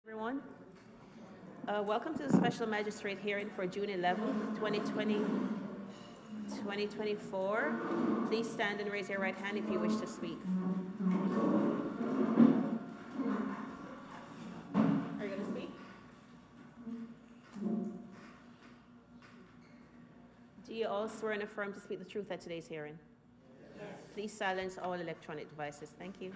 Everyone. Welcome to the special magistrate hearing for June 11th, 2024. Please stand and raise your right hand if you wish to speak. Are you going to speak? Do you all swear and affirm to speak the truth at today's hearing? Yes. Please silence all electronic devices. Thank you.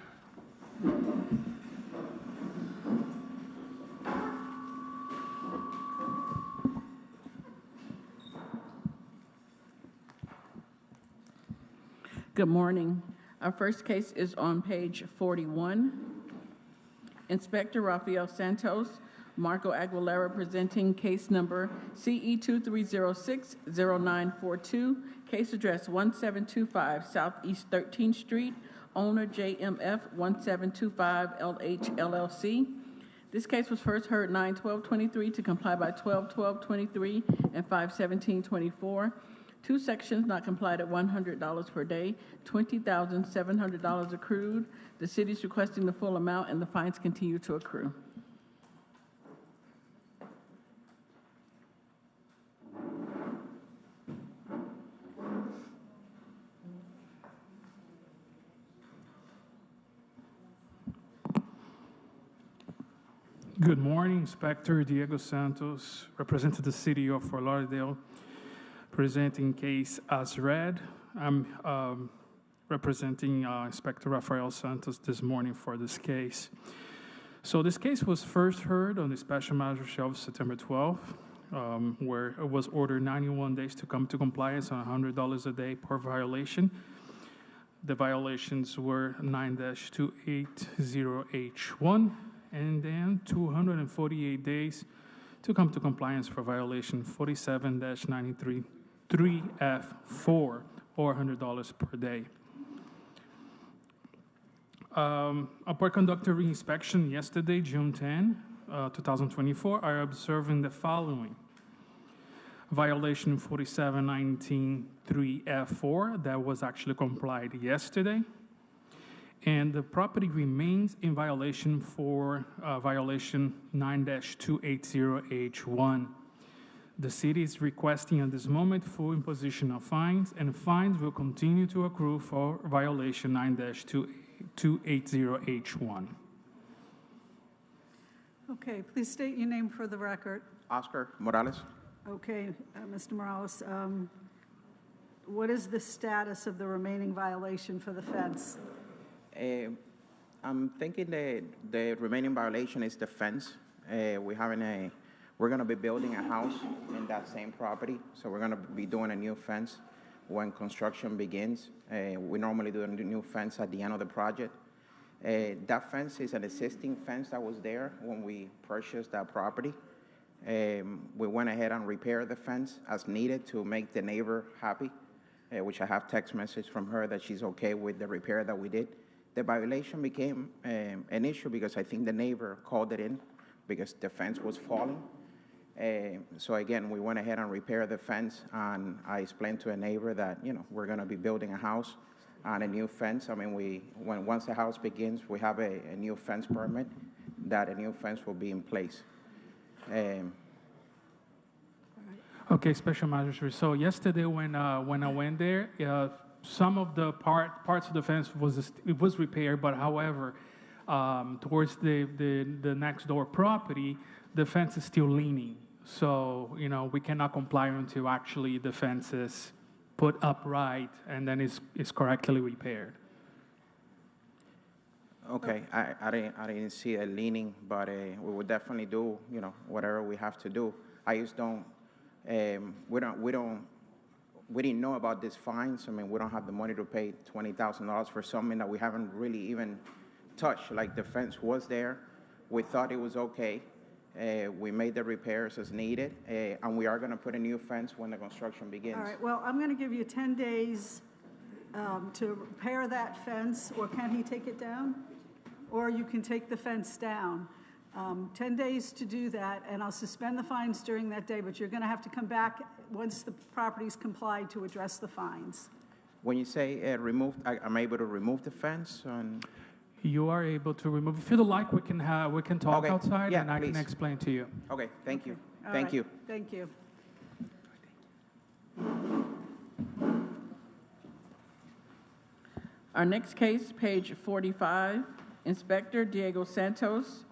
Good morning. Our first case is on page 41. Inspector Rafael Santos, Marco Aguilera presenting case number CE 2306-0942, case address 1725 Southeast 13th Street, owner JMF 1725 LH LLC. This case was first heard 9/12/23 to comply by 12/12/23 and 5/17/24. Two sections not complied at $100 per day, $20,700 accrued. The city is requesting the full amount and the fines continue to accrue. Good morning, Inspector Diego Santos, representing the city of Fort Lauderdale, presenting case as read. I'm representing Inspector Rafael Santos this morning for this case. So this case was first heard on the Special Magistrate of September 12th, where it was ordered 91 days to come to compliance on $100 a day per violation. The violations were 9-280H1, and then 248 days to come to compliance for violation 47-93-3F4, or $100 per day. Upon conducting re-inspection yesterday, June 10, 2024, I observing the following. Violation 47-19-3F4, that was actually complied yesterday. And the property remains in violation for violation 9-280H1. The city is requesting at this moment full imposition of fines, and fines will continue to accrue for violation 9-280H1. Okay, please state your name for the record. Oscar Morales. Okay, Mr. Morales, what is the status of the remaining violation for the fence? I'm thinking that the remaining violation is the fence. We're going to be building a house in that same property, so we're going to be doing a new fence when construction begins. We normally do a new fence at the end of the project. That fence is an existing fence that was there when we purchased that property. We went ahead and repaired the fence as needed to make the neighbor happy, which I have text message from her that she's okay with the repair that we did. The violation became an issue because I think the neighbor called it in because the fence was falling. So again, we went ahead and repaired the fence, and I explained to a neighbor that, we're going to be building a house and a new fence. I mean, once the house begins, we have a new fence permit that a new fence will be in place. Okay, Special Magistrate. So yesterday when I went there, some of the parts of the fence was repaired, but however, towards the next door property, the fence is still leaning. So, we cannot comply until actually the fence is put upright and then is correctly repaired. Okay, I didn't see a leaning, but we will definitely do, whatever we have to do. I just don't, we didn't know about these fines. I mean, we don't have the money to pay $20,000 for something that we haven't really even touched. Like, the fence was there. We thought it was okay. We made the repairs as needed, and we are going to put a new fence when the construction begins. All right, well, I'm going to give you 10 days to repair that fence, or can he take it down? Or you can take the fence down. 10 days to do that, and I'll suspend the fines during that day, but you're going to have to come back once the property's complied to address the fines. When you say removed, I'm able to remove the fence? You are able to remove. If you'd like, we can talk Okay. outside, Yeah, and I can please. explain to you. Okay, thank you. All Thank right, you. Thank you. Our next case, page 45, Inspector Diego Santos,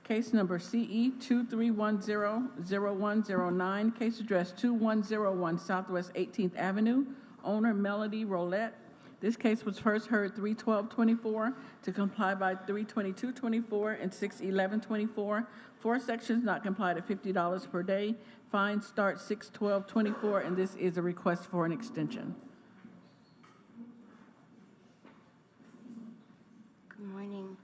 case number CE 23100109, case address 2101 Southwest 18th Avenue, owner Melody Rolette. This case was first heard 3/12/24 to comply by 3/22/24 and 6/11/24. 4 sections not complied at $50 per day. Fine starts 6/12/24, and this is a request for an extension. Good morning.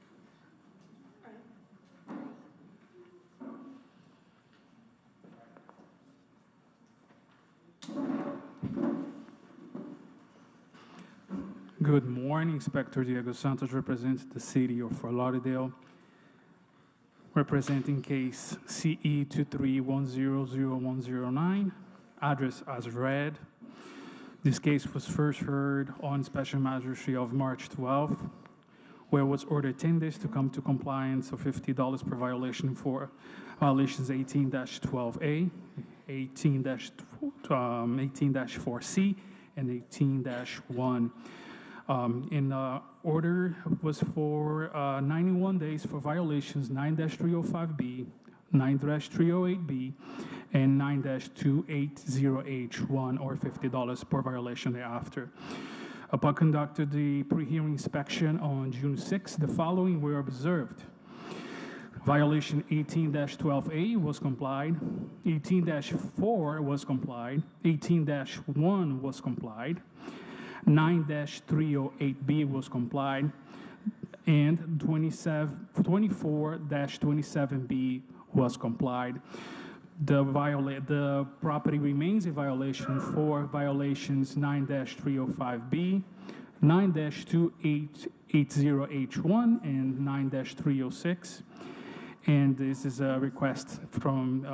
Good morning, Inspector Diego Santos, represents the city of Fort Lauderdale, representing case CE 23100109, address as read. This case was first heard on Special Magistrate of March 12th, where it was ordered 10 days to come to compliance of $50 per violation for violations 18-12A, 18-4C, and 18-1. In order was for 91 days for violations 9-305B, 9-308B, and 9-280H1, or $50 per violation thereafter. Upon conducted the pre-hearing inspection on June 6, the following were observed. Violation 18-12A was complied, 18-4 was complied, 18-1 was complied, 9-308B was complied, and 24-27B was complied. The property remains in violation for violations 9-305B, 9-2880H1, and 9-306. And this is a request from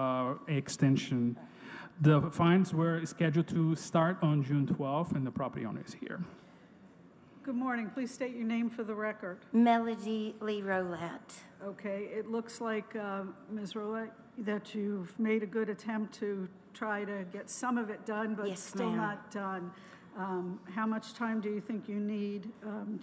extension. The fines were scheduled to start on June 12th, and the property owner is here. Good morning. Please state your name for the record. Melody Lee Rolette. Okay, it looks like, Ms. Rolette, that you've made a good attempt to try to get some of it done, but Yes, still ma'am. not done. How much time do you think you need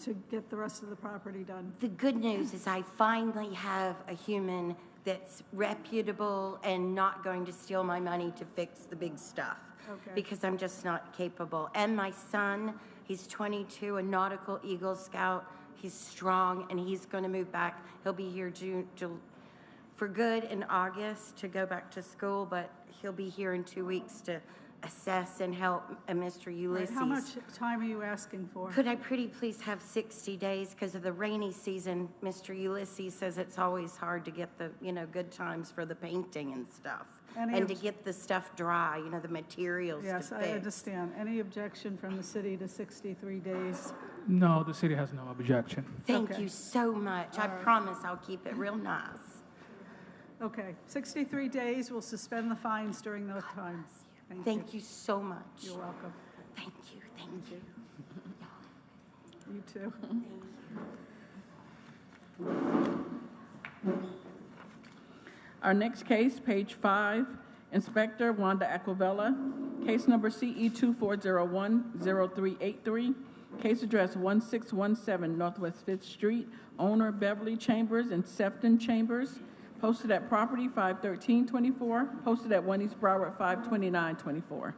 to get the rest of the property done? The good news is I finally have a human that's reputable and not going to steal my money to fix the big stuff. Okay. Because I'm just not capable. And my son, he's 22, a nautical Eagle Scout. He's strong, and he's going to move back. He'll be here for good in August to go back to school, but he'll be here in 2 weeks to assess and help Mr. Right, Ulysses. how much time are you asking for? Could I pretty please have 60 days because of the rainy season? Mr. Ulysses says it's always hard to get the, good times for the painting and stuff. Any And to obj- get the stuff dry, the materials to Yes, fix. I understand. Any objection from the city to 63 days? No, the city has no objection. Thank Okay. you so much. I promise I'll keep it real nice. Okay, 63 days, we'll suspend the fines during those times. Thank you so much. You're welcome. Thank you, thank you. You too. Our next case, page 5, Inspector Wanda Aquavella, case number CE 24010383, case address 1617 Northwest 5th Street, owner Beverly Chambers and Sefton Chambers, posted at property 51324, posted at 1 East Broward 52924.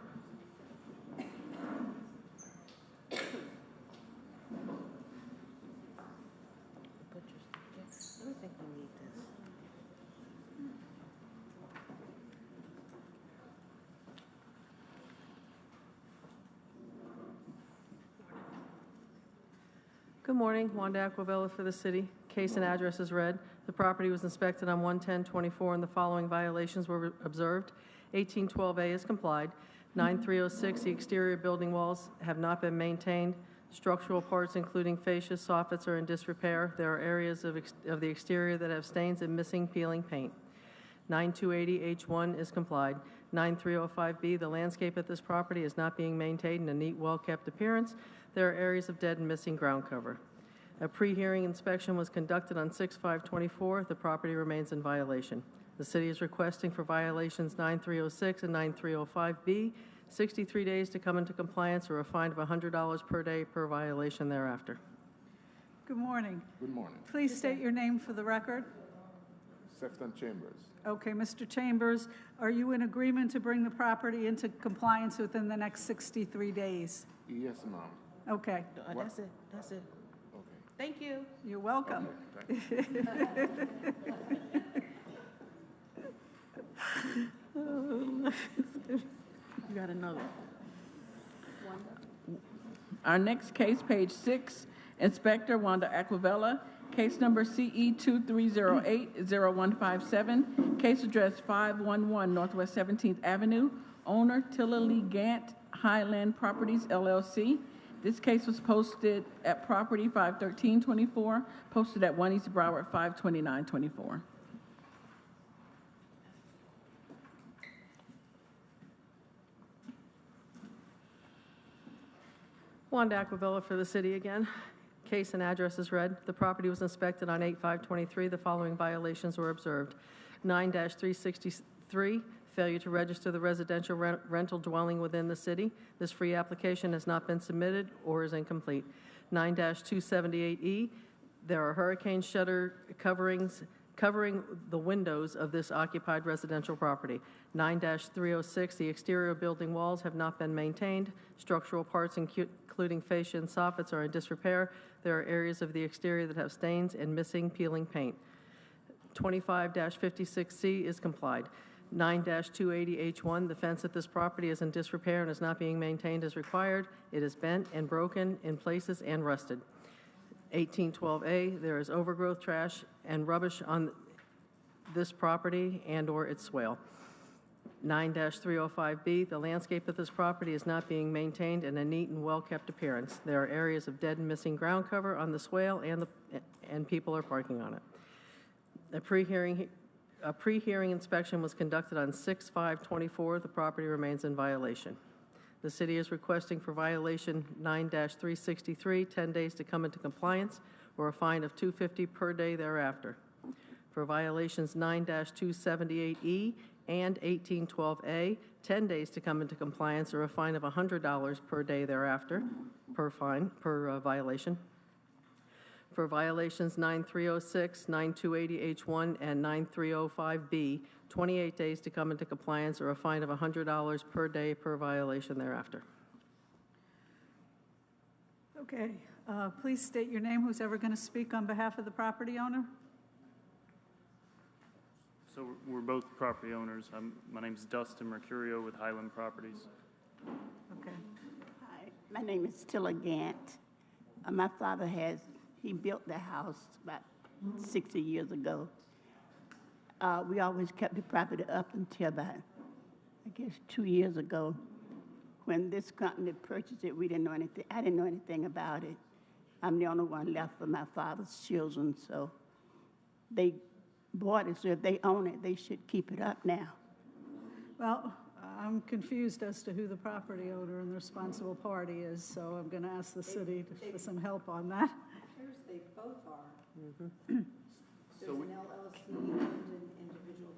Good morning, Wanda Aquavella for the city. Case and address is read. The property was inspected on 1/10/24 and the following violations were observed. 1812A is complied. 9306, the exterior building walls have not been maintained. Structural parts, including fascia, soffits, are in disrepair. There are areas of the exterior that have stains and missing peeling paint. 9280H1 is complied. 9305B, the landscape at this property is not being maintained in a neat, well-kept appearance. There are areas of dead and missing ground cover. A pre-hearing inspection was conducted on 6/5/24. The property remains in violation. The city is requesting for violations 9306 and 9305B, 63 days to come into compliance or a fine of $100 per day per violation thereafter. Good morning. Good morning. Please state your name for the record. Sefton Chambers. Okay, Mr. Chambers, are you in agreement to bring the property into compliance within the next 63 days? Yes, ma'am. Okay, That's it, that's it. Okay. Thank you. you're welcome. Okay, thank you. You got another. Our next case, page 6, Inspector Wanda Aquavella, case number CE 2308-0157, case address 511 Northwest 17th Avenue, owner Tilla Lee Gant, Highland Properties LLC. This case was posted at property 51324, posted at 1 East Broward 52924. Wanda Aquavilla for the city again. Case and address is read. The property was inspected on 8/5/23. The following violations were observed. 9-363, failure to register the residential rental dwelling within the city. This free application has not been submitted or is incomplete. 9-278E, there are hurricane shutter coverings covering the windows of this occupied residential property. 9-306, the exterior building walls have not been maintained. Structural parts, including fascia and soffits, are in disrepair. There are areas of the exterior that have stains and missing peeling paint. 25-56C is complied. 9-280H1, the fence at this property is in disrepair and is not being maintained as required. It is bent and broken in places and rusted. 1812A, there is overgrowth, trash, and rubbish on this property and/or its swale. 9-305B, the landscape of this property is not being maintained in a neat and well-kept appearance. There are areas of dead and missing ground cover on the swale, and people are parking on it. A pre-hearing inspection was conducted on 6/5/24. The property remains in violation. The city is requesting for violation 9-363, 10 days to come into compliance, or a fine of $250 per day thereafter. For violations 9-278E and 1812A, 10 days to come into compliance, or a fine of $100 per day thereafter, per violation. For violations 9306, 9280H1, and 9305B, 28 days to come into compliance, or a fine of $100 per day per violation thereafter. Okay, please state your name, who's ever going to speak on behalf of the property owner. So we're both property owners. My name's Dustin Mercurio with Highland Properties. Okay. Hi, my name is Tilla Gant. My father he built the house about 60 years ago. We always kept the property up until about, I guess, 2 years ago. When this company purchased it, we didn't know anything. I didn't know anything about it. I'm the only one left for my father's children, so they bought it. So if they own it, they should keep it up now. Well, I'm confused as to who the property owner and the responsible party is, so I'm going to ask the city for some help on that. They both are. So There's an LLC and an individual.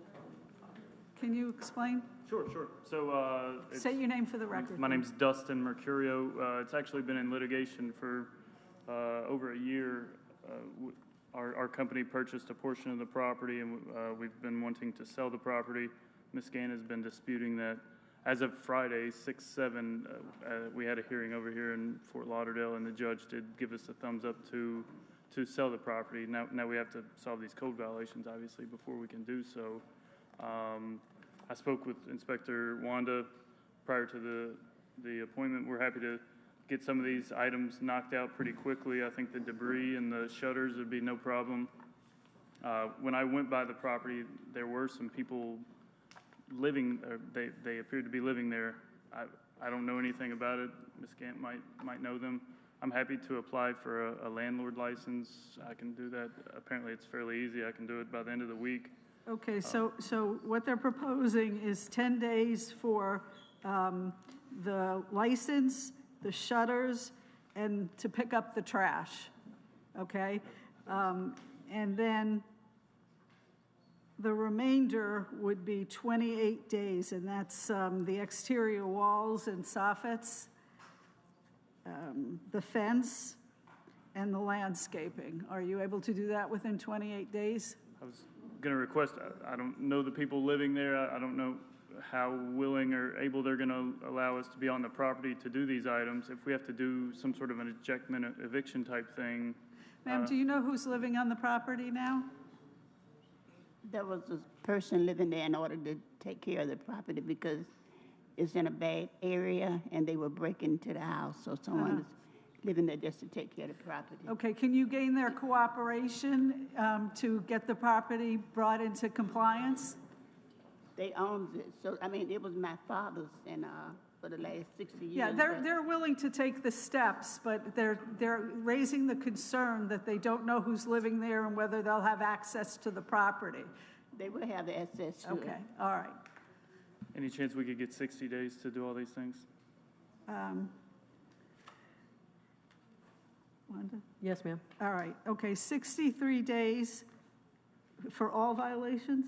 Can you explain? Sure. So Say your name for the record. my name's Dustin Mercurio. It's actually been in litigation for over a year. Our company purchased a portion of the property, and we've been wanting to sell the property. Ms. Gann has been disputing that. As of Friday, 6/7, we had a hearing over here in Fort Lauderdale, and the judge did give us a thumbs up to sell the property. Now we have to solve these code violations, obviously, before we can do so. I spoke with Inspector Wanda prior to the appointment. We're happy to get some of these items knocked out pretty quickly. I think the debris and the shutters would be no problem. When I went by the property, there were some people living, they appeared to be living there. I don't know anything about it. Ms. Gant might know them. I'm happy to apply for a landlord license. I can do that. Apparently, it's fairly easy. I can do it by the end of the week. Okay, so what they're proposing is 10 days for the license, the shutters, and to pick up the trash. okay? And then the remainder would be 28 days, and that's the exterior walls and soffits, the fence, and the landscaping. Are you able to do that within 28 days? I was going to request, I don't know the people living there. I don't know how willing or able they're going to allow us to be on the property to do these items. If we have to do some sort of an ejectment, eviction type thing. Ma'am, do you know who's living on the property now? There was a person living there in order to take care of the property because it's in a bad area and they were breaking into the house. So someone is living there just to take care of the property. Okay, can you gain their cooperation to get the property brought into compliance? They owned it. So, I mean, it was my father's and for the last 60 years. Yeah, they're willing to take the steps, but they're raising the concern that they don't know who's living there and whether they'll have access to the property. They will have the access to it. Okay, all right. Any chance we could get 60 days to do all these things? Wanda? Yes, ma'am. All right, okay, 63 days for all violations?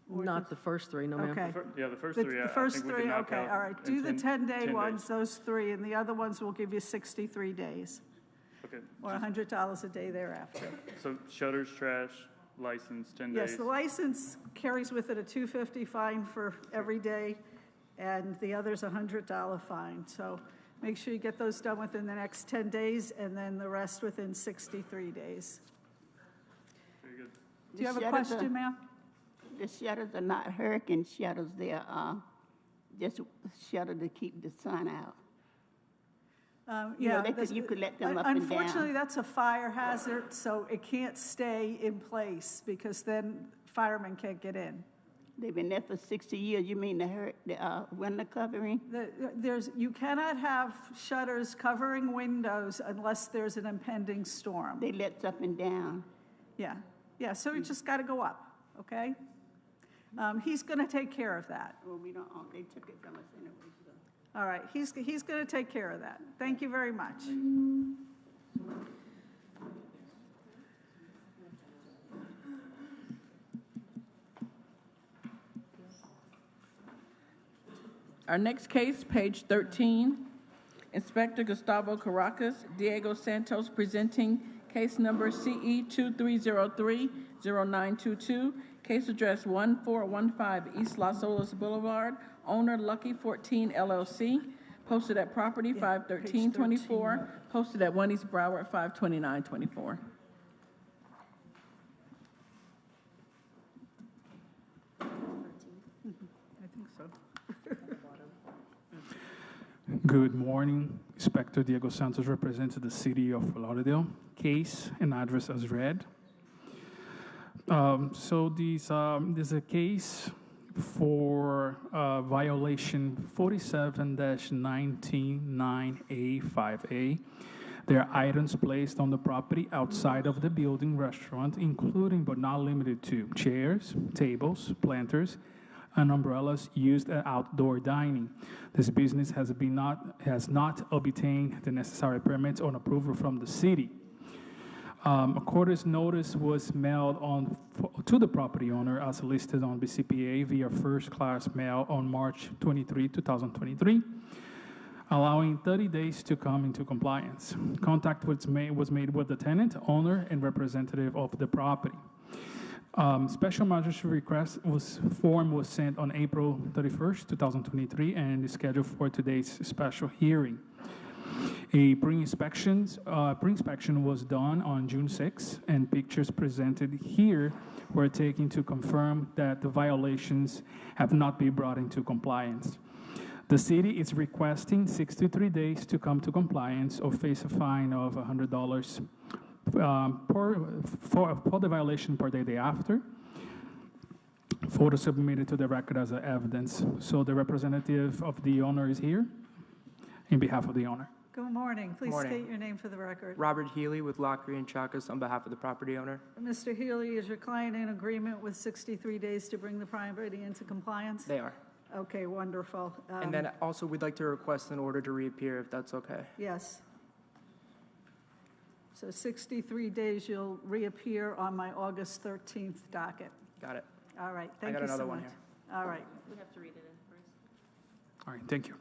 Or Not just- the first three, no, ma'am. Okay. Yeah, the first The three, the I first think we could three, knock okay, out all right. in Do the 10-day 10 ones, days. those three, and the other ones will give you 63 days, Okay, or $100 a day thereafter. so shutters, trash, license, 10 days. Yes, the license carries with it a $250 fine for every day, and the other's a $100 fine. So make sure you get those done within the next 10 days, and then the rest within 63 days. Very good. Do you have a The shutters question, ma'am? The shutters are not hurricane shutters. They're just shutter to keep the sun out. You know, Yeah. you could let them up and down. Unfortunately, that's a fire hazard, so it can't stay in place, because then firemen can't get in. They've been there for 60 years. You mean the window covering? You cannot have shutters covering windows unless there's an impending storm. They let up and down. Yeah, so we just got to go up, okay? He's going to take care of that. Well, we don't own, they took it from us anyway. So. All right, he's going to take care of that. Thank you very much. Our next case, page 13, Inspector Gustavo Caracas, Diego Santos, presenting case number CE 2303-0922, case address 1415 East Las Olas Boulevard, owner Lucky 14 LLC, posted at property 51324, posted at 1 East Broward 52924. I think so. Good morning. Inspector Diego Santos represents the city of Fort Lauderdale. Case and address as read. So there's a case for violation 47-199A5A. There are items placed on the property outside of the building restaurant, including but not limited to chairs, tables, planters, and umbrellas used at outdoor dining. This business has not obtained the necessary permits or approval from the city. A courtesy notice was mailed to the property owner as listed on BCPA via first-class mail on March 23, 2023, allowing 30 days to come into compliance. Contact was made with the tenant, owner, and representative of the property. Special magistrate request form was sent on April 31st, 2023, and is scheduled for today's special hearing. A pre-inspection was done on June 6, and pictures presented here were taken to confirm that the violations have not been brought into compliance. The city is requesting 63 days to come to compliance or face a fine of $100 for the violation per day thereafter. Photo submitted to the record as evidence. So the representative of the owner is here in behalf of the owner. Good morning. Please Morning. state your name for the record. Robert Healy with Lockery and Chakas on behalf of the property owner. Mr. Healy, is your client in agreement with 63 days to bring the property into compliance? They are. Okay, wonderful. And then also we'd like to request an order to reappear if that's okay. Yes. So 63 days, you'll reappear on my August 13th docket. Got it. All right, I thank got you so another one much. here. All right. We have to read it in first. All right, thank you.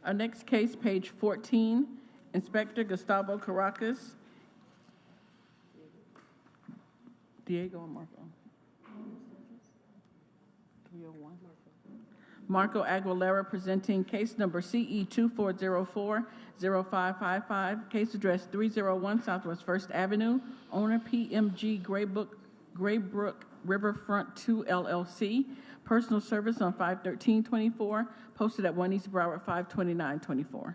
Our next case, page 14, Inspector Gustavo Caracas. Diego and Marco. 301. Marco Aguilera presenting case number CE 2404-0555, case address 301 Southwest First Avenue, owner PMG Graybrook Riverfront 2 LLC, personal service on 5/13/24, posted at 1 East Broward 5/29/24.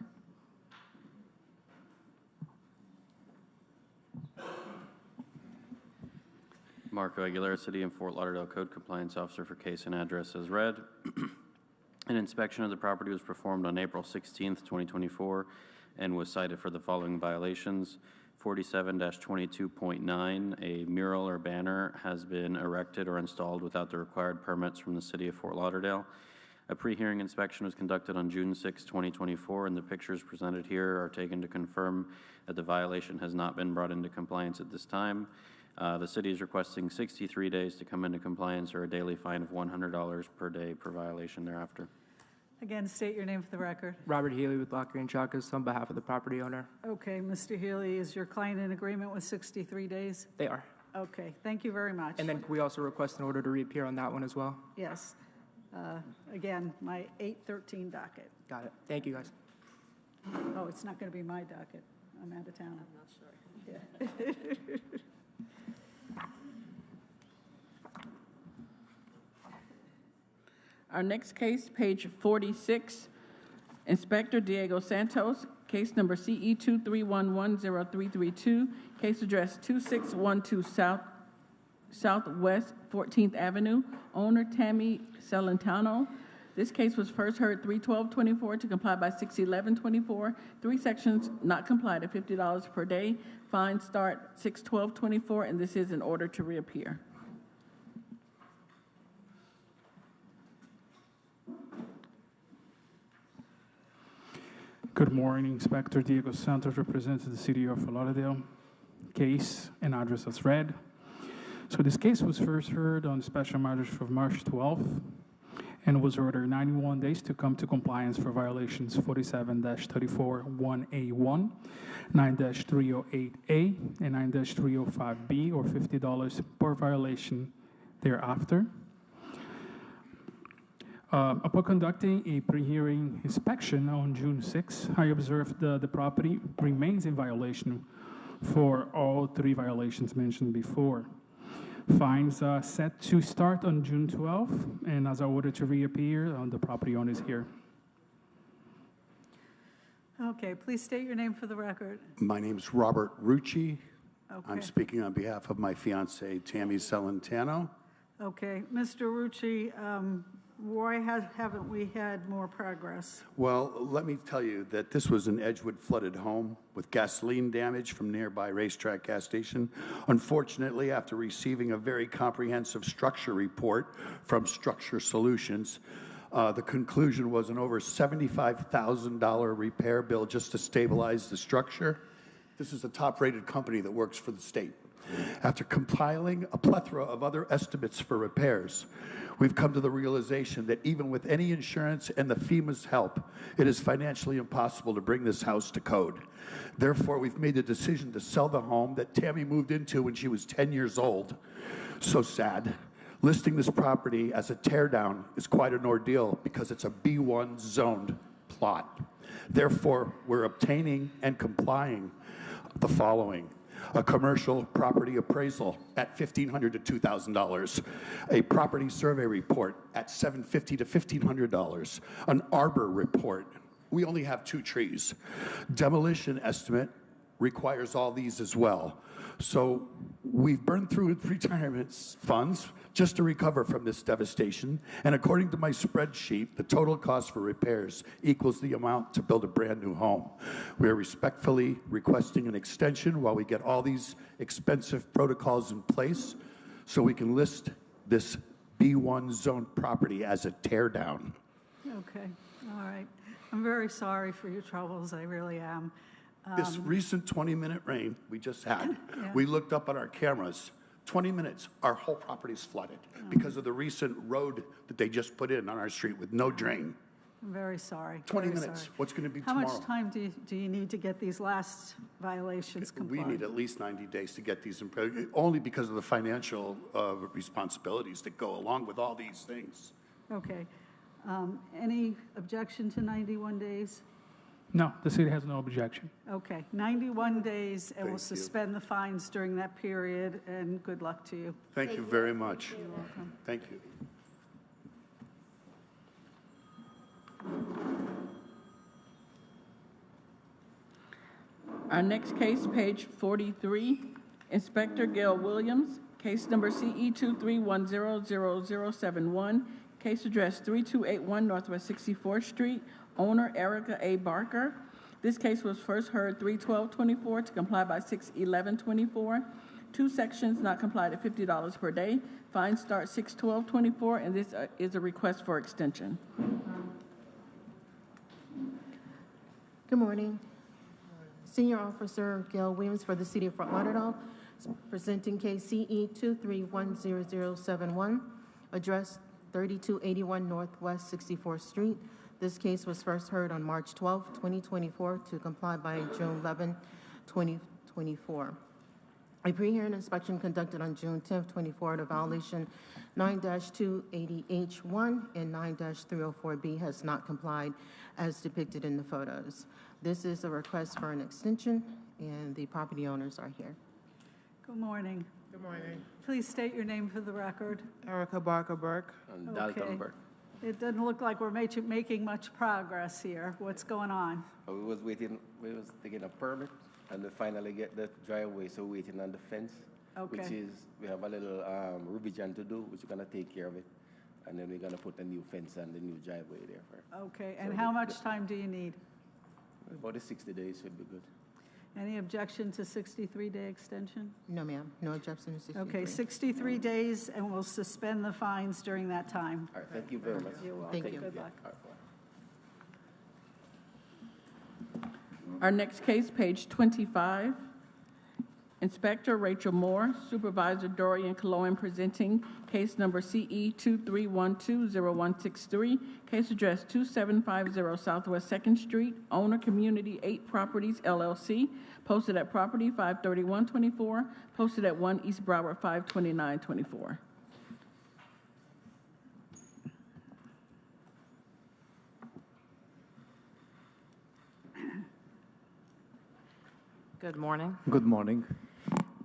Marco Aguilera, City and Fort Lauderdale Code Compliance Officer for case and address as read. An inspection of the property was performed on April 16th, 2024, and was cited for the following violations. 47-22.9, a mural or banner has been erected or installed without the required permits from the City of Fort Lauderdale. A pre-hearing inspection was conducted on June 6, 2024, and the pictures presented here are taken to confirm that the violation has not been brought into compliance at this time. The city is requesting 63 days to come into compliance or a daily fine of $100 per day per violation thereafter. Again, state your name for the record. Robert Healy with Lockyer and Chakas on behalf of the property owner. Okay, Mr. Healy, is your client in agreement with 63 days? They are. Okay, thank you very much. And then we also request an order to reappear on that one as well. Yes. Again, my 8/13 docket. Got it. Thank you, guys. Oh, it's not going to be my docket. I'm out of town. I'm not sure. Yeah. Our next case, page 46, Inspector Diego Santos, case number CE 23110332, case address 2612 Southwest 14th Avenue, owner Tammy Celentano. This case was first heard 3/12/24 to comply by 6/11/24. 3 sections not complied at $50 per day. Fines start 6/12/24, and this is in order to reappear. Good morning, Inspector Diego Santos, representing the City of Fort Lauderdale. Case and address as read. So this case was first heard on Special Magistrate of March 12th and was ordered 91 days to come to compliance for violations 47-34-1A1, 9-308A, and 9-305B, or $50 per violation thereafter. Upon conducting a pre-hearing inspection on June 6, I observed the property remains in violation for all 3 violations mentioned before. Fines are set to start on June 12th, and as I ordered to reappear, the property owner is here. Okay, please state your name for the record. My name's Robert Rucci. Okay. I'm speaking on behalf of my fiancée, Tammy Celentano. Okay, Mr. Rucci, why haven't we had more progress? Well, let me tell you that this was an Edgewood flooded home with gasoline damage from nearby racetrack gas station. Unfortunately, after receiving a very comprehensive structure report from Structure Solutions, the conclusion was an over $75,000 repair bill just to stabilize the structure. This is a top-rated company that works for the state. After compiling a plethora of other estimates for repairs, we've come to the realization that even with any insurance and the FEMA's help, it is financially impossible to bring this house to code. Therefore, we've made the decision to sell the home that Tammy moved into when she was 10 years old. So sad. Listing this property as a teardown is quite an ordeal because it's a B1 zoned plot. Therefore, we're obtaining and complying the following: a commercial property appraisal at $1,500 to $2,000, a property survey report at $750 to $1,500, an arbor report. We only have 2 trees. Demolition estimate requires all these as well. So we've burned through retirement funds just to recover from this devastation, and according to my spreadsheet, the total cost for repairs equals the amount to build a brand new home. We are respectfully requesting an extension while we get all these expensive protocols in place so we can list this B1 zone property as a tear down. Okay, all right. I'm very sorry for your troubles, I really am. This recent 20-minute rain we just had, Yeah. we looked up on our cameras, 20 minutes, our whole property's flooded because of the recent road that they just put in on our street with no drain. I'm very sorry. 20 very minutes, sorry. what's going to be How tomorrow? much time do you need to get these last violations We complied? need at least 90 days to get these, only because of the financial responsibilities that go along with all these things. Okay. Any objection to 91 days? No, the city has no objection. Okay, 91 days, and we'll Thank you. suspend the fines during that period, and good luck to you. Thank you very much. You're welcome. Thank you. Our next case, page 43, Inspector Gail Williams, case number CE 23100071, case address 3281 Northwest 64th Street, owner Erica A. Barker. This case was first heard 3/12/24 to comply by 6/11/24. Two sections not complied at $50 per day. Fine starts 6/12/24, and this is a request for extension. Good morning. Senior Officer Gail Williams for the City of Fort Lauderdale, presenting case CE 23100071, address 3281 Northwest 64th Street. This case was first heard on March 12, 2024, to comply by June 11, 2024. A pre-hearing inspection conducted on June 10, 24, the violation 9-280H1 and 9-304B has not complied as depicted in the photos. This is a request for an extension, and the property owners are here. Good morning. Good morning. Please state your name for the record. Erica Barker Burke. And Okay. Dalton Burke. It doesn't look like we're making much progress here. What's going on? We was taking a permit, and we finally get the driveway, so we're waiting on the fence. Okay. Which is, we have a little revision to do, which we're gonna take care of it. And then we're gonna put a new fence and the new driveway there for, Okay, and So how the- much time do you need? about the 60 days should be good. Any objection to 63-day extension? No, ma'am. No objection to 63. Okay, 63 days, and we'll suspend the fines during that time. All right, thank you very much. You're welcome. Thank you. Good luck. All right, bye. Our next case, page 25, Inspector Rachel Moore, Supervisor Dorian Cologne, presenting case number CE 23120163, case address 2750 Southwest 2nd Street, owner Community 8 Properties LLC, posted at property 53124, posted at 1 East Broward 52924. Good morning. Good morning.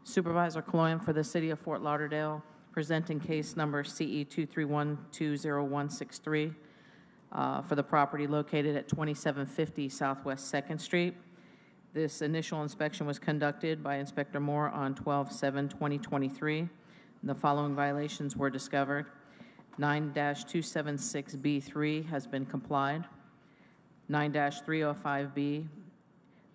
Supervisor Cloyan for the City of Fort Lauderdale, presenting case number CE 23120163 for the property located at 2750 Southwest 2nd Street. This initial inspection was conducted by Inspector Moore on 12/7/2023. The following violations were discovered. 9-276B3 has been complied. 9-305B,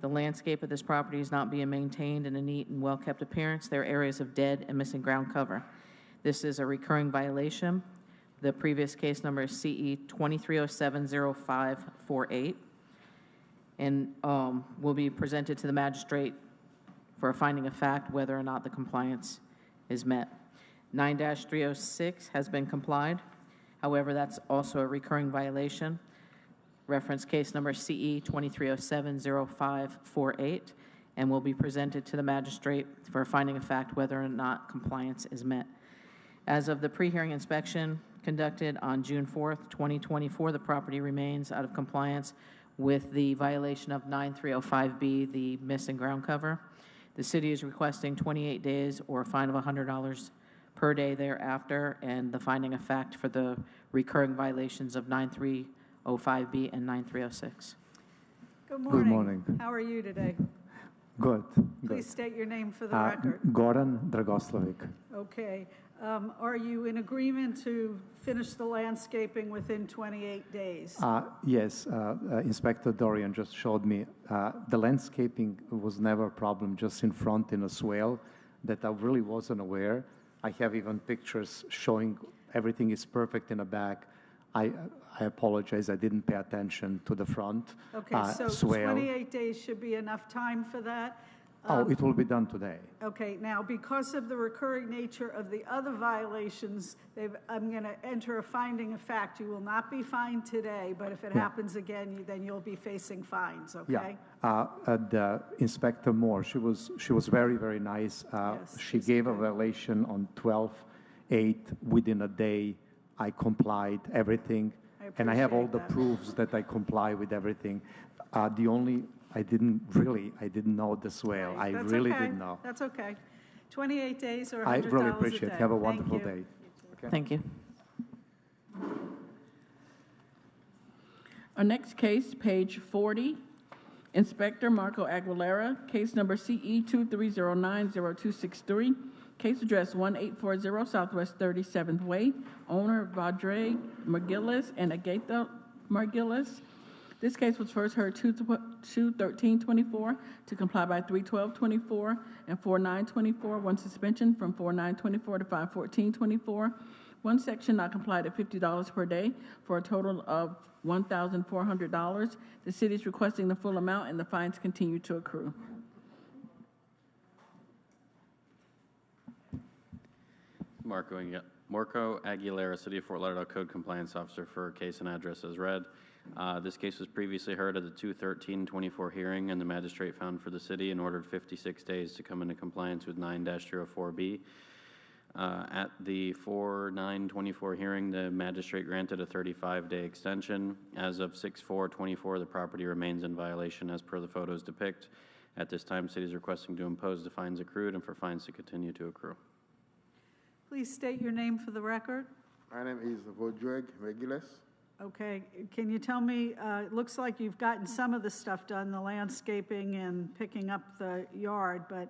the landscape of this property is not being maintained in a neat and well-kept appearance. There are areas of dead and missing ground cover. This is a recurring violation. The previous case number is CE 23070548, and will be presented to the magistrate for a finding of fact whether or not the compliance is met. 9-306 has been complied. However, that's also a recurring violation. Reference case number CE 23070548, and will be presented to the magistrate for a finding of fact whether or not compliance is met. As of the pre-hearing inspection conducted on June 4th, 2024, the property remains out of compliance with the violation of 9305B, the missing ground cover. The city is requesting 28 days or a fine of $100 per day thereafter, and the finding of fact for the recurring violations of 9305B and 9306. Good morning. morning. How are you today? Good. Please state your name for the record. Goran Dragoslovic. Okay. Are you in agreement to finish the landscaping within 28 days? Yes, Inspector Dorian just showed me. The landscaping was never a problem, just in front in a swale that I really wasn't aware. I have even pictures showing everything is perfect in the back. I apologize, I didn't pay attention to the front Okay, so swale. 28 days should be enough time for that? It will be done today. Okay, now, because of the recurring nature of the other violations, I'm going to enter a finding of fact. You will not be fined today, but if it happens again, then you'll be facing fines, okay? Yeah. The Inspector Moore, she was very, very nice. Yes, She gave a violation on 12/8 within a day. I complied, everything. And I have all the proofs that I comply with everything. I didn't know the swale. Right, I that's really okay. didn't know. That's okay. 28 days or $100 I really a appreciate it. day. Have a Thank wonderful you. day. Thank you. Our next case, page 40, Inspector Marco Aguilera, case number CE 23090263, case address 1840 Southwest 37th Way, owner Vadre Margillis and Agatha Margillis. This case was first heard 2/13/24 to comply by 3/12/24 and 4/9/24, one suspension from 4/9/24 to 5/14/24, one section not complied at $50 per day for a total of $1,400. The city is requesting the full amount and the fines continue to accrue. Marco Aguilera, City of Fort Lauderdale Code Compliance Officer for case and address as read. This case was previously heard at the 2/13/24 hearing, and the magistrate found for the city and ordered 56 days to come into compliance with 9-04B. At the 4/9/24 hearing, the magistrate granted a 35-day extension. As of 6/4/24, the property remains in violation as per the photos depict. At this time, city is requesting to impose the fines accrued and for fines to continue to accrue. Please state your name for the record. My name is Vodreg Regulus. Okay, can you tell me, it looks like you've gotten some of the stuff done, the landscaping and picking up the yard, but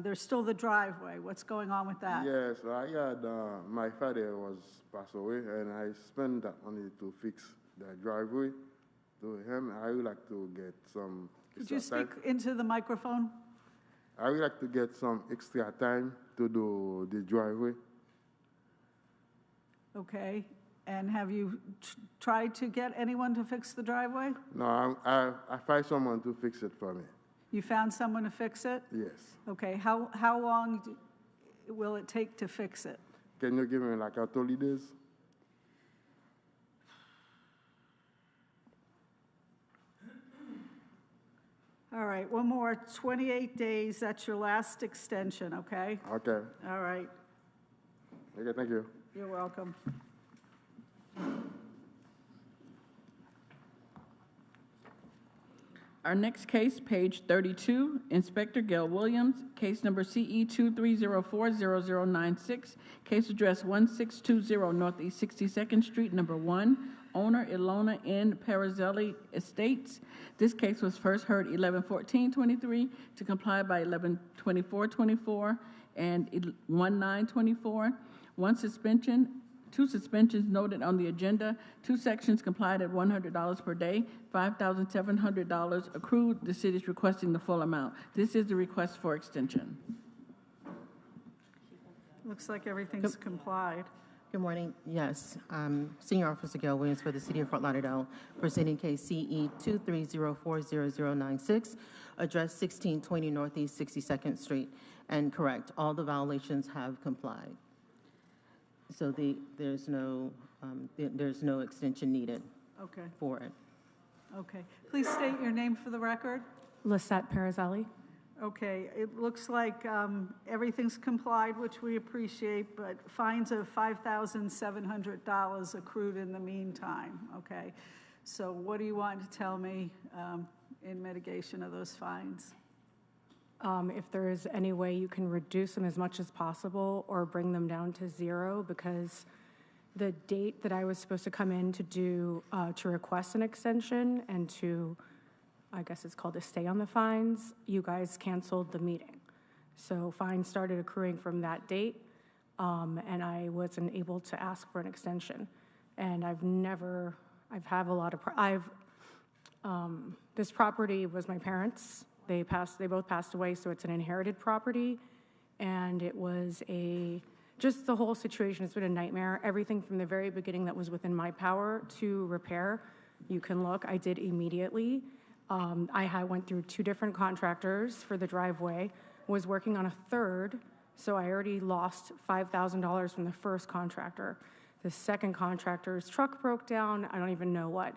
there's still the driveway. What's going on with that? Yes, I had, my father was passed away, and I spent that money to fix the driveway to him. I would like to get some Could you extra speak into the microphone? I would like to get some extra time to do the driveway. Okay, and have you tried to get anyone to fix the driveway? No, I find someone to fix it for me. You found someone to fix it? Yes. Okay, how long will it take to fix it? Can you give me like a 30 days? All right, one more, 28 days, that's your last extension, okay? Okay. All right, Okay, thank you. you're welcome. Our next case, page 32, Inspector Gail Williams, case number CE 23040096, case address 1620 Northeast 62nd Street, number 1, owner Ilona N. Parazzelli Estates. This case was first heard 11/14/23 to comply by 11/24/24 and 1/9/24. Two suspensions noted on the agenda. Two sections complied at $100 per day, $5,700 accrued. The city is requesting the full amount. This is the request for extension. Looks like everything's complied. Good morning. Yes, Senior Officer Gail Williams for the City of Fort Lauderdale, presenting case CE 23040096, address 1620 Northeast 62nd Street. And correct, all the violations have complied. So there's no extension needed Okay, for it. okay. Please state your name for the record. Lisette Parazzelli. Okay, it looks like everything's complied, which we appreciate, but fines of $5,700 accrued in the meantime, okay? So what do you want to tell me in mitigation of those fines? If there is any way you can reduce them as much as possible or bring them down to zero, because the date that I was supposed to come in to do, to request an extension and to, I guess it's called to stay on the fines, you guys canceled the meeting. So fines started accruing from that date, and I wasn't able to ask for an extension. And this property was my parents'. They both passed away, so it's an inherited property, and it was a just the whole situation has been a nightmare. Everything from the very beginning that was within my power to repair, you can look, I did immediately. Went through 2 different contractors for the driveway, was working on a third, so I already lost $5,000 from the first contractor. The second contractor's truck broke down, I don't even know what.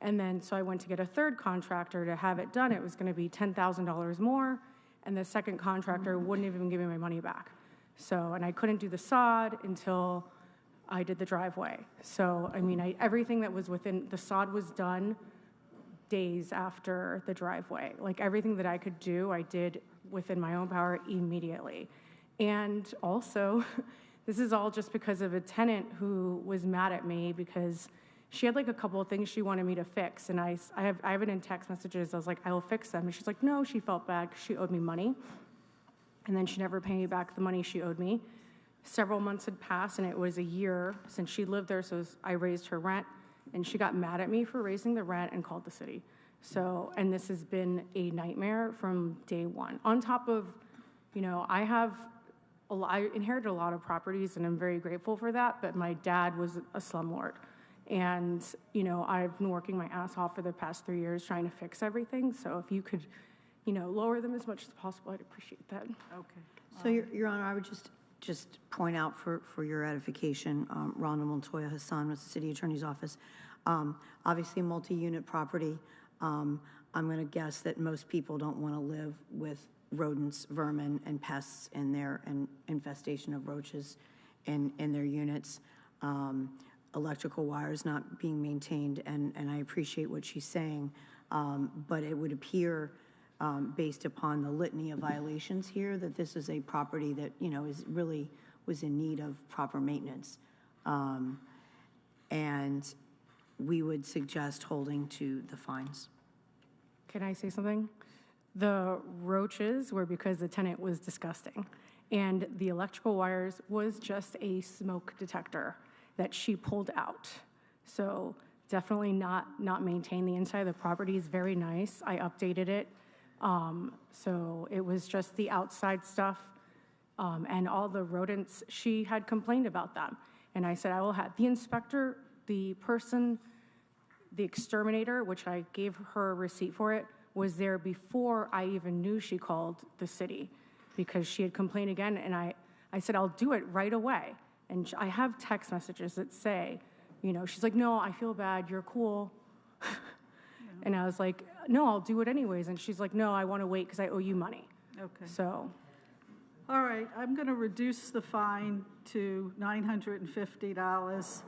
And then, so I went to get a third contractor to have it done. It was gonna be $10,000 more, and the second contractor wouldn't even give me my money back. So, and I couldn't do the sod until I did the driveway. So, I mean, everything that was within, the sod was done days after the driveway. Like everything that I could do, I did within my own power immediately. And also, this is all just because of a tenant who was mad at me because she had like a couple of things she wanted me to fix. And I have it in text messages. I was like, I will fix them. And she's like, no, she felt bad because she owed me money. And then she never paid me back the money she owed me. Several months had passed, and it was a year since she lived there, so I raised her rent, and she got mad at me for raising the rent and called the city. So, and this has been a nightmare from day one. On top of, I inherited a lot of properties, and I'm very grateful for that, but my dad was a slumlord. And, I've been working my ass off for the past 3 years trying to fix everything, so if you could, lower them as much as possible, I'd appreciate that. So, Your Honor, I would just point out for your edification, Ronald Montoya Hassan with the City Attorney's Office. Obviously, a multi-unit property. I'm going to guess that most people don't want to live with rodents, vermin, and pests in there, and infestation of roaches in their units. Electrical wires not being maintained, and I appreciate what she's saying, but it would appear, based upon the litany of violations here, that this is a property that, was in need of proper maintenance. And we would suggest holding to the fines. Can I say something? The roaches were because the tenant was disgusting. And the electrical wires was just a smoke detector that she pulled out. So definitely not maintain the inside of the property is very nice. I updated it. So it was just the outside stuff and all the rodents. She had complained about them. And I said, I will have the inspector, the person, the exterminator, which I gave her a receipt for it, was there before I even knew she called the city because she had complained again. And I said, I'll do it right away. And I have text messages that say, she's like, no, I feel bad. You're cool. And I was like, no, I'll do it anyways. And she's like, no, I want to wait because I owe you money. Okay. So. All right, I'm going to reduce the fine to $950.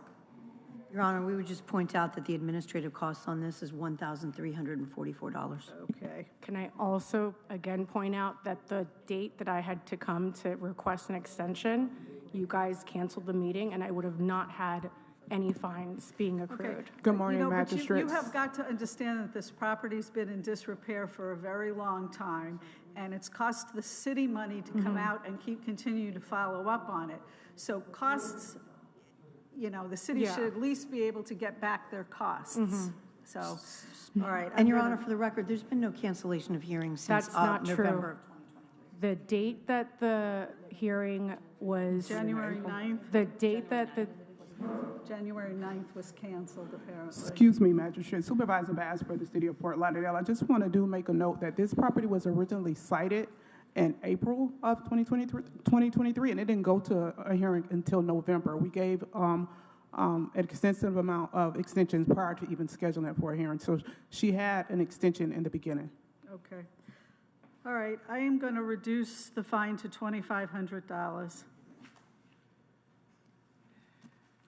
Your Honor, we would just point out that the administrative cost on this is $1,344. Okay. Can I also, again, point out that the date that I had to come to request an extension, you guys canceled the meeting, and I would have not had any fines being accrued. Okay. Good morning, but Magistrate. you have got to understand that this property's been in disrepair for a very long time, and it's cost the city money to come out and continue to follow up on it. So costs, the city should at least be able to get back their costs. So, all right. And Your Honor, for the record, there's been no cancellation of hearings since That's not November true. of 2023. The date that the hearing was. January 9th? The date that the. January 9th was canceled, apparently. Excuse me, Magistrate. Supervisor Bass for the City of Fort Lauderdale. I just want to make a note that this property was originally cited in April of 2023, and it didn't go to a hearing until November. We gave an extensive amount of extensions prior to even scheduling it for a hearing. So she had an extension in the beginning. Okay. All right, I am going to reduce the fine to $2,500.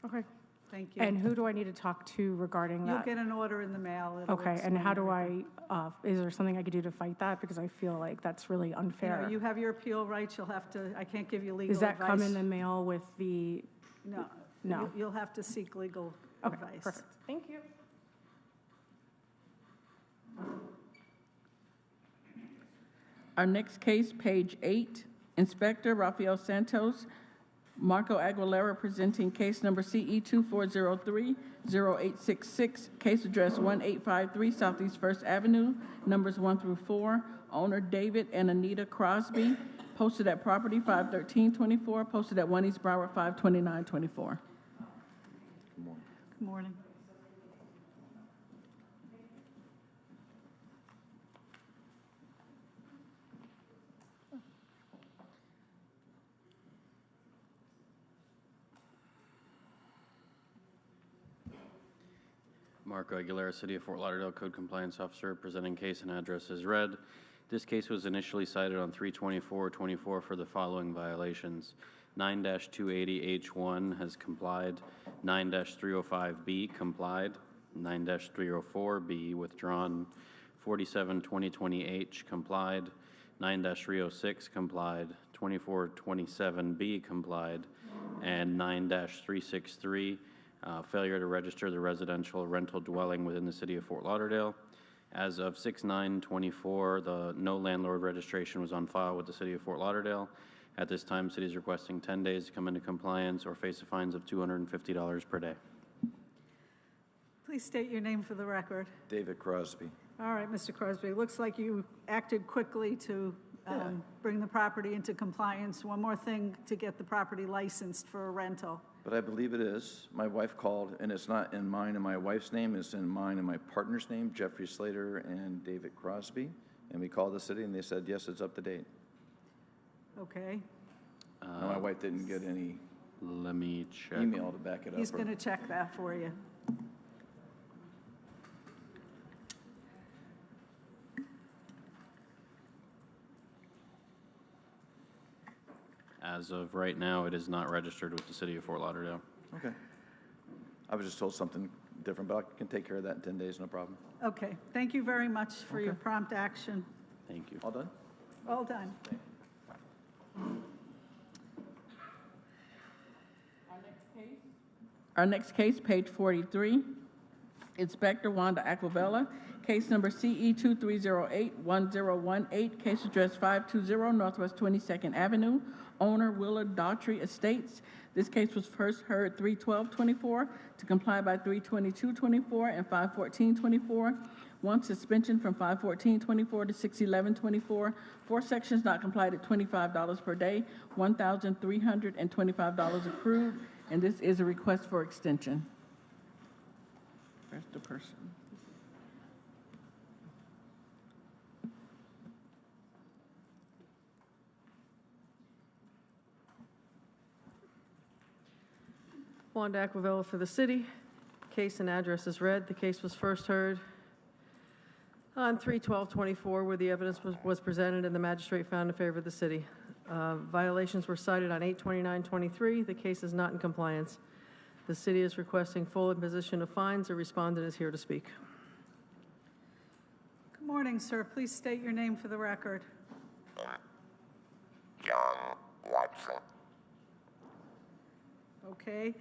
Okay. Thank you. And who do I need to talk to regarding You'll that? get an order in the mail. It'll Okay, and how do explain I, is there something I could do to fight that? Because I feel like that's really unfair. You have your appeal rights. You'll have to, I can't give you legal Does that advice. come in the mail with the? No. No. You'll have to seek legal Okay, advice. perfect. Thank you. Our next case, page 8, Inspector Rafael Santos, Marco Aguilera presenting case number CE 2403-0866, case address 1853 Southeast First Avenue, numbers 1 through 4. Owner David and Anita Crosby, posted at property 51324, posted at 1 East Broward 52924. Good morning. Marco Aguilera, City of Fort Lauderdale Code Compliance Officer, presenting case and address as read. This case was initially cited on 3/24/24 for the following violations. 9-280H1 has complied. 9-305B complied. 9-304B withdrawn. 47-2020H complied. 9-306 complied. 2427B complied. And 9-363 failure to register the residential rental dwelling within the City of Fort Lauderdale. As of 6/9/24, the no landlord registration was on file with the City of Fort Lauderdale. At this time, City is requesting 10 days to come into compliance or face fines of $250 per day. Please state your name for the record. David Crosby. All right, Mr. Crosby, it looks like you acted quickly to bring the property into compliance. One more thing to get the property licensed for a rental. But I believe it is. My wife called, and it's not in mine and my wife's name, it's in mine and my partner's name, Jeffrey Slater and David Crosby. And we called the city, and they said, yes, it's up to date. Okay. No, my wife didn't get any Let me check. email to back it up. He's or- going to check that for you. As of right now, it is not registered with the City of Fort Lauderdale. Okay. I was just told something different, but I can take care of that in 10 days, no problem. Okay, thank you very much for your prompt action. Thank you. All done? All done. Our next case, page 43, Inspector Wanda Aquavella, case number CE 2308-1018, case address 520 Northwest 22nd Avenue, owner Willard Daughtry Estates. This case was first heard 3/12/24 to comply by 3/22/24 and 5/14/24. One suspension from 5/14/24 to 6/11/24. 4 sections not complied at $25 per day, $1,325 accrued, and this is a request for extension. Where's the person? Wanda Aquavilla for the city. Case and address is read. The case was first heard on 3/12/24, where the evidence was presented and the magistrate found in favor of the city. Violations were cited on 8/29/23. The case is not in compliance. The city is requesting full imposition of fines. A respondent is here to speak. Good morning, sir. Please state your name for the record. John Watson. Okay.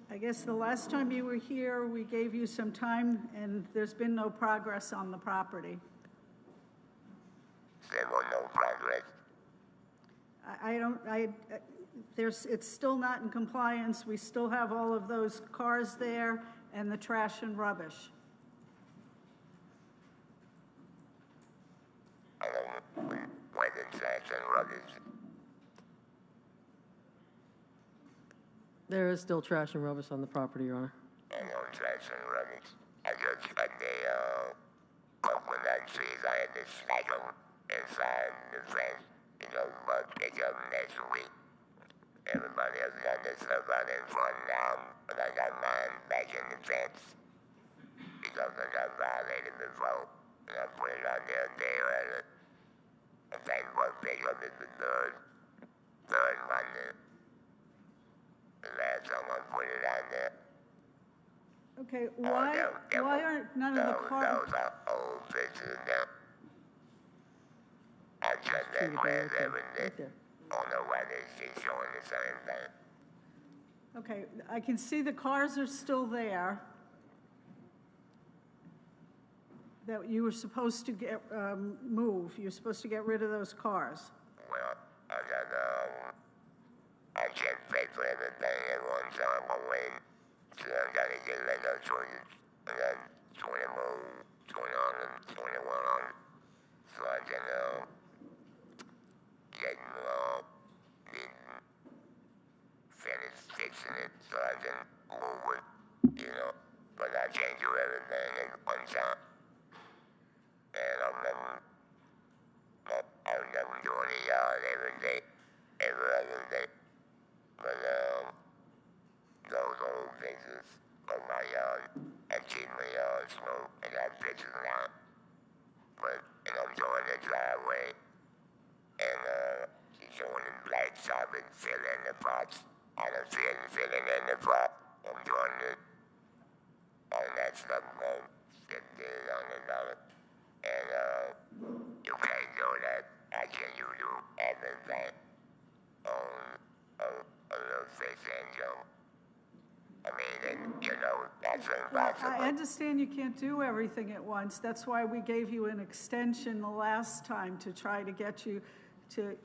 I guess the last time you were here, we gave you some time, and there's been no progress on the property. There was no progress. It's still not in compliance. We still have all of those cars there and the trash and rubbish. I don't know when the trash and rubbish. There is still trash and rubbish on the property, Your Honor. I know trash and rubbish. I just cut the coconut trees. I had to snag them inside the fence. You know, but pick up next week. Everybody else got their stuff out in front now, but I got mine back in the fence because I got violated before. And I put it on there a day later. The fence was pick up is the third Monday. The last time I put it on there. Okay, why aren't none of the cars? Those are old pictures now. I cut that grass every day. I don't know why they're showing the same thing. Okay, I can see the cars are still there that you were supposed to get, move. You're supposed to get rid of those cars. Well, I got can't pay for everything at one time. I'm waiting till I gotta get like a 20, I got 20 more, 20 on them, 21 on them. So I can, get, finish fixing it so I can move it, you know. But I can't do everything at one time. And I'm never doing the yard every day, every other day. But, those old pictures of my yard, I keep my yard smoke, and I pictures now. But, and I'm doing the driveway, and, showing the black sopping, filling the pots. I don't filling in the pot. I'm doing it. All that stuff, $50. And, you can't do that. I can you do everything on a little fish angel. I mean, and, you know, that's impossible. I understand you can't do everything at once. That's why we gave you an extension the last time to try to get you to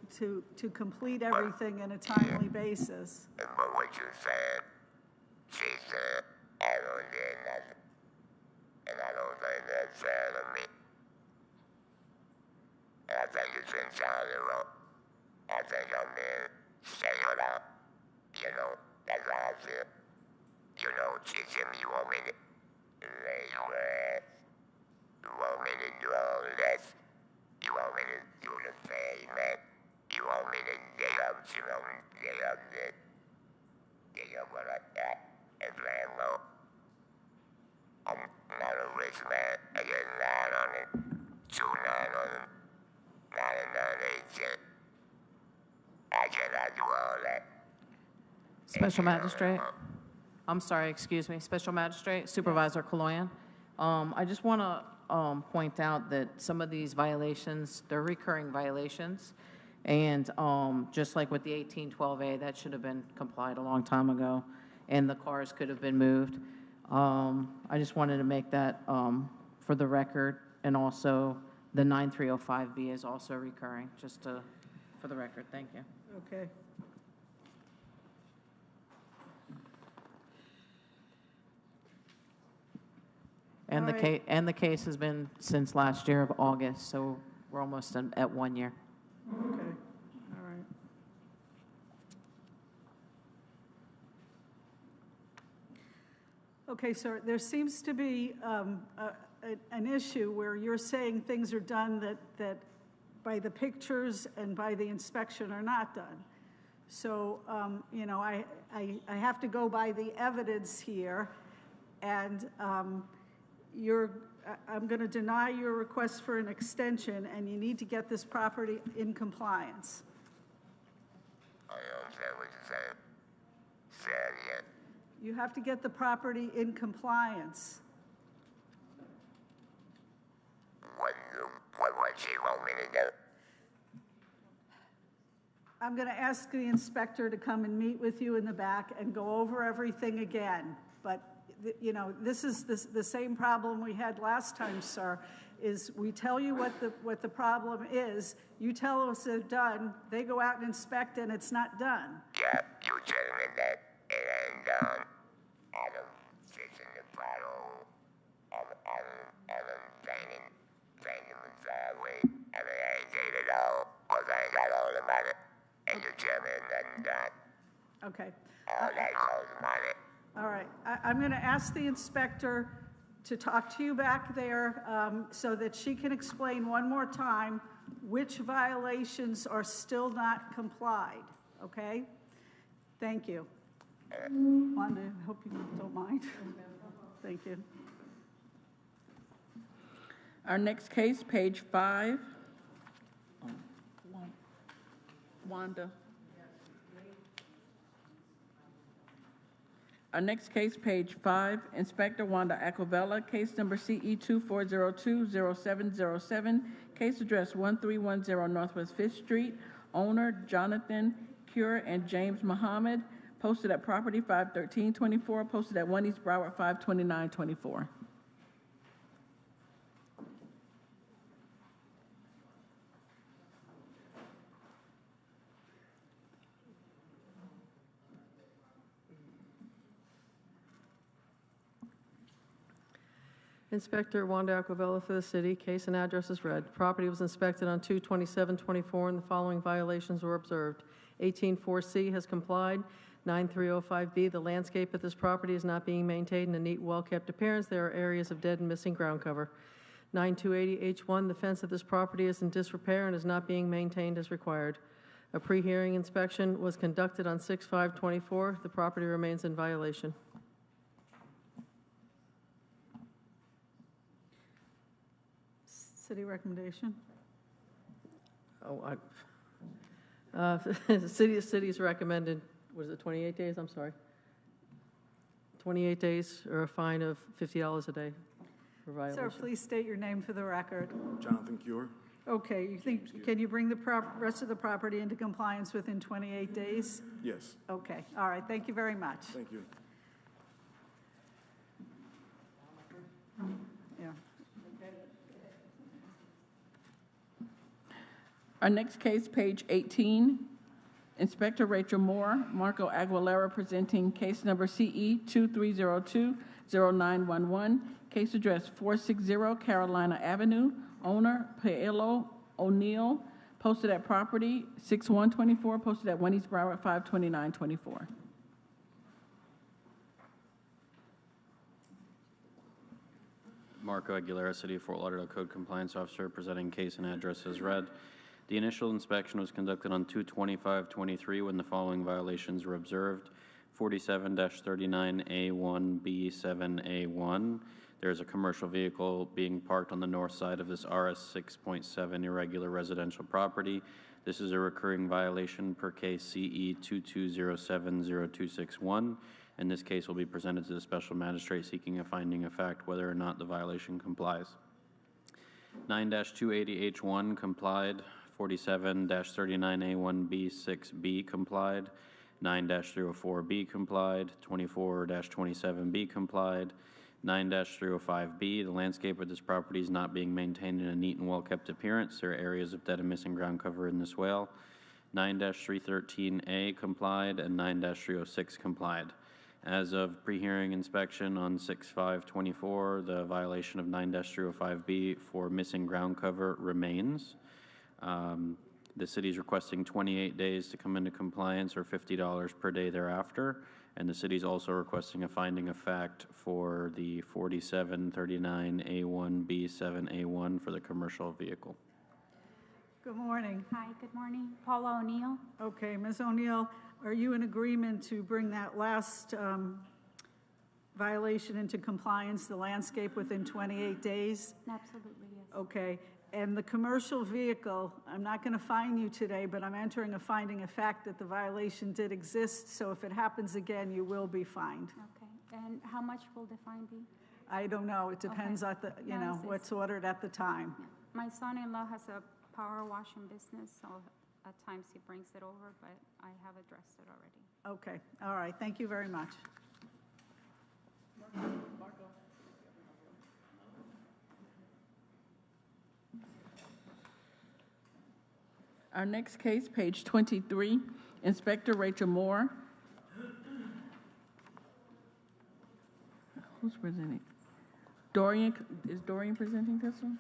complete everything in a timely basis. But what you said, she said, I don't do nothing. And I don't think that's fair to me. And I think it's entirely wrong. I think I'm being singled out. You know, that's how I feel. You know, teaching me, you want me to lay your ass. You want me to do all this. You want me to do the pavement. You want me to dig up, you know, dig up this. Dig up what I got and plan low. I'm not a rich man. I get 900, 2,900, 99, 18. I cannot do all that. Special Magistrate. I'm sorry, excuse me. Special Magistrate, Supervisor Kaloyan. I just want to point out that some of these violations, they're recurring violations. And just like with the 1812A, that should have been complied a long time ago, and the cars could have been moved. I just wanted to make that for the record, and also the 9305B is also recurring, just for the record. Thank you. Okay. And All right. and the case has been since last year of August, so we're almost at 1 year. Okay, all right. Okay, so there seems to be an issue where you're saying things are done that by the pictures and by the inspection are not done. So, you know, I have to go by the evidence here, and I'm going to deny your request for an extension, and you need to get this property in compliance. I don't understand what you're saying. Say it again. You have to get the property in compliance. What she want me to do? I'm going to ask the inspector to come and meet with you in the back and go over everything again. But, you know, this is the same problem we had last time, sir, is we tell you what the problem is, you tell us it's done, they go out and inspect and it's not done. Yeah, you tell me that it ain't done. I done fixing the pothole. I done painting the driveway. I mean, I ain't did it all, because I ain't got all the money. And you tell me nothing done. Okay. All that costs money. All right. I'm going to ask the inspector to talk to you back there so that she can explain one more time which violations are still not complied, okay? Thank you. Wanda, I hope you don't mind. Thank you. Our next case, page 5. Wanda. Our next case, page 5, Inspector Wanda Acovella, case number CE 24020707, case address 1310 Northwest 5th Street, owner Jonathan Cure and James Muhammad, posted at property 51324, posted at 1 East Broward 52924. Inspector Wanda Aquavella for the city. Case and address is read. Property was inspected on 2/27/24, and the following violations were observed. 18-4C has complied. 9305B, the landscape at this property is not being maintained in a neat, well-kept appearance. There are areas of dead and missing ground cover. 9280H1, the fence at this property is in disrepair and is not being maintained as required. A pre-hearing inspection was conducted on 6/5/24. The property remains in violation. City recommendation? The city's recommended, was it 28 days? I'm sorry. 28 days or a fine of $50 a day for violation. Sir, please state your name for the record. Jonathan Cure. Okay, can you bring the rest of the property into compliance within 28 days? Yes. Okay, all right, thank you very much. Thank you. Yeah. Our next case, page 18, Inspector Rachel Moore, Marco Aguilera, presenting case number CE 2302-0911, case address 460 Carolina Avenue, owner Paolo O'Neill, posted at property 6/1/24, posted at 1 East Broward 5/29/24. Marco Aguilera, City of Fort Lauderdale Code Compliance Officer, presenting case and address as read. The initial inspection was conducted on 2/25/23 when the following violations were observed. 47-39A1B7A1. There is a commercial vehicle being parked on the north side of this RS 6.7 irregular residential property. This is a recurring violation per case CE 22070261. And this case will be presented to the special magistrate seeking a finding of fact whether or not the violation complies. 9-280H1 complied. 47-39A1B6B complied. 9-304B complied. 24-27B complied. 9-305B, the landscape of this property is not being maintained in a neat and well-kept appearance. There are areas of dead and missing ground cover in the swale. 9-313A complied, and 9-306 complied. As of pre-hearing inspection on 6/5/24, the violation of 9-305B for missing ground cover remains. The city is requesting 28 days to come into compliance or $50 per day thereafter. And the city is also requesting a finding of fact for the 47-39A1B7A1 for the commercial vehicle. Good morning. Hi, good morning. Paula O'Neill. Okay, Ms. O'Neill, are you in agreement to bring that last violation into compliance, the landscape, within 28 days? Absolutely, yes. Okay, and the commercial vehicle, I'm not going to fine you today, but I'm entering a finding of fact that the violation did exist, so if it happens again, you will be fined. Okay, and how much will the fine be? I don't know, it depends on the, you know, what's ordered at the time. Yeah. My son-in-law has a power washing business, so at times he brings it over, but I have addressed it already. Okay, all right, thank you very much. Our next case, page 23, Inspector Rachel Moore. Who's presenting? Dorian, is Dorian presenting this one?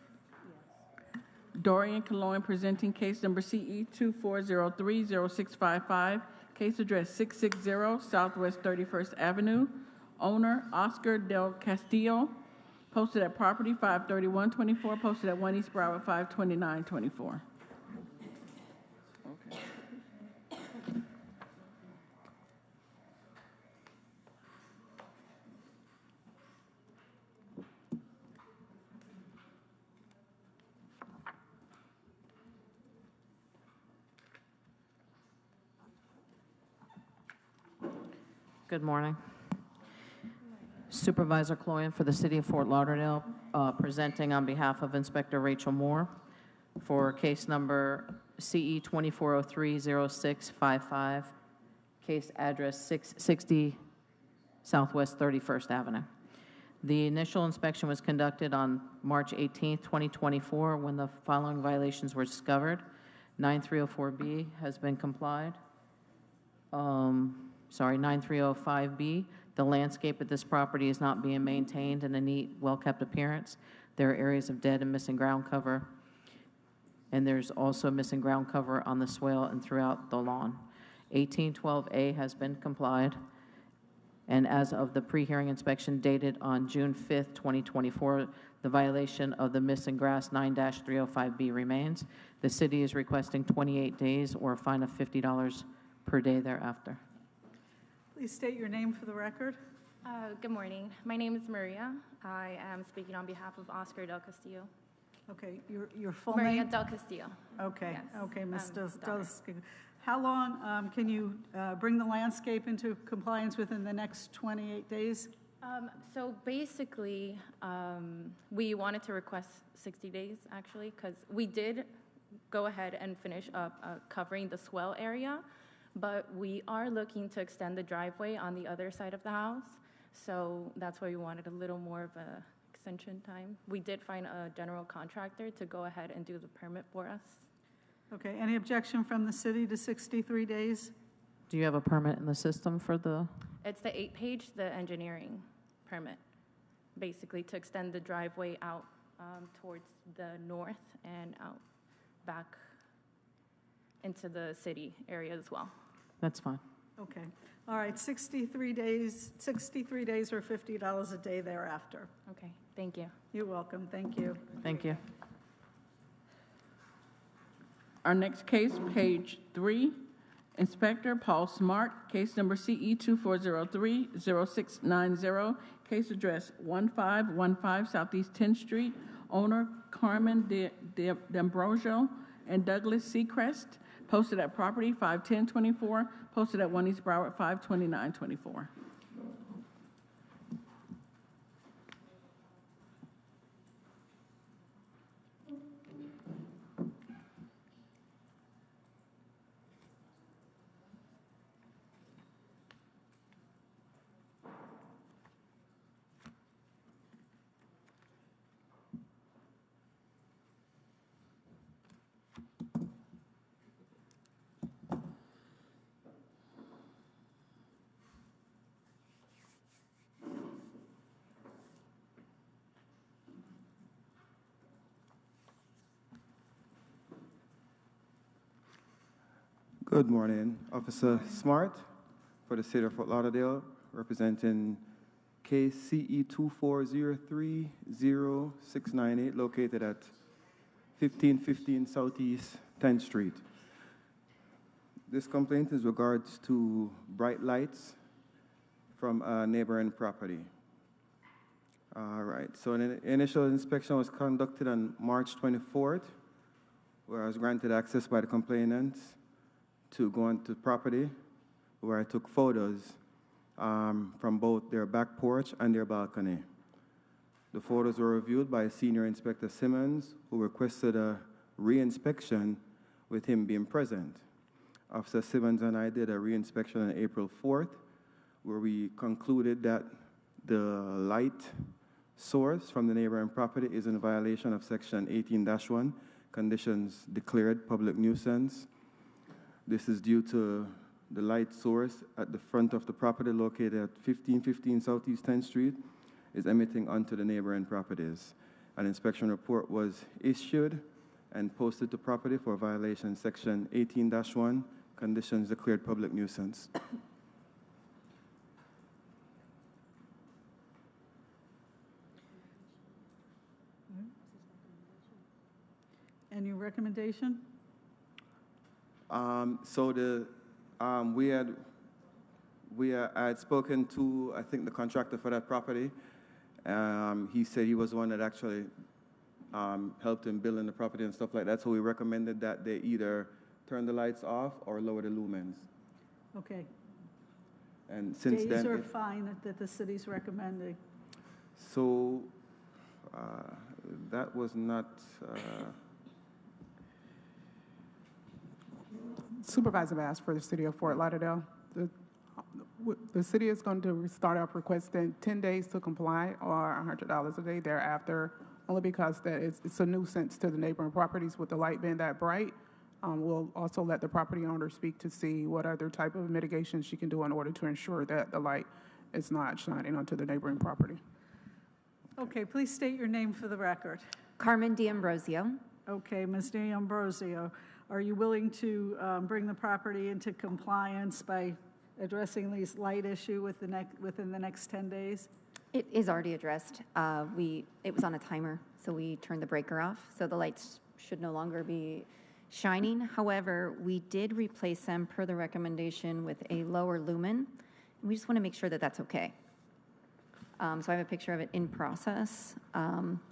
Yes. Dorian Cologne presenting case number CE 2403-0655, case address 660 Southwest 31st Avenue, owner Oscar Del Castillo, posted at property 5/31/24, posted at 1 East Broward 5/29/24. Good morning. Supervisor Cloyan for the City of Fort Lauderdale, presenting on behalf of Inspector Rachel Moore for case number CE 2403-0655, case address 660 Southwest 31st Avenue. The initial inspection was conducted on March 18, 2024, when the following violations were discovered. 9304B has been complied. 9305B, The landscape at this property is not being maintained in a neat, well-kept appearance. There are areas of dead and missing ground cover, and there's also missing ground cover on the swale and throughout the lawn. 1812A has been complied, and as of the pre-hearing inspection dated on June 5th, 2024, the violation of the missing grass 9-305B remains. The city is requesting 28 days or a fine of $50 per day thereafter. Please state your name for the record. Good morning. My name is Maria. I am speaking on behalf of Oscar Del Castillo. Okay, your full Maria name? Del Castillo. Okay, Yes. okay, Ms. Del daughter. Castillo. How long can you bring the landscape into compliance within the next 28 days? So basically, we wanted to request 60 days, actually, because we did go ahead and finish up covering the swell area, but we are looking to extend the driveway on the other side of the house. So that's why we wanted a little more of a extension time. We did find a general contractor to go ahead and do the permit for us. Okay, any objection from the city to 63 days? Do you have a permit in the system for the? It's the 8-page, the engineering permit, basically to extend the driveway out towards the north and out back into the city area as well. That's fine. Okay, all right, 63 days or $50 a day thereafter. Okay, thank you. You're welcome, thank you. Thank you. Our next case, page 3, Inspector Paul Smart, case number CE 2403-0690, case address 1515 Southeast 10th Street, owner Carmen D'Ambrosio and Douglas Seacrest, posted at property 51024, posted at 1 East Broward 52924. Good morning. Officer Smart for the City of Fort Lauderdale, representing case CE 2403-0698, located at 1515 Southeast 10th Street. This complaint is regards to bright lights from a neighboring property. All right, so an initial inspection was conducted on March 24th, where I was granted access by the complainant to go onto the property, where I took photos from both their back porch and their balcony. The photos were reviewed by Senior Inspector Simmons, who requested a re-inspection with him being present. Officer Simmons and I did a re-inspection on April 4th, where we concluded that the light source from the neighboring property is in violation of Section 18-1, conditions declared public nuisance. This is due to the light source at the front of the property located at 1515 Southeast 10th Street is emitting onto the neighboring properties. An inspection report was issued and posted to property for violation Section 18-1, conditions declared public nuisance. Any recommendation? I had spoken to, I think, the contractor for that property. He said he was the one that actually helped him building the property and stuff like that. So we recommended that they either turn the lights off or lower the lumens. Okay. And since Days then, are fine that the city's recommending. so that was not. Supervisor Bass for the City of Fort Lauderdale. The city is going to start off requesting 10 days to comply or $100 a day thereafter, only because that it's a nuisance to the neighboring properties with the light being that bright. We'll also let the property owner speak to see what other type of mitigation she can do in order to ensure that the light it's not shining onto the neighboring property. Okay, please state your name for the record. Carmen D'Ambrosio. Okay, Ms. D'Ambrosio, are you willing to bring the property into compliance by addressing this light issue within the next 10 days? It is already addressed. It was on a timer, so we turned the breaker off, so the lights should no longer be shining. However, we did replace them per the recommendation with a lower lumen. We just want to make sure that that's okay. So I have a picture of it in process.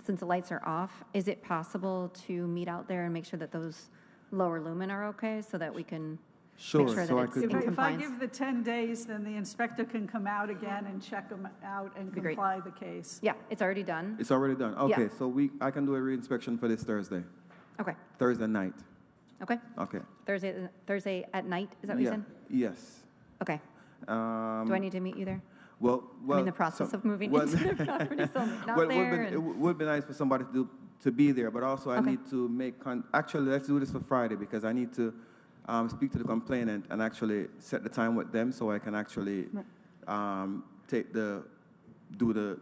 Since the lights are off, is it possible to meet out there and make sure that those lower lumen are okay so that we can Sure, make sure so that I it's could- in If I compliance? give the 10 days, then the inspector can come out again and check them out and Be great. comply the case. Yeah, it's already done. It's already done. Okay, Yeah. so I can do a re-inspection for this Thursday, Okay, Thursday night. okay. Okay. Thursday at night, is that what you Yeah. said? Yes. Okay. Do I need to meet you there? Well, I'm in the process of moving into the property, so I'm not there. It would be nice for somebody to be there, but also I Okay. need to make, actually, let's do this for Friday, because I need to speak to the complainant and actually set the time with them so I can actually do the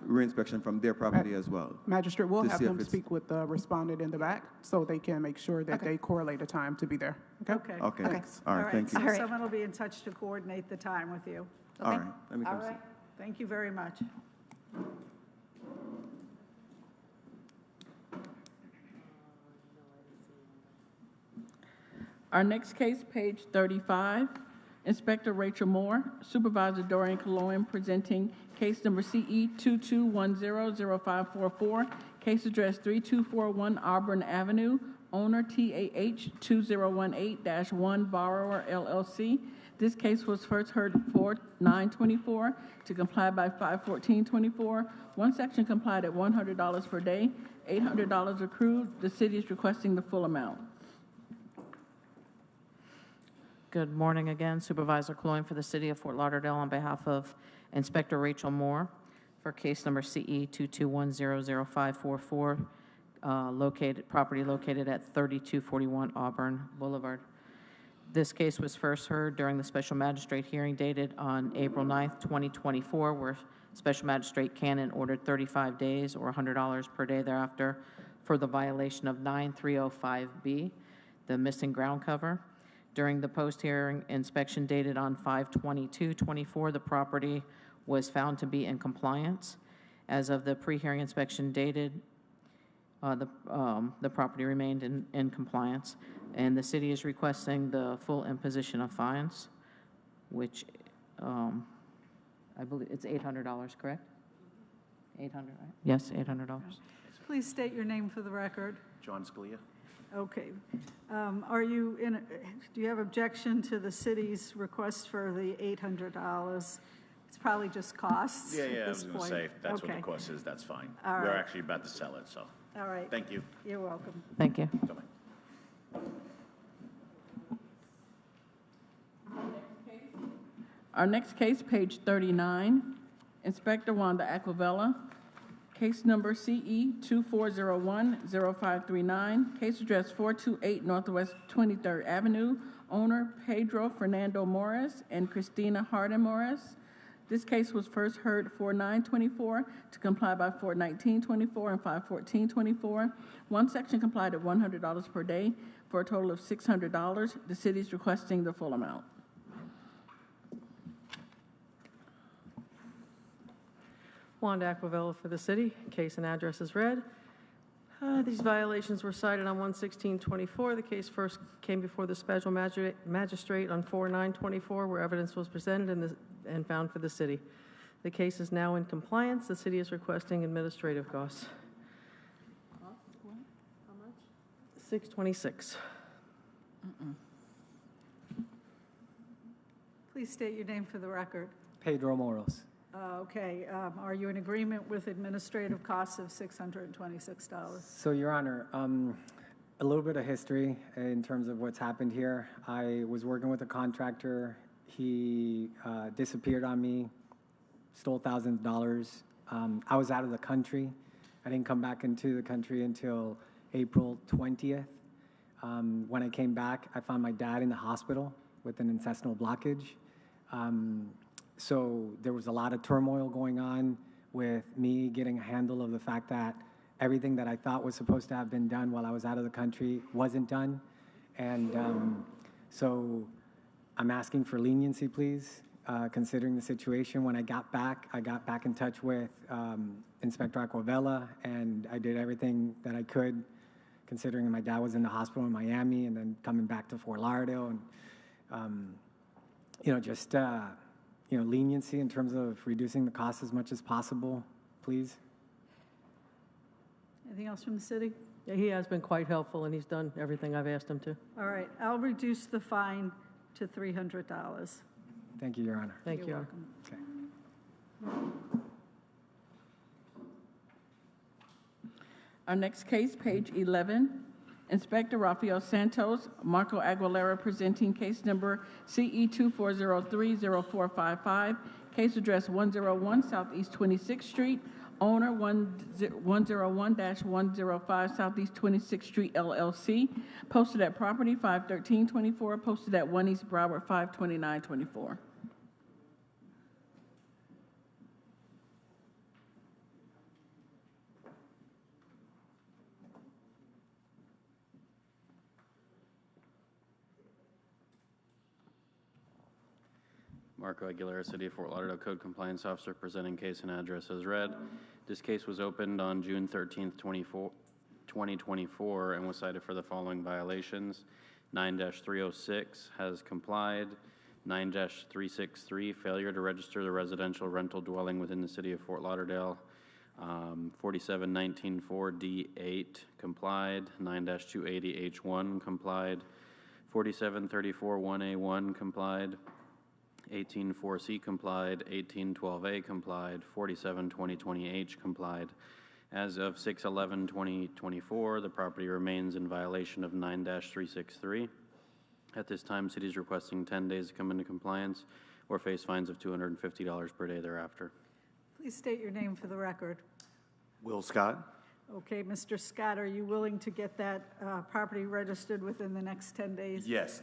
re-inspection from their property as well. Magistrate, we'll to have see if them it's- speak with the respondent in the back so they can make sure that they correlate a time to be there. Okay? Okay. Thanks. All right, thank So you. someone will be in touch to coordinate the time with you. All right, let me All come see. right. Thank you very much. Our next case, page 35, Inspector Rachel Moore, Supervisor Dorian Cologne, presenting case number CE 22100544, case address 3241 Auburn Avenue, owner TAH 2018-1, borrower LLC. This case was first heard 4/9/24 to comply by 5/14/24. One section complied at $100 per day, $800 accrued. The city is requesting the full amount. Good morning again, Supervisor Cologne for the City of Fort Lauderdale on behalf of Inspector Rachel Moore for case number CE 22100544, property located at 3241 Auburn Boulevard. This case was first heard during the Special Magistrate hearing dated on April 9th, 2024, where Special Magistrate Cannon ordered 35 days or $100 per day thereafter for the violation of 9305B, the missing ground cover. During the post-hearing inspection dated on 5/22/24, the property was found to be in compliance. As of the pre-hearing inspection dated, the property remained in compliance, and the city is requesting the full imposition of fines, which I believe it's $800, correct? 800, right? Yes, $800. Please state your name for the record. John Scalia. Okay. Do you have objection to the city's request for the $800? It's probably just costs Yeah, at I this was going to point. say, if that's what Okay. the cost is, that's fine. All We're right. actually about to sell it, so. All right. Thank you. You're welcome. Thank you. Our next case, page 39, Inspector Wanda Aquavella, case number CE 24010539, case address 428 Northwest 23rd Avenue, owner Pedro Fernando Morris and Christina Harden Morris. This case was first heard 4/9/24 to comply by 4/19/24 and 5/14/24. One section complied at $100 per day for a total of $600. The city is requesting the full amount. Wanda Aquavella for the city. Case and address is read. These violations were cited on 1/16/24. The case first came before the special magistrate on 4/9/24, where evidence was presented and found for the city. The case is now in compliance. The city is requesting administrative costs. $626. Please state your name for the record. Pedro Moros. Okay. Are you in agreement with administrative costs of $626? So, Your Honor, a little bit of history in terms of what's happened here. I was working with a contractor. He disappeared on me, stole thousands of dollars. I was out of the country. I didn't come back into the country until April 20th. When I came back, I found my dad in the hospital with an intestinal blockage. So there was a lot of turmoil going on with me getting a handle of the fact that everything that I thought was supposed to have been done while I was out of the country wasn't done. And so I'm asking for leniency, please, considering the situation. When I got back in touch with Inspector Aquavella, and I did everything that I could, considering my dad was in the hospital in Miami and then coming back to Fort Lauderdale. And, leniency in terms of reducing the cost as much as possible, please. Anything else from the city? Yeah, he has been quite helpful, and he's done everything I've asked him to. All right, I'll reduce the fine to $300. Thank you, Your Honor. Thank you. You're welcome. Okay. Our next case, page 11, Inspector Rafael Santos, Marco Aguilera, presenting case number CE 24030455, case address 101 Southeast 26th Street, owner 101-105 Southeast 26th Street, LLC, posted at property 51324, posted at 1 East Broward 52924. Marco Aguilera, City of Fort Lauderdale Code Compliance Officer, presenting case and address as read. This case was opened on June 13th, 2024, and was cited for the following violations. 9-306 has complied. 9-363, failure to register the residential rental dwelling within the City of Fort Lauderdale. 47-19-4D8 complied. 9-280H1 complied. 47-34-1A1 complied. 18-4C complied, 18-12A complied, 47-2020H complied. As of 6/11/2024, the property remains in violation of 9-363. At this time, City is requesting 10 days to come into compliance or face fines of $250 per day thereafter. Please state your name for the record. Will Scott? Okay, Mr. Scott, are you willing to get that property registered within the next 10 days? Yes,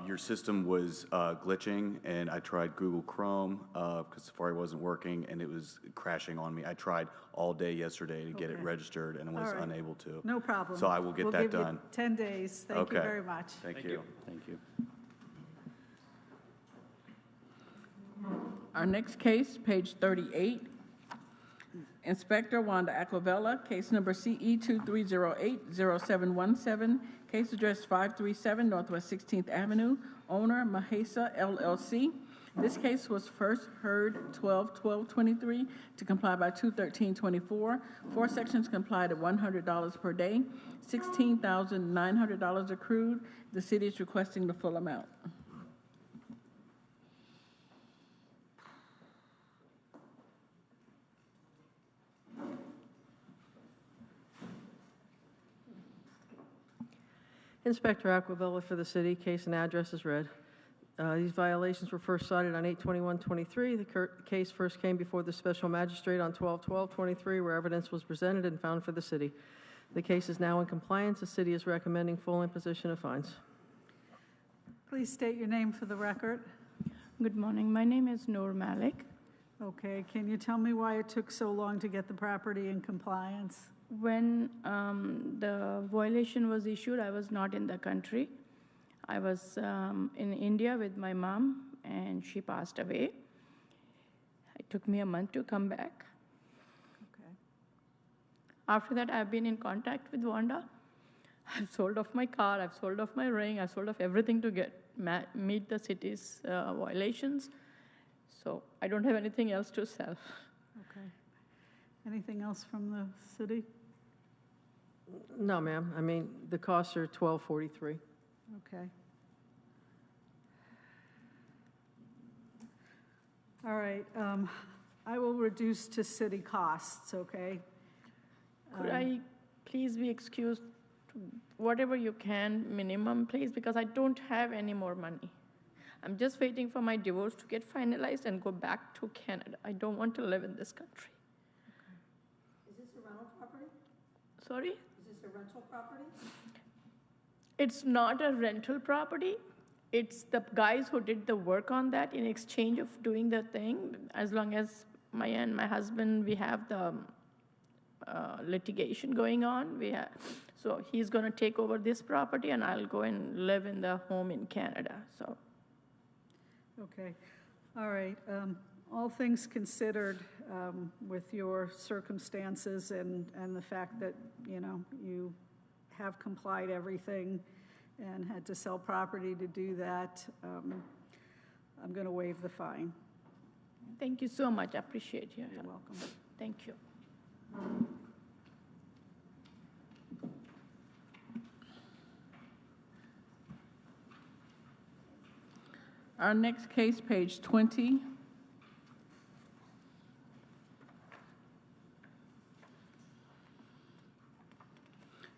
your system was glitching, and I tried Google Chrome because Safari wasn't working, and it was crashing on me. I tried all day yesterday to get it registered, and was unable to. No problem. So I will get that done. We'll give you 10 days. Thank you very much. Thank you. Thank you. Our next case, page 38, Inspector Wanda Aquavella, case number CE 23080717, case address 537 Northwest 16th Avenue, owner Mahesa LLC. This case was first heard 12/12/23 to comply by 2/13/24. 4 sections complied at $100 per day, $16,900 accrued. The city is requesting the full amount. Inspector Aquavella for the city. Case and address is read. These violations were first cited on 8/21/23. The case first came before the special magistrate on 12/12/23, where evidence was presented and found for the city. The case is now in compliance. The city is recommending full imposition of fines. Please state your name for the record. Good morning. My name is Noor Malik. Okay, can you tell me why it took so long to get the property in compliance? When the violation was issued, I was not in the country. I was in India with my mom, and she passed away. It took me a month to come back. Okay. After that, I've been in contact with Wanda. I've sold off my car, I've sold off my ring, I've sold off everything to meet the city's violations. So I don't have anything else to sell. Okay. Anything else from the city? No, ma'am. I mean, the costs are $1243. Okay. All right. I will reduce to city costs, okay? Could I please be excused to whatever you can, minimum, please, because I don't have any more money. I'm just waiting for my divorce to get finalized and go back to Canada. I don't want to live in this country. Is this a rental property? Sorry? Is this a rental property? It's not a rental property. it's the guys who did the work on that in exchange of doing the thing. As long as my husband, we have the litigation going on. So he's going to take over this property, and I'll go and live in the home in Canada. So. Okay, all right. All things considered, with your circumstances and the fact that, you have complied everything and had to sell property to do that, I'm going to waive the fine. Thank you so much. I appreciate your help. You're welcome. Thank you. Our next case, page 20.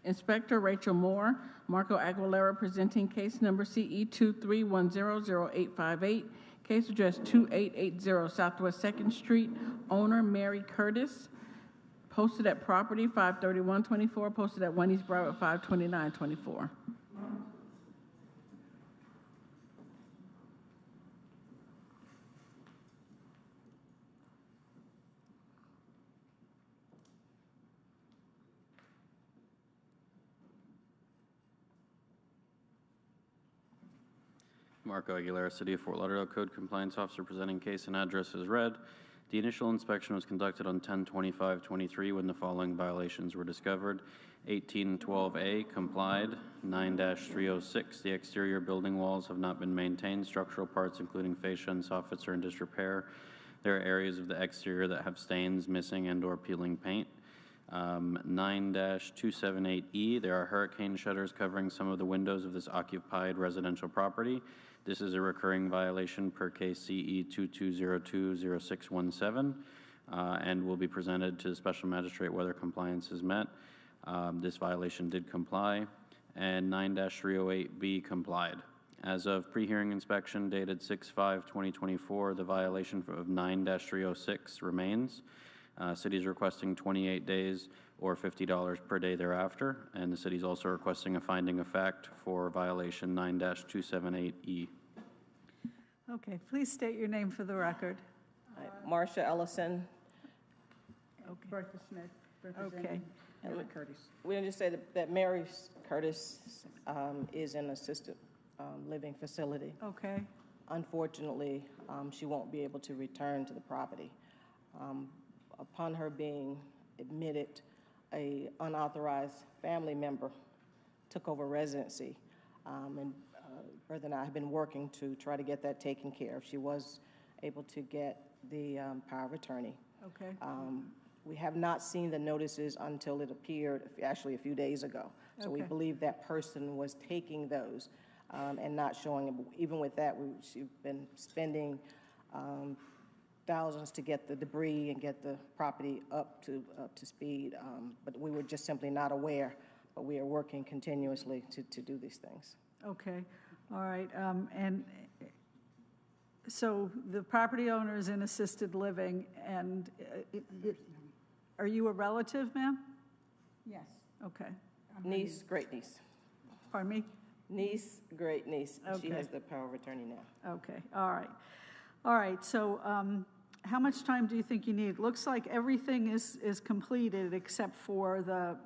Inspector Rachel Moore, Marco Aguilera presenting case number CE 23100858, case address 2880 Southwest 2nd Street, owner Mary Curtis, posted at property 53124, posted at 1 East Broward 52924. Marco Aguilera, City of Fort Lauderdale Code Compliance Officer presenting case and address as read. The initial inspection was conducted on 10/25/23 when the following violations were discovered. 1812A complied. 9-306, the exterior building walls have not been maintained. Structural parts including fascia and soffits are in disrepair. There are areas of the exterior that have stains, missing and/or peeling paint. 9-278E, there are hurricane shutters covering some of the windows of this occupied residential property. This is a recurring violation per case CE 22020617 and will be presented to the Special Magistrate whether compliance is met. This violation did comply. And 9-308B complied. As of pre-hearing inspection dated 6/5/2024, the violation of 9-306 remains. City is requesting 28 days or $50 per day thereafter, and the city is also requesting a finding of fact for violation 9-278E. Okay, please state your name for the record. Marsha Ellison. Okay. Bertha Smith. Okay. And Curtis. We'll just say that Mary Curtis is in an assisted living facility. Okay. Unfortunately, she won't be able to return to the property. Upon her being admitted, a unauthorized family member took over residency, and Bertha and I have been working to try to get that taken care of. She was able to get the power of attorney. Okay. We have not seen the notices until it appeared actually a few days ago. So we Okay. believe that person was taking those and not showing them. Even with that, she's been spending thousands to get the debris and get the property up to speed. But we were just simply not aware. But we are working continuously to do these things. Okay, all right. And so the property owner is in assisted living, and are you a relative, ma'am? Yes. Okay. Niece, great niece. Pardon me? Niece, great niece. She Okay. has the power of attorney now. Okay, all right. All right, so how much time do you think you need? Looks like everything is completed except for the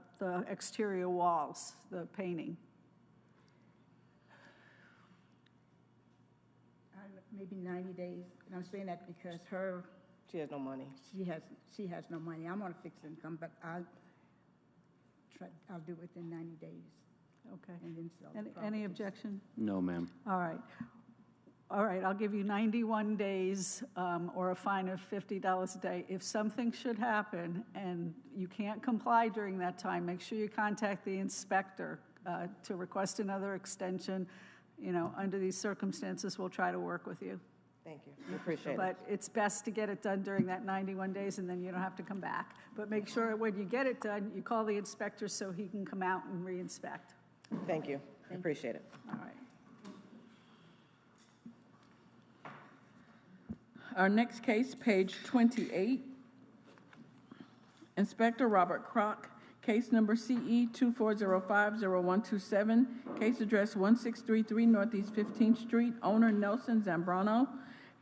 exterior walls, the painting. Maybe 90 days. And I'm saying that because she has no money. She has no money. I'm on a fixed income, but I'll do it within 90 days. Okay. And then sell the Any property. objection? No, ma'am. All right. All right, I'll give you 91 days or a fine of $50 a day. If something should happen and you can't comply during that time, make sure you contact the inspector to request another extension. You know, under these circumstances, we'll try to work with you. Thank you. I appreciate But it. it's best to get it done during that 91 days, and then you don't have to come back. But make sure when you get it done, you call the inspector so he can come out and re-inspect. Thank you. I appreciate it. All right. Our next case, page 28. Inspector Robert Kroc, Case number CE 24050127, case address 1633 Northeast 15th Street, owner Nelson Zambrano.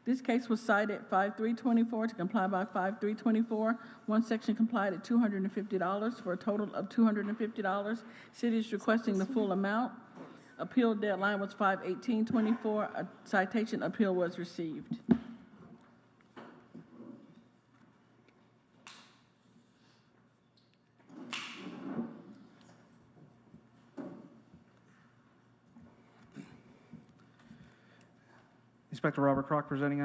This case was cited 5324 to comply by 5324. One section complied at $250 for a total of $250. City is requesting the full amount. Appeal deadline was 5/18/24. A citation appeal was received. Inspector Robert Kroc presenting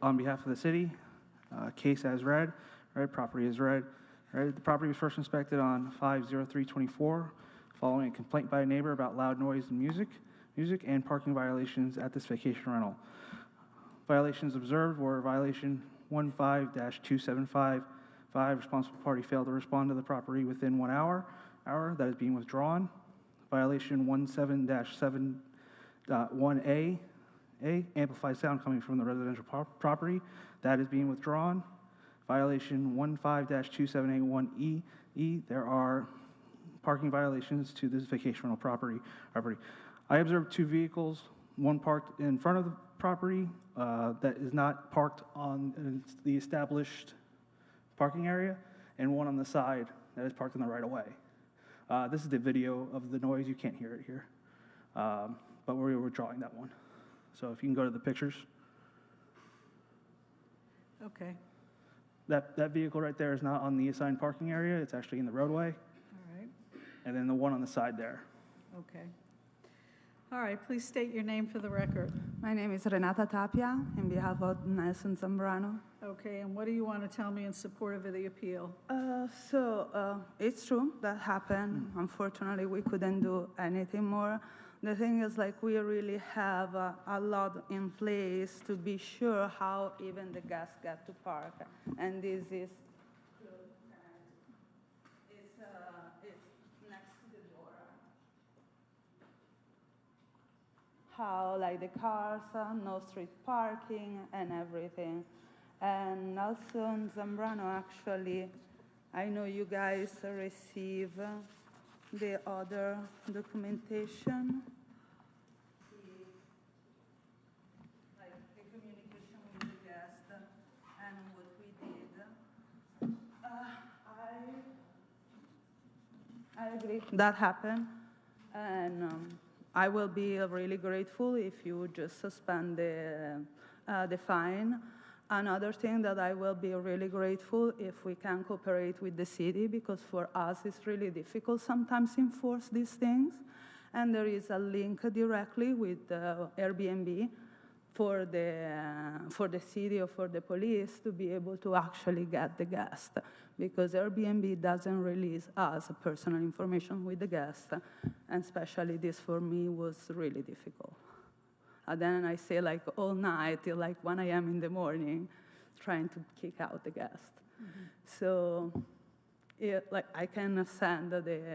on behalf of the city. Case as read, right? Property is read, right? The property was first inspected on 5/03/24, following a complaint by a neighbor about loud noise and music and parking violations at this vacation rental. Violations observed were violation 15-275. Responsible party failed to respond to the property within 1 hour. That is being withdrawn. Violation 17-7.1A. Amplified sound coming from the residential property. That is being withdrawn. Violation 15-2781E. There are parking violations to this vacation rental property. I observed 2 vehicles, one parked in front of the property that is not parked on the established parking area, and one on the side that is parked in the right of way. This is the video of the noise. You can't hear it here, but we're withdrawing that one. So if you can go to the pictures. Okay, That vehicle right there is not on the assigned parking area. It's actually in the roadway. all right, And then the one on the side there. okay. All right, please state your name for the record. My name is Renata Tapia, on behalf of Nelson Zambrano. Okay, and what do you want to tell me in support of the appeal? It's true that happened. Unfortunately, we couldn't do anything more. The thing is, like, we really have a lot in place to be sure how even the guests get to park. And this is, it's next to the door. How, like, the cars, no street parking and everything. And Nelson Zambrano, actually, I know you guys receive the other documentation. Like the communication with the guest and what we did. I agree. That happened. And I will be really grateful if you would just suspend the fine. Another thing that I will be really grateful if we can cooperate with the city, because for us it's really difficult sometimes to enforce these things. And there is a link directly with Airbnb for the city or for the police to be able to actually get the guest, because Airbnb doesn't release us personal information with the guest, and especially this for me was really difficult. And then I stay like all night till like 1 a.m. in the morning trying to kick out the guest. Mm-hmm. So like I can send the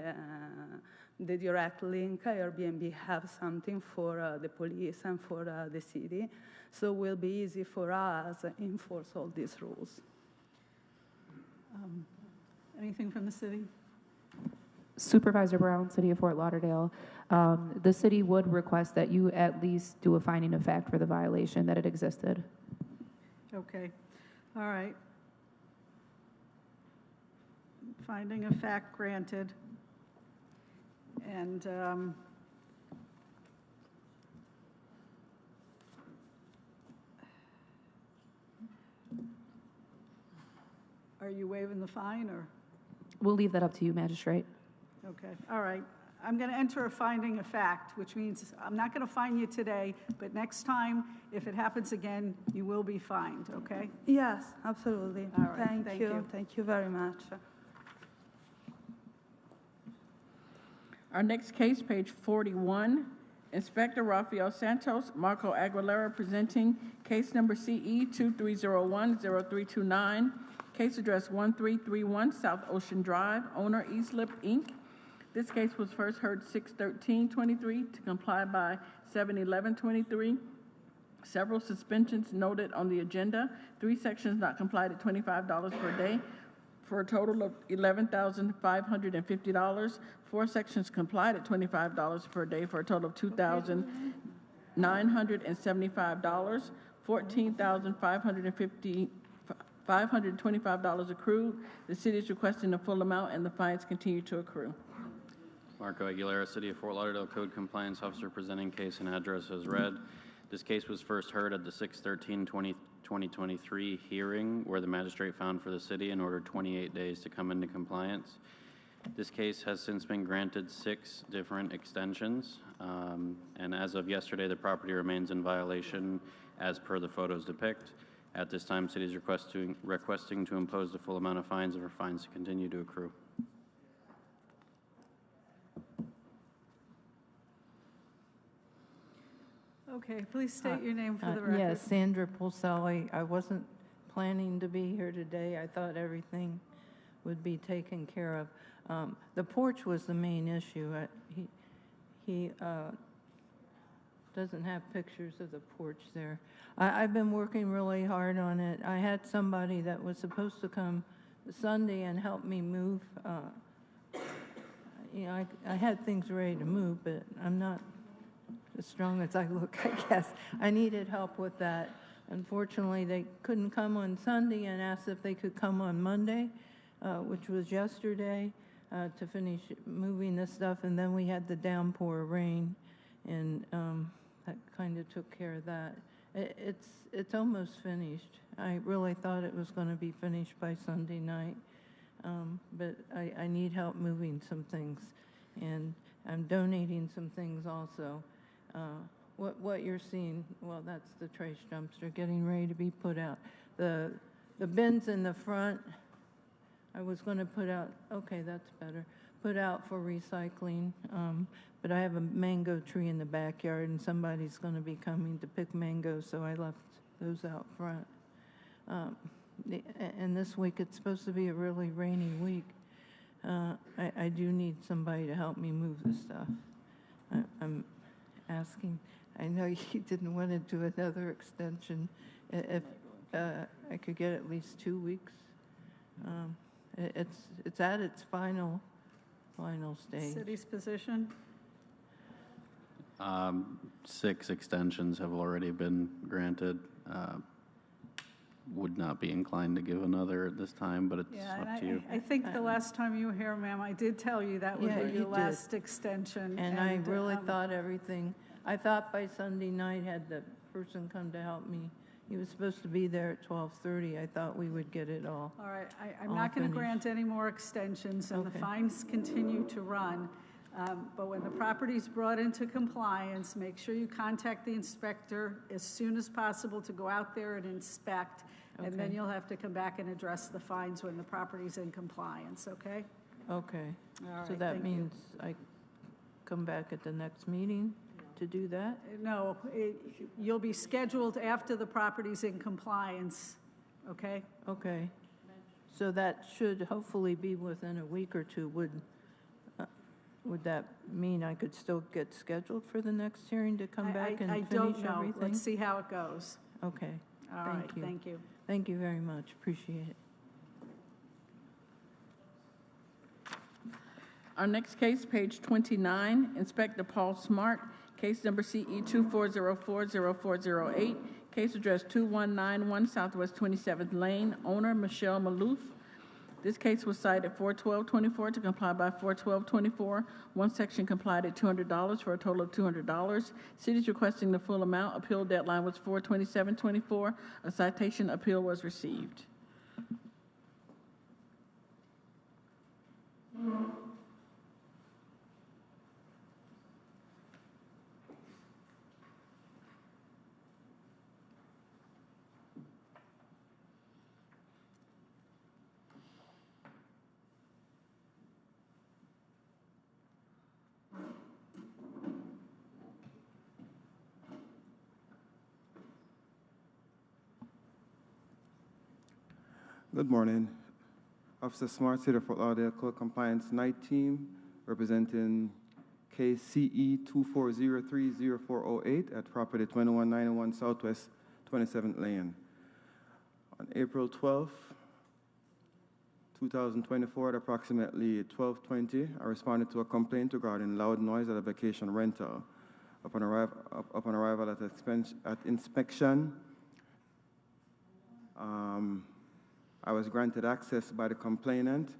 direct link. Airbnb have something for the police and for the city. So it will be easy for us to enforce all these rules. Anything from the city? Supervisor Brown, City of Fort Lauderdale. The city would request that you at least do a finding of fact for the violation, that it existed. Okay, all right. Finding of fact granted. And are you waiving the fine, or? We'll leave that up to you, Magistrate. Okay, all right. I'm going to enter a finding of fact, which means I'm not going to fine you today, but next time, if it happens again, you will be fined, okay? Yes, absolutely. All right, Thank you. Thank you very much. Our next case, page 41, Inspector Rafael Santos, Marco Aguilera, presenting case number CE 2301-0329, case address 1331 South Ocean Drive, owner Eastlip, Inc. This case was first heard 6/13/23 to comply by 7/11/23. Several suspensions noted on the agenda. 3 sections not complied at $25 per day. for a total of $11,550. 4 sections complied at $25 per day for a total of $2,975. $525 accrued. The city is requesting the full amount, and the fines continue to accrue. Marco Aguilera, City of Fort Lauderdale Code Compliance Officer, presenting case and address as read. This case was first heard at the 6/13/2023 hearing, where the magistrate found for the city and ordered 28 days to come into compliance. This case has since been granted 6 different extensions, and as of yesterday, the property remains in violation as per the photos depict. At this time, city is requesting to impose the full amount of fines and for fines to continue to accrue. Okay, please state your name for the record. Yes, Sandra Pulselli. I wasn't planning to be here today. I thought everything would be taken care of. The porch was the main issue. He doesn't have pictures of the porch there. I've been working really hard on it. I had somebody that was supposed to come Sunday and help me move. You know, I had things ready to move, but I'm not as strong as I look, I guess. I needed help with that. Unfortunately, they couldn't come on Sunday and asked if they could come on Monday, which was yesterday, to finish moving this stuff. And then we had the downpour of rain, and that kind of took care of that. It's almost finished. I really thought it was going to be finished by Sunday night, but I need help moving some things, and I'm donating some things also. What you're seeing, well, that's the trash dumpster getting ready to be put out. The bins in the front, I was going to put out, okay, that's better, put out for recycling, but I have a mango tree in the backyard, and somebody's going to be coming to pick mangoes, so I left those out front. And this week, it's supposed to be a really rainy week. I do need somebody to help me move the stuff. I'm asking, I know you didn't want to do another extension, if I could get at least 2 weeks. It's at its final stage. City's position? 6 extensions have already been granted. Would not be inclined to give another at this time, but it's up to you. I think the last time you were here, ma'am, I did tell you that would be your last extension. And I really thought everything, I thought by Sunday night, had the person come to help me, he was supposed to be there at 12:30. I thought we would get it all. All right, I'm not going to grant any more extensions, and the fines continue to run. But when the property's brought into compliance, make sure you contact the inspector as soon as possible to go out there and inspect, and then you'll have to come back and address the fines when the property's in compliance, okay? Okay. All right, So that thank you. means I come back at the next meeting to do that? No, you'll be scheduled after the property's in compliance, okay? Okay. So that should hopefully be within a week or two. Would that mean I could still get scheduled for the next hearing to come back and I finish don't know. everything? Let's see how it goes. Okay. All right, thank you. Thank you very much. Appreciate it. Our next case, page 29, Inspector Paul Smart, case number CE 24040408, case address 2191 Southwest 27th Lane, owner Michelle Maloof. This case was cited 4/12/24 to comply by 4/12/24. One section complied at $200 for a total of $200. City's requesting the full amount. Appeal deadline was 4/27/24. A citation appeal was received. Good morning. Officer Smart, City of Fort Lauderdale Code Compliance Night Team, representing case CE 24030408 at property 2191 Southwest 27th Lane. On April 12th, 2024 at approximately 12:20, I responded to a complaint regarding loud noise at a vacation rental. Upon arrival at inspection, I was granted access by the complainant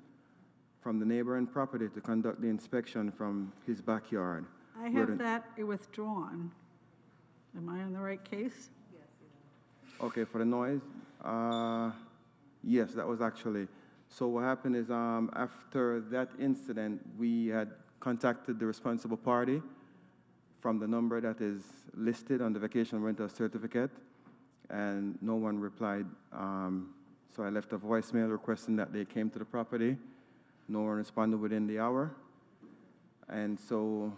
from the neighboring property to conduct the inspection from his backyard. I have that withdrawn. Am I on the right case? Okay, for the noise, yes, that was actually. So what happened is after that incident, we had contacted the responsible party from the number that is listed on the vacation rental certificate, and no one replied. So I left a voicemail requesting that they came to the property. No one responded within the hour. And so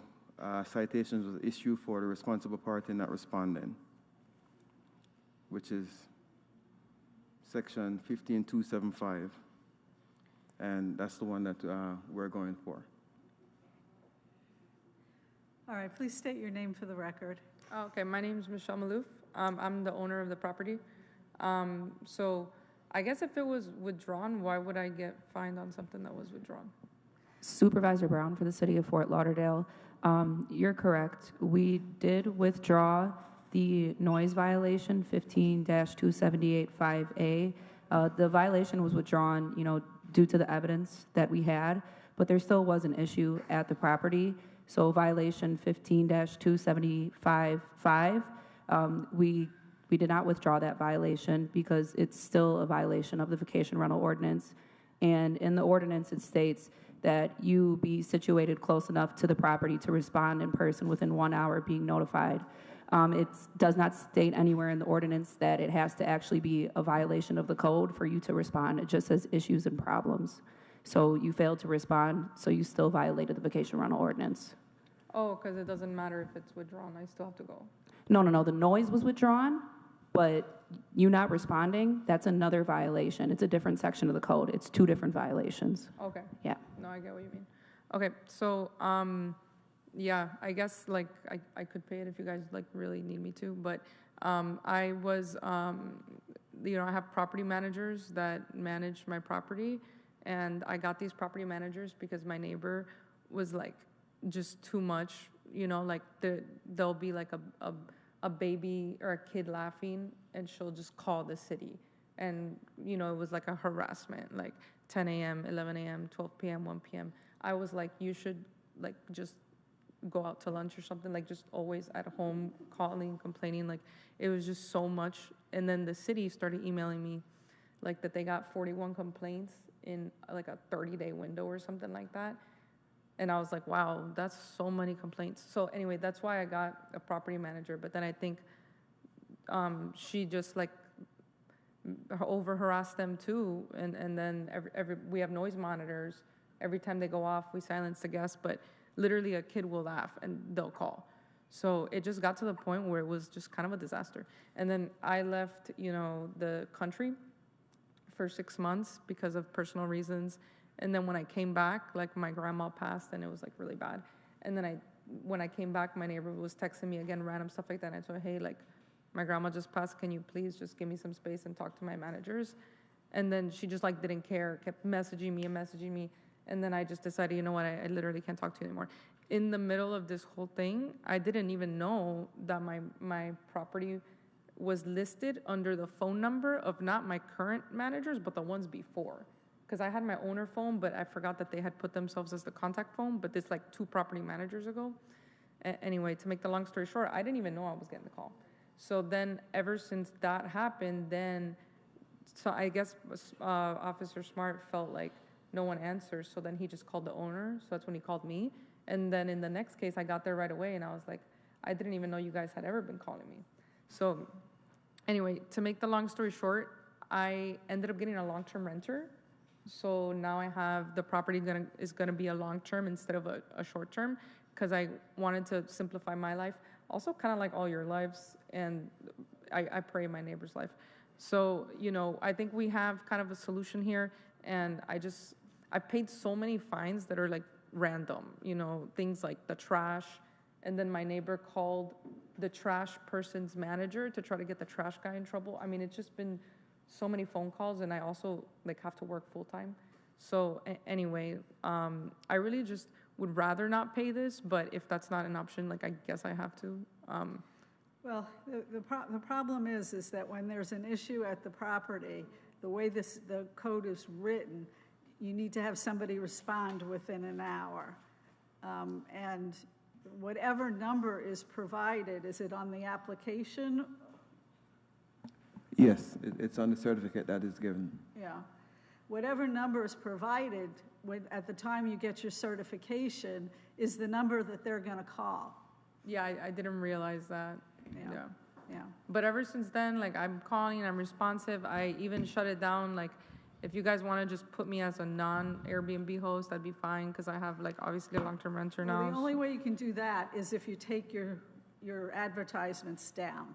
citations was issued for the responsible party not responding, which is section 15275. And that's the one that we're going for. All right, please state your name for the record. Okay, my name is Michelle Malouf. I'm the owner of the property. So I guess if it was withdrawn, why would I get fined on something that was withdrawn? Supervisor Brown for the city of Fort Lauderdale. You're correct. We did withdraw the noise violation 15-2785A. The violation was withdrawn, due to the evidence that we had, but there still was an issue at the property. So violation 15-2755, we did not withdraw that violation because it's still a violation of the vacation rental ordinance. And in the ordinance, it states that you be situated close enough to the property to respond in person within 1 hour being notified. It does not state anywhere in the ordinance that it has to actually be a violation of the code for you to respond. It just says issues and problems. So you failed to respond, so you still violated the vacation rental ordinance. Oh, because it doesn't matter if it's withdrawn. I still have to go. No. The noise was withdrawn, but you not responding, that's another violation. It's a different section of the code. It's two different violations. Okay. Yeah. No, I get what you mean. Okay, so yeah, I guess I could pay it if you guys really need me to, but I was I have property managers that manage my property, and I got these property managers because my neighbor was just too much, there'll be a baby or a kid laughing, and she'll just call the city, and it was a harassment, 10 a.m., 11 a.m., 12 p.m., 1 p.m. I was you should just go out to lunch or something, just always at home calling, complaining, it was just so much. And then the city started emailing me that they got 41 complaints in a 30-day window or something like that. And I was like, wow, that's so many complaints. So anyway, that's why I got a property manager. But then I think she just over harassed them too. And then we have noise monitors. Every time they go off, we silence the guests. But literally a kid will laugh and they'll call. So it just got to the point where it was just kind of a disaster. And then I left, the country for 6 months because of personal reasons. And then when I came back, my grandma passed and it was really bad. And then when I came back, my neighbor was texting me again, random stuff like that. And I told her, hey, my grandma just passed. Can you please just give me some space and talk to my managers? And then she just didn't care, kept messaging me. And then I just decided, you know what, I literally can't talk to you anymore. In the middle of this whole thing, I didn't even know that my property was listed under the phone number of not my current managers, but the ones before. Because I had my owner phone, but I forgot that they had put themselves as the contact phone, but this 2 property managers ago. Anyway, to make the long story short, I didn't even know I was getting the call. So then ever since that happened, so I guess Officer Smart felt no one answers, so then he just called the owner, so that's when he called me. And then in the next case, I got there right away, and I was like, I didn't even know you guys had ever been calling me. So anyway, to make the long story short, I ended up getting a long-term renter. So now I have the property is gonna be a long-term instead of a short-term, because I wanted to simplify my life. Also kind of like all your lives, and I pray my neighbor's life. So, I think we have kind of a solution here, and I paid so many fines that are random, things like the trash, and then my neighbor called the trash person's manager to try to get the trash guy in trouble. I mean, it's just been so many phone calls, and I also have to work full time. So anyway, I really just would rather not pay this, but if that's not an option, like I guess I have to. Well, the problem is that when there's an issue at the property, the way the code is written, you need to have somebody respond within an hour. And whatever number is provided, is it on the application? Yes, it's on the certificate that is given. Yeah. Whatever number is provided at the time you get your certification is the number that they're going to call. Yeah, I didn't realize that. Yeah. Yeah. But ever since then, like I'm calling, I'm responsive. I even shut it down. Like if you guys want to just put me as a non-Airbnb host, that'd be fine because I have like obviously a long-term renter Well, now. the only way you can do that is if you take your advertisements down.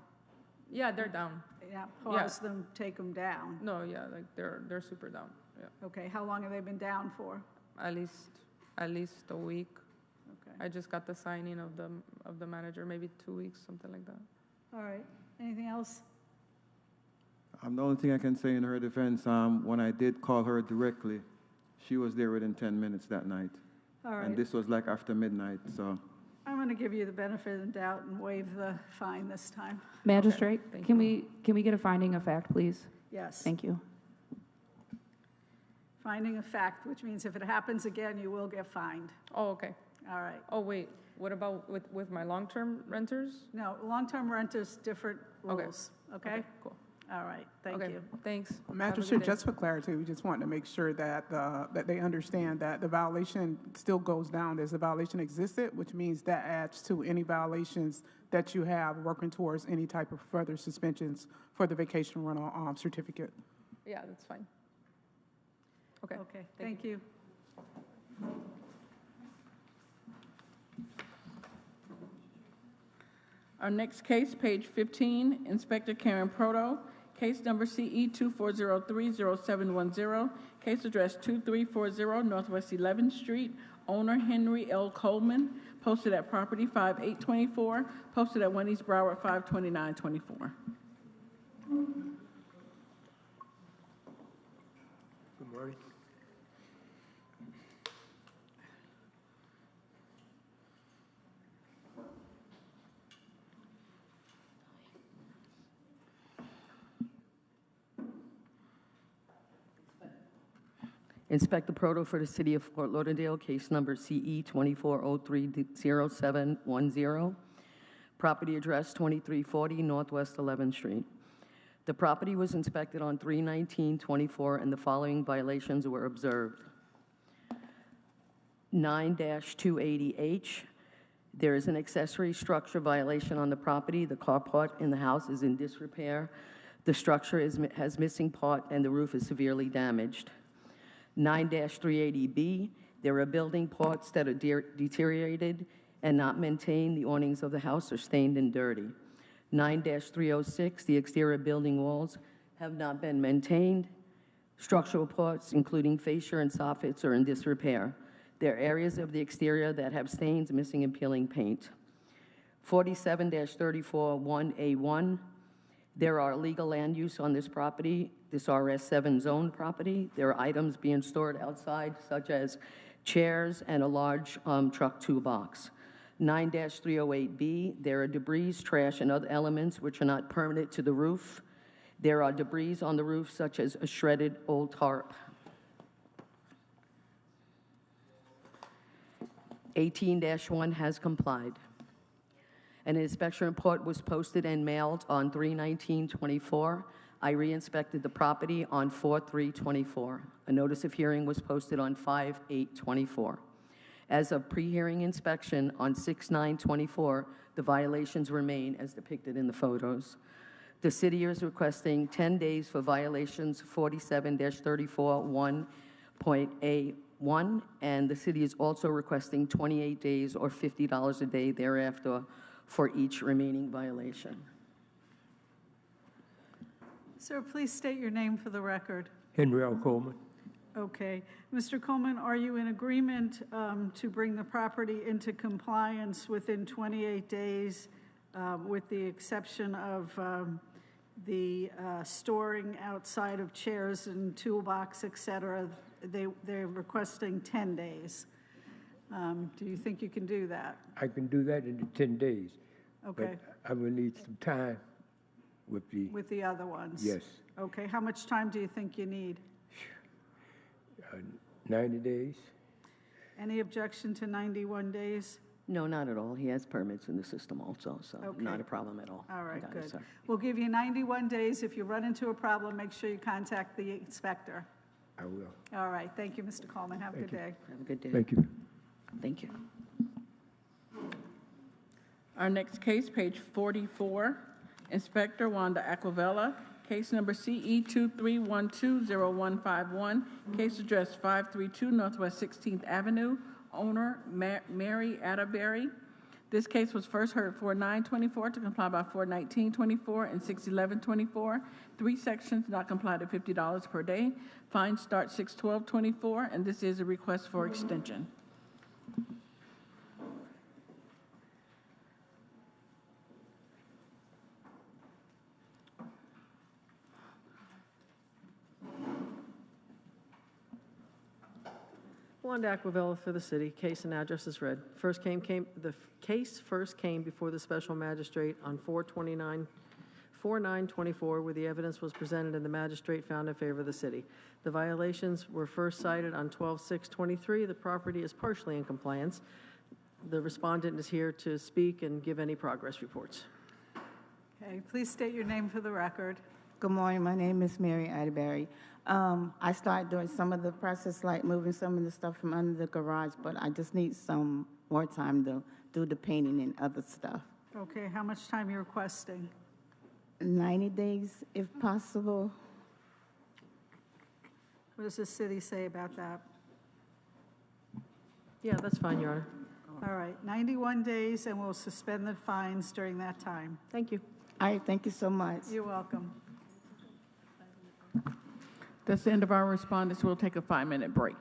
Yeah, they're down. Yeah, pause them, take them down. No, yeah, like they're super down. Yeah. Okay, how long have they been down for? At least a week. Okay. I just got the signing of the manager, maybe 2 weeks, something like that. All right, anything else? The only thing I can say in her defense, when I did call her directly, she was there within 10 minutes that night. All right. And this was like after midnight, so. I'm going to give you the benefit of the doubt and waive the fine this time. Magistrate, Okay, can we get a finding of fact, please? Yes. Thank you. Finding of fact, which means if it happens again, you will get fined. Oh, okay. All right. Oh, wait. What about with my long-term renters? No, long-term renters, different Okay. rules. Okay? Okay, cool. All right, thank Okay, you. thanks. Have a good Magistrate, day. just for clarity, we just want to make sure that, that they understand that the violation still goes down. There's a violation existed, which means that adds to any violations that you have working towards any type of further suspensions for the vacation rental certificate. Yeah, that's fine. Okay. Okay, thank you. Our next case, page 15, Inspector Karen Proto, case number CE 24030710, case address 2340 Northwest 11th Street, owner Henry L. Coleman, posted at property 5824, posted at 1 East Broward 52924. Good morning. Inspector Proto for the City of Fort Lauderdale, case number CE 24030710, property address 2340 Northwest 11th Street. The property was inspected on 3/19/24 and the following violations were observed. 9-280H, there is an accessory structure violation on the property. The carport in the house is in disrepair. The structure has missing part and the roof is severely damaged. 9-380B, there are building parts that are deteriorated and not maintained. The awnings of the house are stained and dirty. 9-306, the exterior building walls have not been maintained. Structural parts, including fascia and soffits, are in disrepair. There are areas of the exterior that have stains, missing and peeling paint. 47-341A1, there are illegal land use on this property, this RS7 zone property. There are items being stored outside, such as chairs and a large truck toolbox. 9-308B, there are debris, trash, and other elements which are not permanent to the roof. There are debris on the roof, such as a shredded old tarp. 18-1 has complied. An inspection report was posted and mailed on 3/19/24. I re-inspected the property on 4/3/24. A notice of hearing was posted on 5/8/24. As of pre-hearing inspection on 6/9/24, the violations remain as depicted in the photos. The city is requesting 10 days for violations 47-34-1.A1, and the city is also requesting 28 days or $50 a day thereafter for each remaining violation. Sir, please state your name for the record. Henry L. Coleman. Okay. Mr. Coleman, are you in agreement to bring the property into compliance within 28 days with the exception of the storing outside of chairs and toolbox, et cetera, they're requesting 10 days. Do you think you can do that? I can do that in the 10 days. Okay. But I will need some time with the other ones? Yes. Okay, how much time do you think you need? 90 days. Any objection to 91 days? No, not at all. He has permits in the system also, so Okay. not a problem at all. All right, Got it, good. sir. We'll give you 91 days. If you run into a problem, make sure you contact the inspector. I will. All right, thank you, Mr. Coleman. Have a good day. Have a good day. Thank you. Thank you. Our next case, page 44, Inspector Wanda Aquavella, case number CE 23120151, case address 532 Northwest 16th Avenue, owner Mary Atterbury. This case was first heard 4/9/24 to comply by 4/19/24 and 6/11/24. 3 sections not complied at $50 per day. Fine starts 6/12/24, and this is a request for extension. Wanda Aquavella for the city. Case and address is read. The case first came before the special magistrate on 4/9/24, where the evidence was presented and the magistrate found in favor of the city. The violations were first cited on 12/6/23. The property is partially in compliance. The respondent is here to speak and give any progress reports. Okay, please state your name for the record. Good morning. My name is Mary Atterbury. I started doing some of the process, like moving some of the stuff from under the garage, but I just need some more time to do the painting and other stuff. Okay, how much time are you requesting? 90 days, if possible. What does the city say about that? Yeah, that's fine, Your Honor. All right, 91 days, and we'll suspend the fines during that time. Thank you. All right, thank you so much. You're welcome. That's the end of our respondents. We'll take a 5-minute break.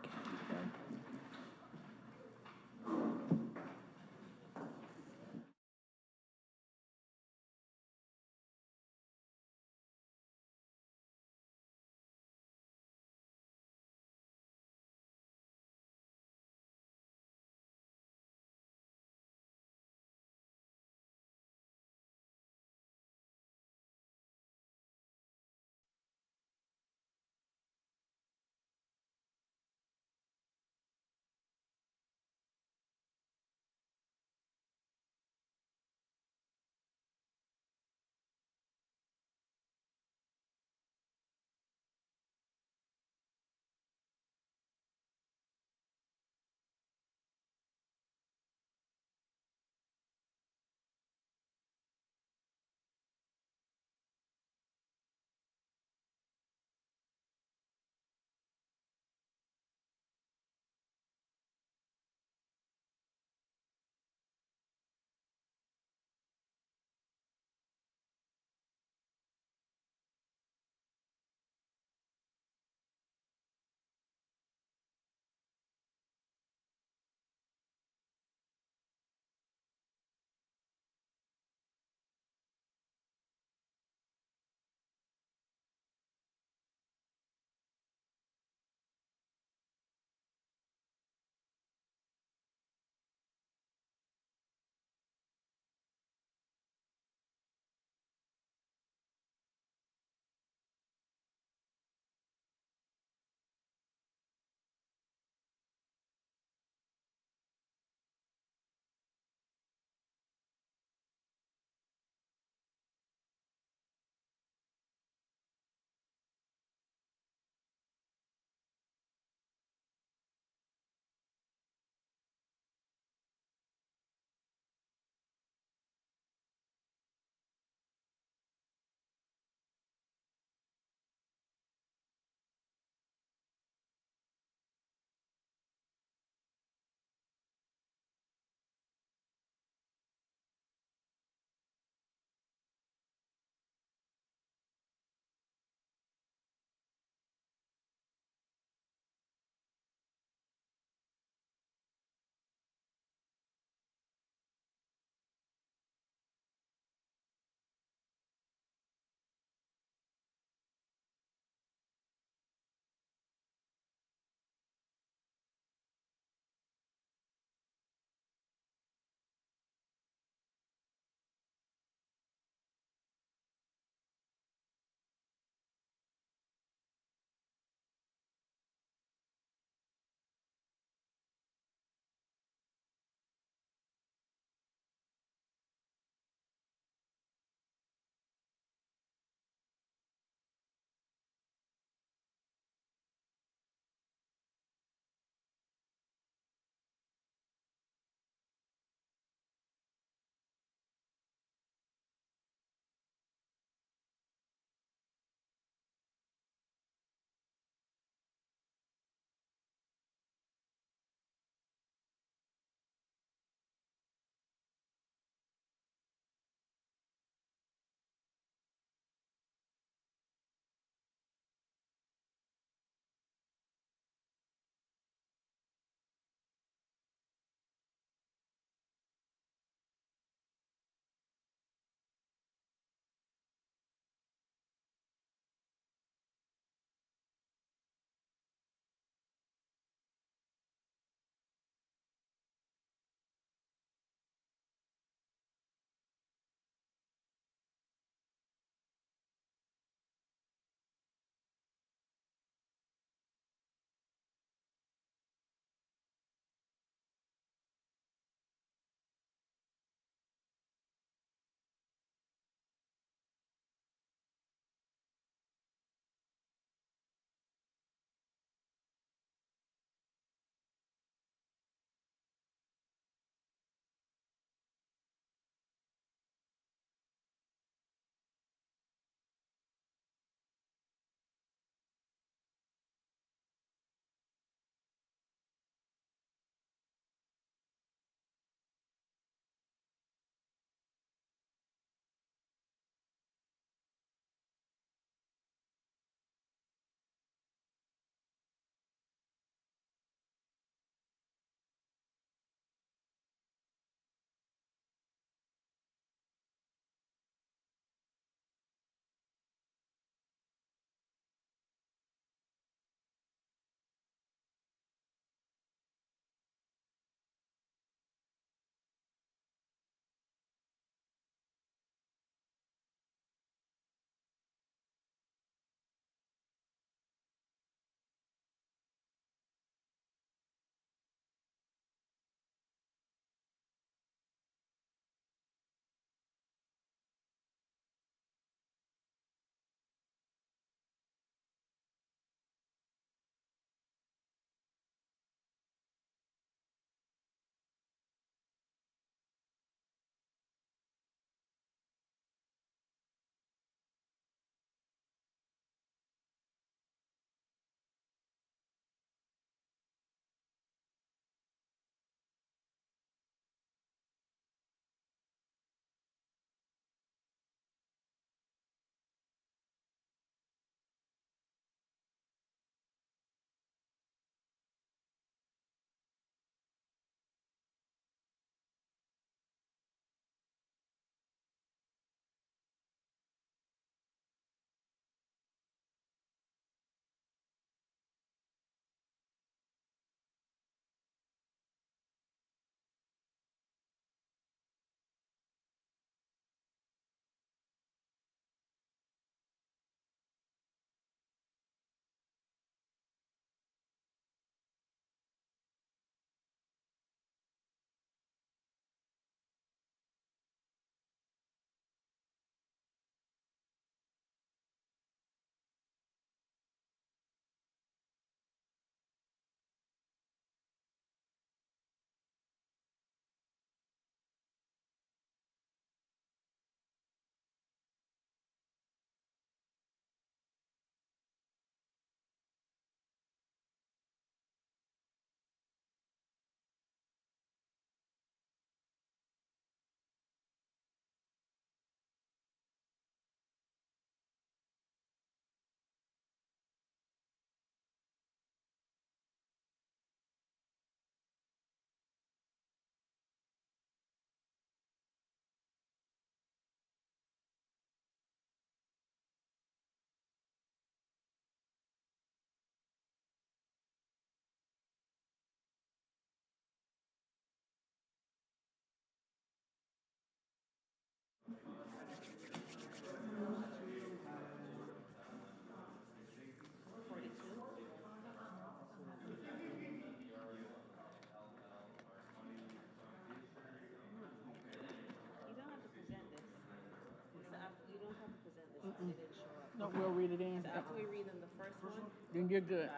we'll read it in. After we read them the first one. Then you're good.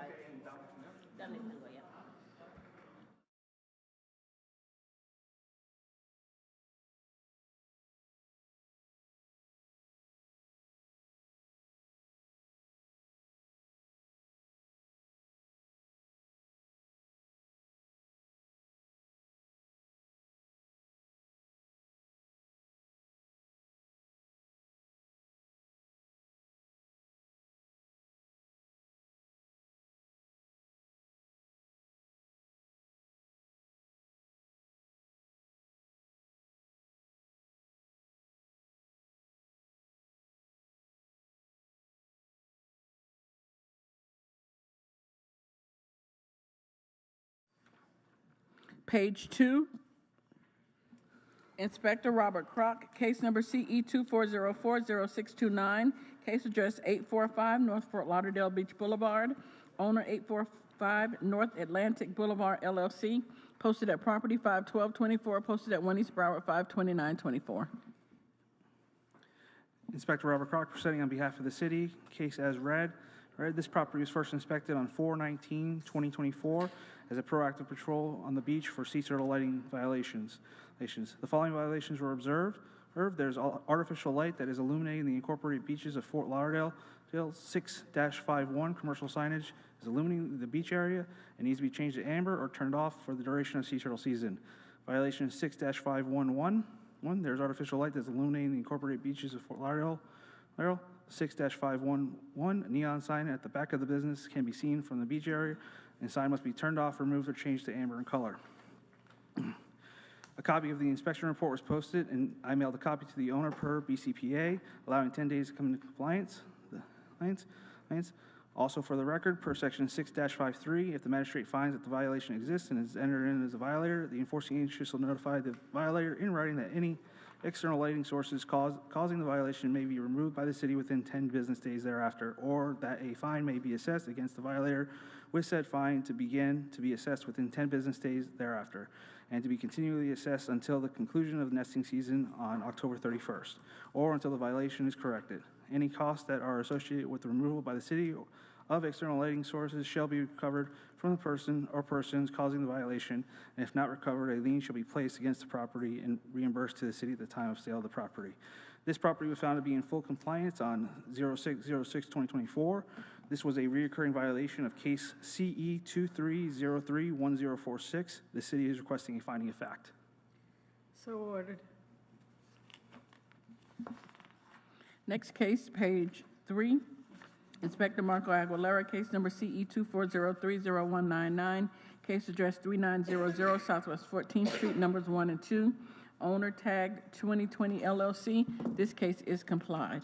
Page 2, Inspector Robert Kroc, case number CE 24040629, case address 845 North Fort Lauderdale Beach Boulevard, owner 845 North Atlantic Boulevard LLC, posted at property 51224, posted at 1 East Broward 52924. Inspector Robert Kroc presenting on behalf of the city, case as read. This property was first inspected on 4/19/2024 as a proactive patrol on the beach for sea turtle lighting violations. The following violations were observed. There's artificial light that is illuminating the incorporated beaches of Fort Lauderdale. 6-51 commercial signage is illuminating the beach area and needs to be changed to amber or turned off for the duration of sea turtle season. Violation 6-511. There's artificial light that's illuminating the incorporated beaches of Fort Lauderdale. 6-511, a neon sign at the back of the business can be seen from the beach area, and sign must be turned off, removed, or changed to amber in color. A copy of the inspection report was posted, and I mailed a copy to the owner per BCPA, allowing 10 days to come into compliance. Also, for the record, per section 6-53, if the magistrate finds that the violation exists and is entered in as a violator, the enforcing agency shall notify the violator in writing that any external lighting sources causing the violation may be removed by the city within 10 business days thereafter, or that a fine may be assessed against the violator, with said fine to begin to be assessed within 10 business days thereafter, and to be continually assessed until the conclusion of the nesting season on October 31st, or until the violation is corrected. Any costs that are associated with the removal by the city of external lighting sources shall be recovered from the person or persons causing the violation, and if not recovered, a lien shall be placed against the property and reimbursed to the city at the time of sale of the property. This property was found to be in full compliance on 06/06/2024. This was a reoccurring violation of case CE 23031046. The city is requesting a finding of fact. So ordered. Next case, page 3. Inspector Marco Aguilera, case number CE 24030199, case address 3900 Southwest 14th Street, numbers 1 and 2, owner tag 2020 LLC. This case is complied.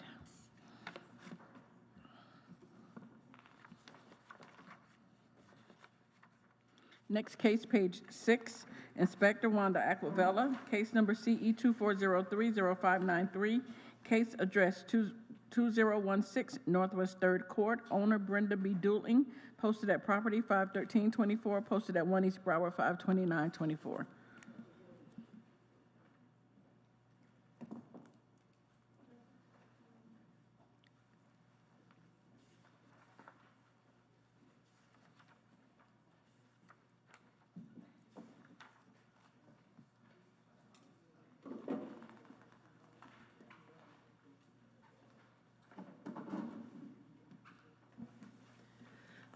Next case, page 6, Inspector Wanda Aquavella, case number CE 24030593, case address 2016 Northwest 3rd Court, owner Brenda B. Dooling, posted at property 51324, posted at 1 East Broward 52924.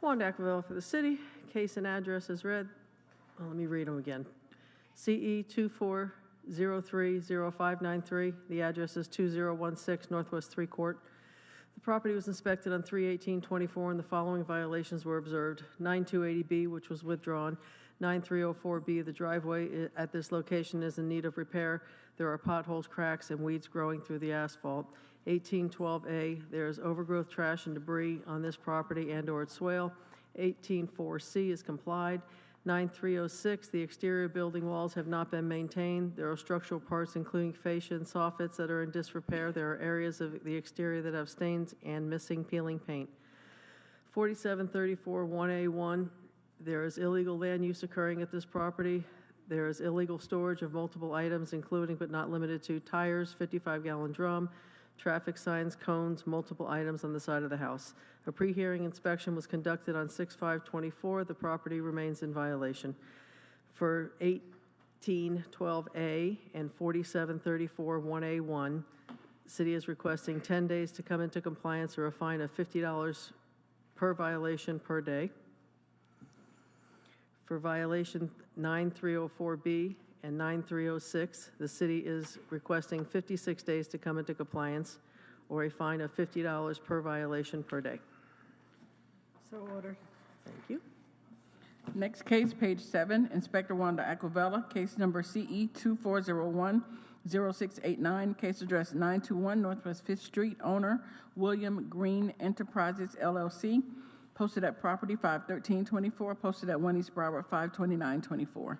Wanda Aquavilla for the city. Case and address is read. Well, let me read them again. CE 24030593. The address is 2016 Northwest 3 Court. The property was inspected on 3/18/24, and the following violations were observed. 9280B, which was withdrawn. 9304B, the driveway at this location is in need of repair. There are potholes, cracks, and weeds growing through the asphalt. 1812A, there is overgrowth, trash, and debris on this property and/or its swale. 184C is complied. 9306, the exterior building walls have not been maintained. There are structural parts, including fascia and soffits, that are in disrepair. There are areas of the exterior that have stains and missing peeling paint. 4734 1A1, there is illegal land use occurring at this property. There is illegal storage of multiple items, including but not limited to tires, 55-gallon drum, traffic signs, cones, multiple items on the side of the house. A pre-hearing inspection was conducted on 6/5/24. The property remains in violation. For 1812A and 4734 1A1, city is requesting 10 days to come into compliance or a fine of $50 per violation per day. For violation 9304B and 9306, the city is requesting 56 days to come into compliance or a fine of $50 per violation per day. So ordered. Thank you. Next case, page 7, Inspector Wanda Aquavella, case number CE 2401-0689, case address 921 Northwest 5th Street, owner William Green Enterprises, LLC, posted at property 51324, posted at 1 East Broward 52924.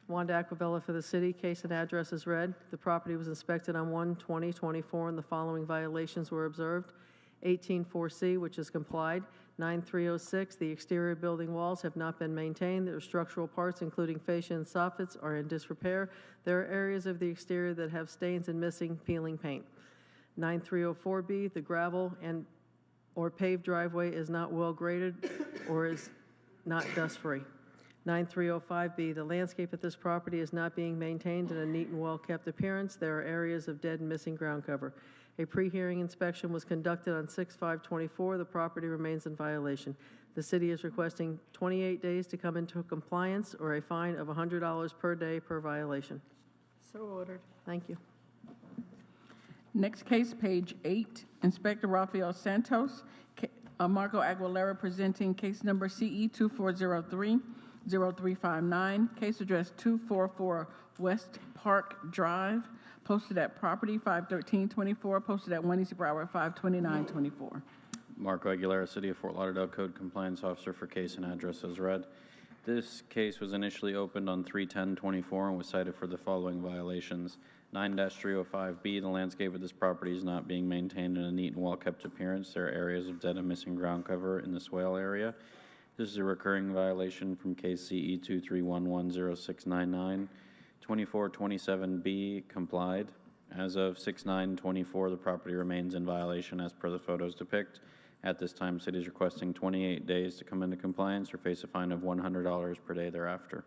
Wanda Aquavella for the city. Case and address is read. The property was inspected on 1/20/24, and the following violations were observed. 184C, which is complied. 9306, the exterior building walls have not been maintained. Their structural parts, including fascia and soffits, are in disrepair. There are areas of the exterior that have stains and missing peeling paint. 9304B, the gravel and or paved driveway is not well graded or is not dust-free. 9305B, the landscape at this property is not being maintained in a neat and well-kept appearance. There are areas of dead and missing ground cover. A pre-hearing inspection was conducted on 6/5/24. The property remains in violation. The city is requesting 28 days to come into compliance or a fine of $100 per day per violation. So ordered. Thank you. Next case, page 8, Inspector Rafael Santos, Marco Aguilera presenting case number CE 2403-0359, case address 244 West Park Drive, posted at property 51324, posted at 1 East Broward 52924. Marco Aguilera, City of Fort Lauderdale Code Compliance Officer for case and address as read. This case was initially opened on 3/10/24 and was cited for the following violations. 9-305B, the landscape of this property is not being maintained in a neat and well-kept appearance. There are areas of dead and missing ground cover in the swale area. This is a recurring violation from case CE 23110699. 2427B complied. As of 6/9/24, the property remains in violation as per the photos depict. At this time, city is requesting 28 days to come into compliance or face a fine of $100 per day thereafter.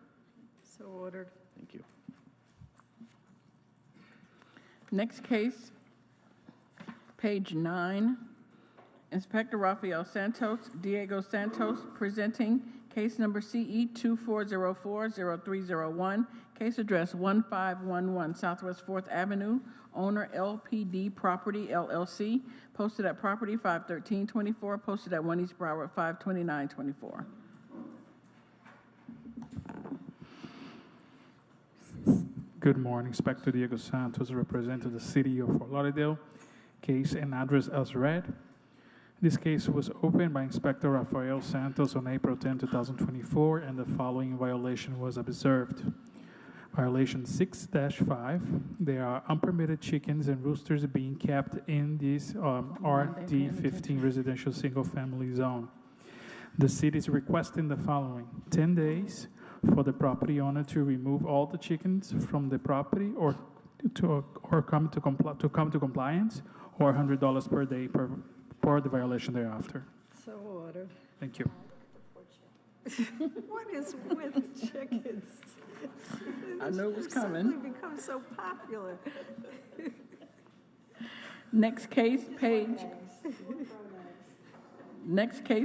So ordered. Thank you. Next case, page 9, Inspector Rafael Santos, Diego Santos, presenting case number CE 2404-0301, case address 1511 Southwest 4th Avenue, owner LPD Property LLC, posted at property 51324, posted at 1 East Broward 52924. Good morning, Inspector Diego Santos, representing the City of Fort Lauderdale. Case and address as read. This case was opened by Inspector Rafael Santos on April 10, 2024, and the following violation was observed. Violation 6-5, there are unpermitted chickens and roosters being kept in this RD15 residential single-family zone. The city is requesting the following: 10 days for the property owner to remove all the chickens from the property or come to compliance, or $100 per day for the violation thereafter. So ordered. Thank you. What is with chickens? I knew it was They've coming. suddenly become so popular. Next case,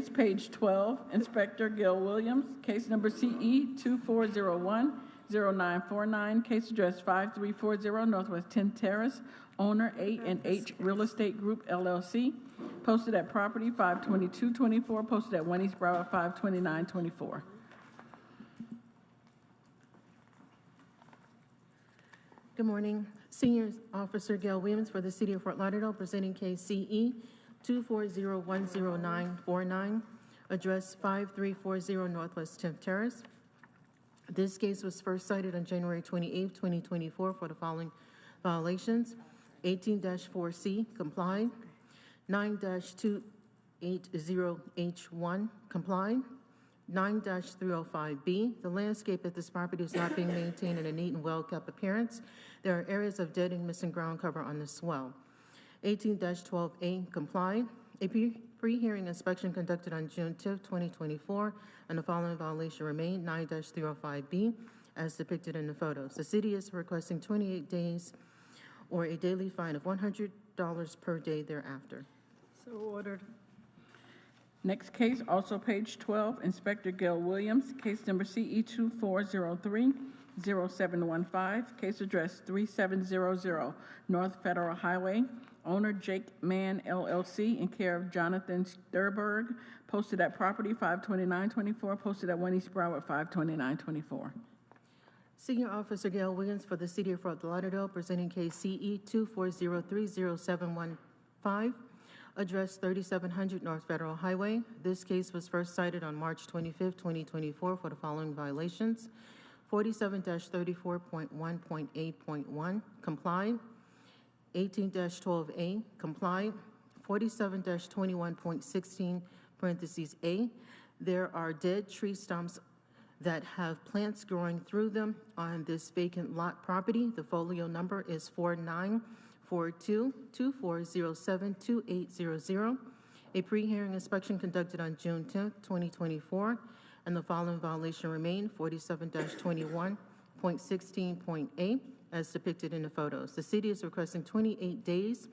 page 12, Inspector Gil Williams, case number CE 2401-0949, case address 5340 Northwest 10th Terrace, owner A&H Real Estate Group LLC, posted at property 52224, posted at 1 East Broward 52924. Good morning. Senior Officer Gail Williams for the City of Fort Lauderdale, presenting case CE 24010949, address 5340 Northwest 10th Terrace. This case was first cited on January 28, 2024 for the following violations. 18-4C complied. 9-280H1 complied. 9-305B, the landscape at this property is not being maintained in a neat and well-kept appearance. There are areas of dead and missing ground cover on the swell. 18-12A, comply. A pre-hearing inspection conducted on June 10, 2024, and the following violation remained, 9-305B, as depicted in the photos. The city is requesting 28 days or a daily fine of $100 per day thereafter. So ordered. Next case, also page 12, Inspector Gail Williams, case number CE 2403-0715, case address 3700 North Federal Highway, owner Jake Mann LLC, in care of Jonathan Sturberg, posted at property 52924, posted at 1 East Broward 52924. Senior Officer Gail Williams for the City of Fort Lauderdale, presenting case CE 2403-0715, address 3700 North Federal Highway. This case was first cited on March 25, 2024 for the following violations: 47-34.1.8.1, comply; 18-12A, comply; 47-21.16, parentheses A, there are dead tree stumps that have plants growing through them on this vacant lot property. The folio number is 4942-2407-2800. A pre-hearing inspection conducted on June 10, 2024, and the following violation remained, 47-21.16.8, as depicted in the photos. The city is requesting 28 days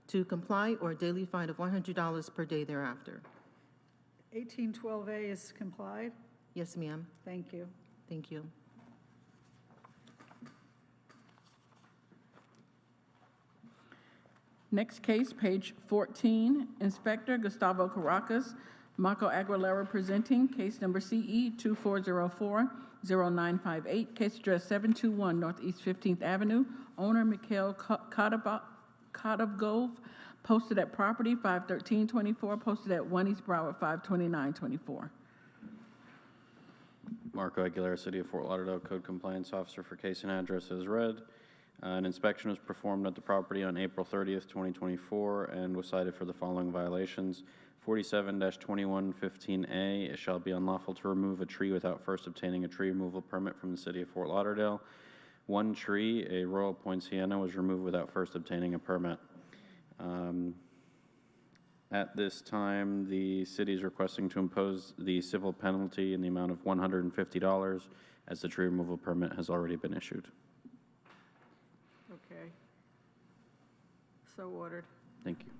to comply or a daily fine of $100 per day thereafter. 1812A is complied. Yes, ma'am. Thank you. Thank you. Next case, page 14, Inspector Gustavo Caracas, Marco Aguilera presenting, case number CE 2404-0958, case address 721 Northeast 15th Avenue, owner Mikhail Kodovgov, posted at property 51324, posted at 1 East Broward 52924. Marco Aguilera, City of Fort Lauderdale, Code Compliance Officer for case and address as read. An inspection was performed at the property on April 30th, 2024, and was cited for the following violations. 47-2115A, it shall be unlawful to remove a tree without first obtaining a tree removal permit from the City of Fort Lauderdale. One tree, a Royal Poinciana, was removed without first obtaining a permit. At this time, the city is requesting to impose the civil penalty in the amount of $150, as the tree removal permit has already been issued. Okay. So ordered. Thank you.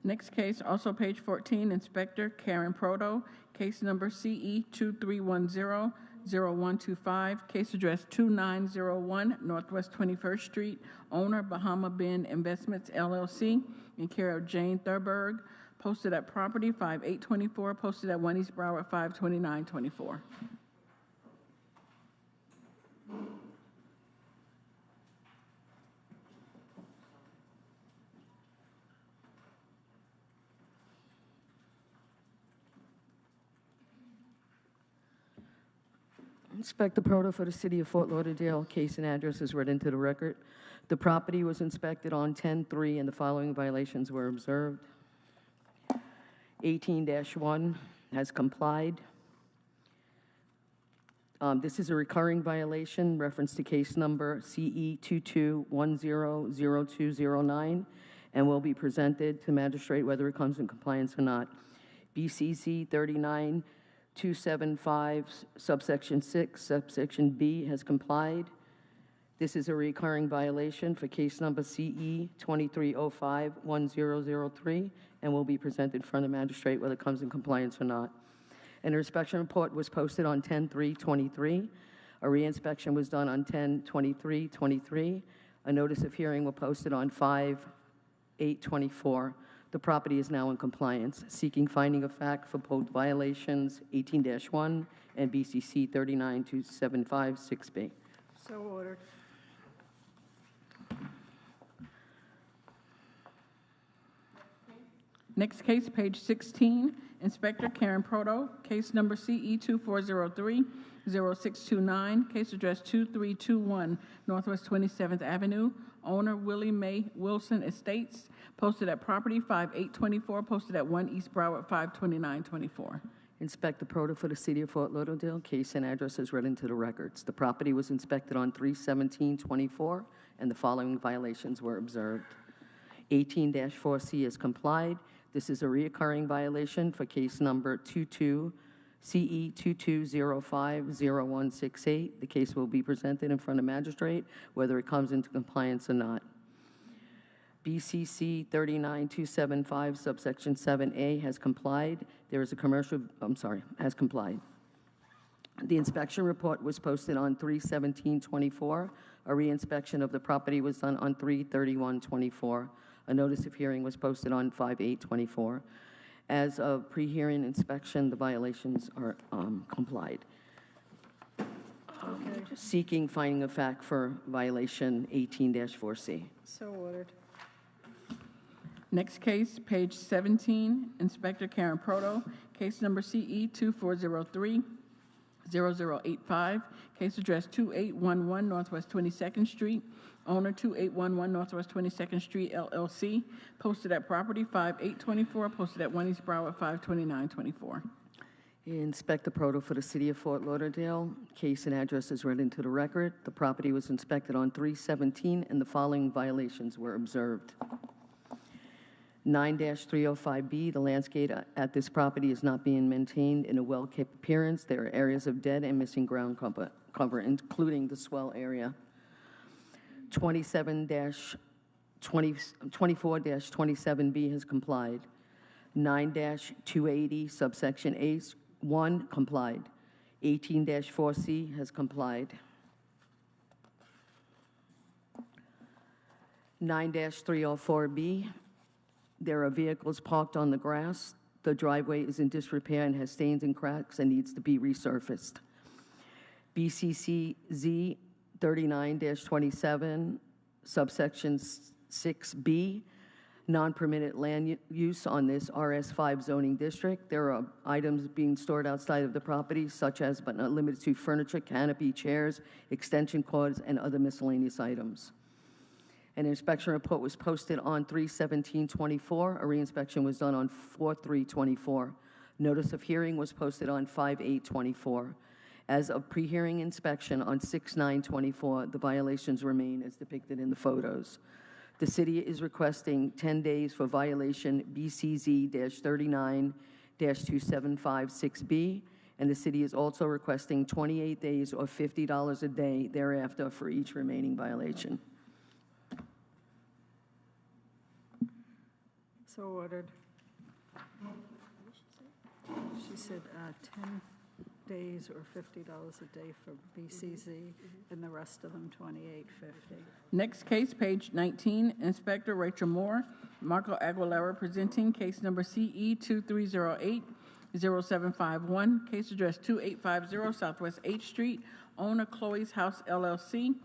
Next case, also page 14, Inspector Karen Proto, case number CE 2310-0125, case address 2901 Northwest 21st Street, owner Bahama Bin Investments LLC, in care of Jane Thurberg, posted at property 5824, posted at 1 East Broward 52924. Inspector Proto for the City of Fort Lauderdale, case and address is read into the record. The property was inspected on 10/3, and the following violations were observed. 18-1 has complied. This is a recurring violation, reference to case number CE 22100209, and will be presented to magistrate whether it comes in compliance or not. BCC 39275, subsection 6, subsection B has complied. This is a recurring violation for case number CE 23051003, and will be presented in front of magistrate whether it comes in compliance or not. An inspection report was posted on 10/3/23. A reinspection was done on 10/23/23. A notice of hearing was posted on 5/8/24. The property is now in compliance, seeking finding of fact for both violations 18-1 and BCC 39275 6B. So ordered. Next case, page 16, Inspector Karen Proto, case number CE 2403-0629, case address 2321 Northwest 27th Avenue, owner Willie Mae Wilson Estates, posted at property 5824, posted at 1 East Broward 52924. Inspector Proto for the City of Fort Lauderdale, case and address is read into the records. The property was inspected on 3/17/24, and the following violations were observed. 18-4C is complied. This is a reoccurring violation for case number CE22050168. The case will be presented in front of magistrate, whether it comes into compliance or not. BCC 39275 subsection 7A has complied. There is a has complied. The inspection report was posted on 3/17/24. A reinspection of the property was done on 3/31/24. A notice of hearing was posted on 5/8/24. As of pre-hearing inspection, the violations are complied. Seeking finding of fact for violation 18-4C. So ordered. Next case, page 17, Inspector Karen Proto, case number CE 2403-0085, case address 2811 Northwest 22nd Street, owner 2811 Northwest 22nd Street, LLC, posted at property 5/8/24, posted at 1 East Broward 5/29/24. Inspector Proto for the City of Fort Lauderdale. Case and address is read into the record. The property was inspected on 3/17, and the following violations were observed. 9-305B, the landscape at this property is not being maintained in a well-kept appearance. There are areas of dead and missing ground cover, including the swell area. 24-27B has complied. 9-280, subsection A1, complied. 18-4C has complied. 9-304B, there are vehicles parked on the grass. The driveway is in disrepair and has stains and cracks and needs to be resurfaced. BCCZ 39-27, subsection 6B, non-permitted land use on this RS5 zoning district. There are items being stored outside of the property, such as, but not limited to, furniture, canopy, chairs, extension cords, and other miscellaneous items. An inspection report was posted on 3/17/24. A reinspection was done on 4/3/24. Notice of hearing was posted on 5/8/24. As of pre-hearing inspection on 6/9/24, the violations remain as depicted in the photos. The city is requesting 10 days for violation BCZ-39-2756B, and the city is also requesting 28 days or $50 a day thereafter for each remaining violation. So ordered. She said 10 days or $50 a day for BCZ, and the rest of them $28.50. Next case, page 19, Inspector Rachel Moore, Marco Aguilera presenting case number CE 2308-0751, case address 2850 Southwest 8th Street, owner Chloe's House LLC,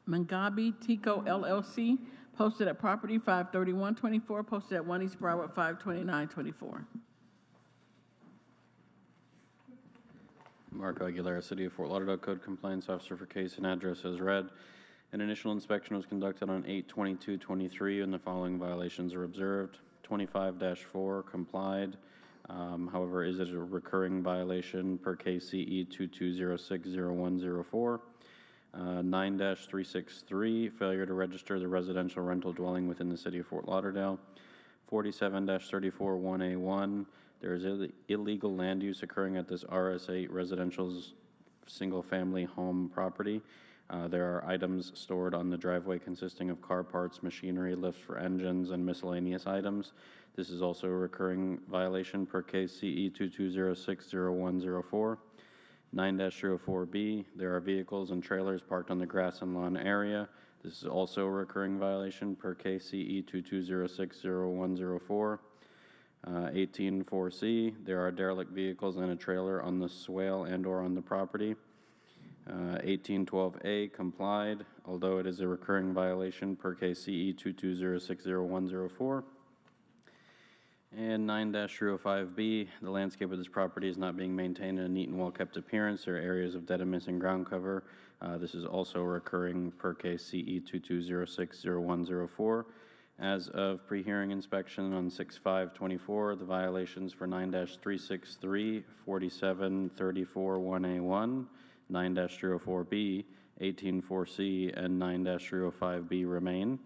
Mangabi Tico LLC, posted at property 5/31/24, posted at 1 East Broward 5/29/24. Marco Aguilera, City of Fort Lauderdale Code Compliance Officer for case and address as read. An initial inspection was conducted on 8/22/23, and the following violations are observed. 25-4 complied. However, is it a recurring violation per case CE 22060104? 9-363, failure to register the residential rental dwelling within the City of Fort Lauderdale. 47-341A1, there is illegal land use occurring at this RS8 residential single-family home property. There are items stored on the driveway consisting of car parts, machinery, lifts for engines, and miscellaneous items. This is also a recurring violation per case CE 22060104. 9-304B, there are vehicles and trailers parked on the grass and lawn area. This is also a recurring violation per case CE 22060104. 18-4C, there are derelict vehicles and a trailer on the swale and/or on the property. 18-12A, complied, although it is a recurring violation per case CE 22060104. And 9-305B, the landscape of this property is not being maintained in a neat and well-kept appearance. There are areas of dead and missing ground cover. This is also recurring per case CE 22060104. As of pre-hearing inspection on 6/5/24, the violations for 9-363, 47-341A1, 9-304B, 184C, and 9-305B remain.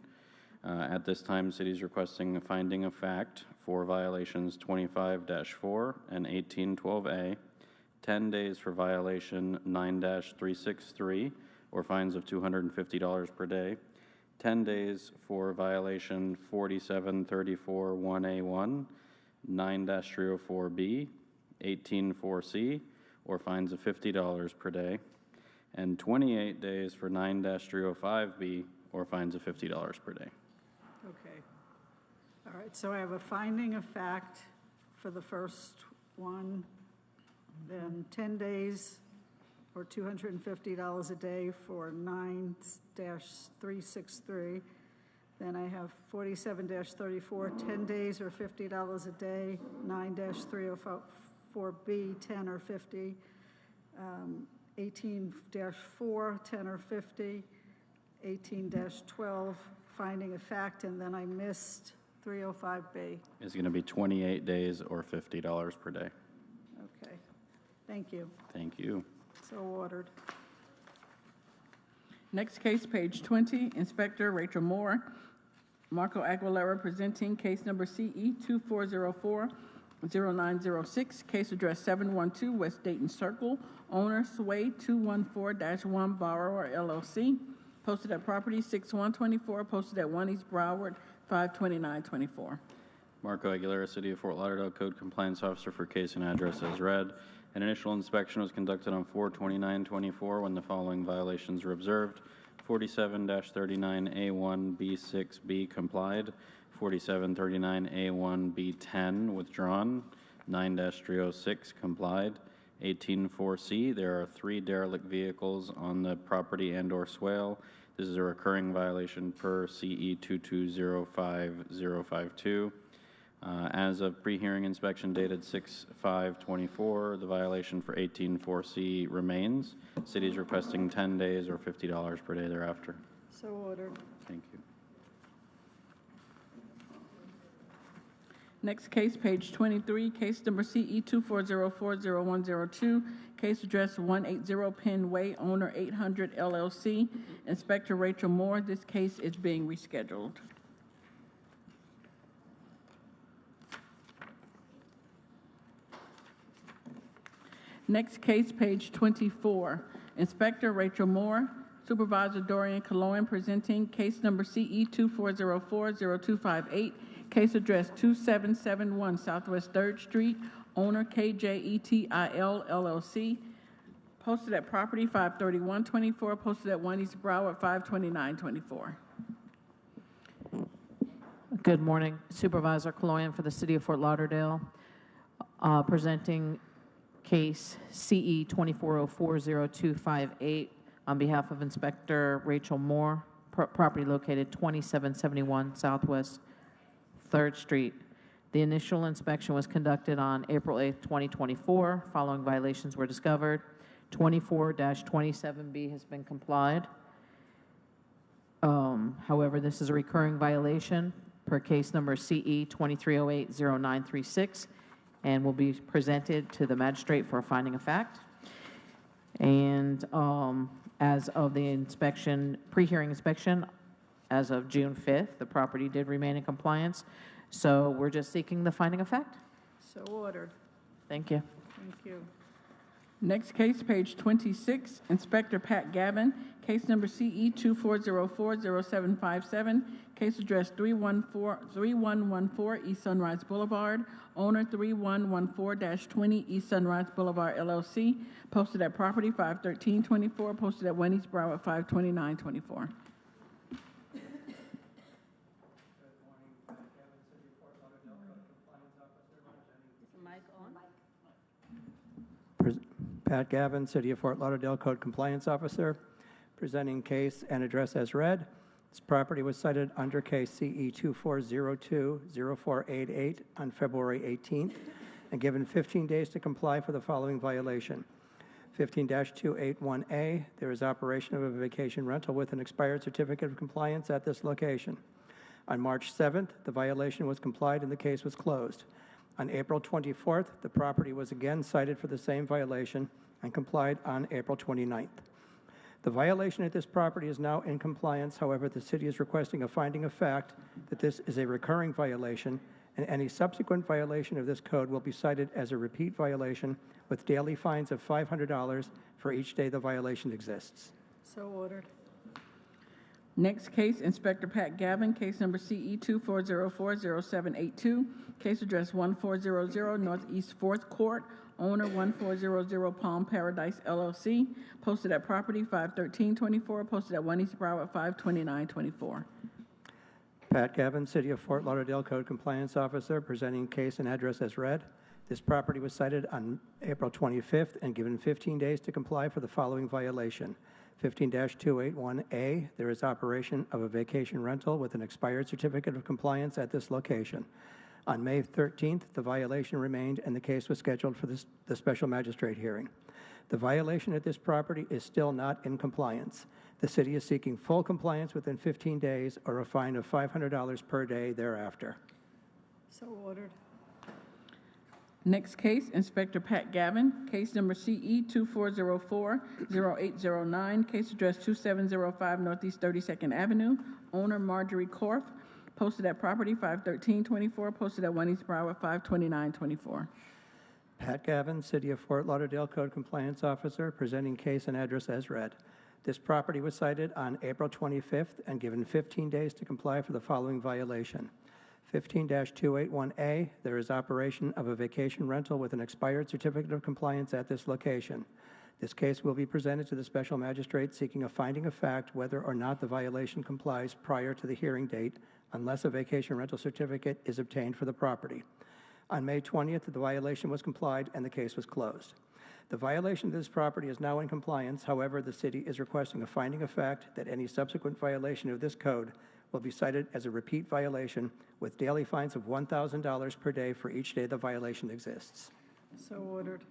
At this time, the city is requesting a finding of fact for violations 25-4 and 1812A, 10 days for violation 9-363, or fines of $250 per day, 10 days for violation 4734-1A1, 9-304B, 184C, or fines of $50 per day, and 28 days for 9-305B, or fines of $50 per day. Okay. All right, so I have a finding of fact for the first one, then 10 days or $250 a day for 9-363. Then I have 47-34, 10 days or $50 a day, 9-304B, 10 or 50, 18-4, 10 or 50, 18-12, finding of fact, and then I missed 305B. It's going to be 28 days or $50 per day. Okay, thank you. Thank you. So ordered. Next case, page 20, Inspector Rachel Moore, Marco Aguilera presenting case number CE 2404-0906, case address 712 West Dayton Circle, owner Sway 214-1 Borrower LLC, posted at property 6124, posted at 1 East Broward 52924. Marco Aguilera, City of Fort Lauderdale, Code Compliance Officer for case and address as read. An initial inspection was conducted on 4/29/24 when the following violations were observed. 47-39A1B6B complied, 47-39A1B10 withdrawn, 9-306 complied, 18-4C. There are 3 derelict vehicles on the property and/or swale. This is a recurring violation per CE 2205052. As of pre-hearing inspection dated 6/5/24, the violation for 18-4C remains. City is requesting 10 days or $50 per day thereafter. So ordered. Thank you. Next case, page 23, case number CE 2404-0102, case address 180 Penn Way, owner 800 LLC, Inspector Rachel Moore. This case is being rescheduled. Next case, page 24, Inspector Rachel Moore, Supervisor Dorian Cologne presenting case number CE 2404-0258, case address 2771 Southwest 3rd Street, owner KJETIL LLC, posted at property 53124, posted at 1 East Broward 52924. Good morning. Supervisor Cologne for the City of Fort Lauderdale, presenting case CE 2404-0258 on behalf of Inspector Rachel Moore, property located 2771 Southwest 3rd Street. The initial inspection was conducted on April 8, 2024. Following violations were discovered. 24-27B has been complied. However, this is a recurring violation per case number CE 2308-0936 and will be presented to the magistrate for a finding of fact. And as of the inspection, pre-hearing inspection, as of June 5th, the property did remain in compliance. So we're just seeking the finding of fact. So ordered. Thank you. Thank you. Next case, page 26, Inspector Pat Gavin, case number CE 2404-0757, case address 3114 East Sunrise Boulevard, owner 3114-20 East Sunrise Boulevard LLC, posted at property 51324, posted at 1 East Broward 52924. Pat Gavin, City of Fort Lauderdale Code Compliance Officer, presenting case and address as read. This property was cited under case CE 2402-0488 on February 18th and given 15 days to comply for the following violation. 15-281A, there is operation of a vacation rental with an expired certificate of compliance at this location. On March 7th, the violation was complied and the case was closed. On April 24th, the property was again cited for the same violation and complied on April 29th. The violation at this property is now in compliance. However, the city is requesting a finding of fact that this is a recurring violation, and any subsequent violation of this code will be cited as a repeat violation with daily fines of $500 for each day the violation exists. So ordered. Next case, Inspector Pat Gavin, case number CE 24040782, case address 1400 Northeast 4th Court, owner 1400 Palm Paradise LLC, posted at property 51324, posted at 1 East Broward 52924. Pat Gavin, City of Fort Lauderdale Code Compliance Officer, presenting case and address as read. This property was cited on April 25th and given 15 days to comply for the following violation. 15-281A, there is operation of a vacation rental with an expired certificate of compliance at this location. On May 13th, the violation remained and the case was scheduled for the special magistrate hearing. The violation at this property is still not in compliance. The city is seeking full compliance within 15 days or a fine of $500 per day thereafter. So ordered. Next case, Inspector Pat Gavin, case number CE 24040809, case address 2705 Northeast 32nd Avenue, owner Marjorie Korf, posted at property 51324, posted at 1 East Broward 52924. Pat Gavin, City of Fort Lauderdale Code Compliance Officer, presenting case and address as read. This property was cited on April 25th and given 15 days to comply for the following violation. 15-281A, there is operation of a vacation rental with an expired certificate of compliance at this location. This case will be presented to the special magistrate seeking a finding of fact whether or not the violation complies prior to the hearing date unless a vacation rental certificate is obtained for the property. On May 20th, the violation was complied and the case was closed. The violation of this property is now in compliance. However, the city is requesting a finding of fact that any subsequent violation of this code will be cited as a repeat violation with daily fines of $1,000 per day for each day the violation exists. So ordered.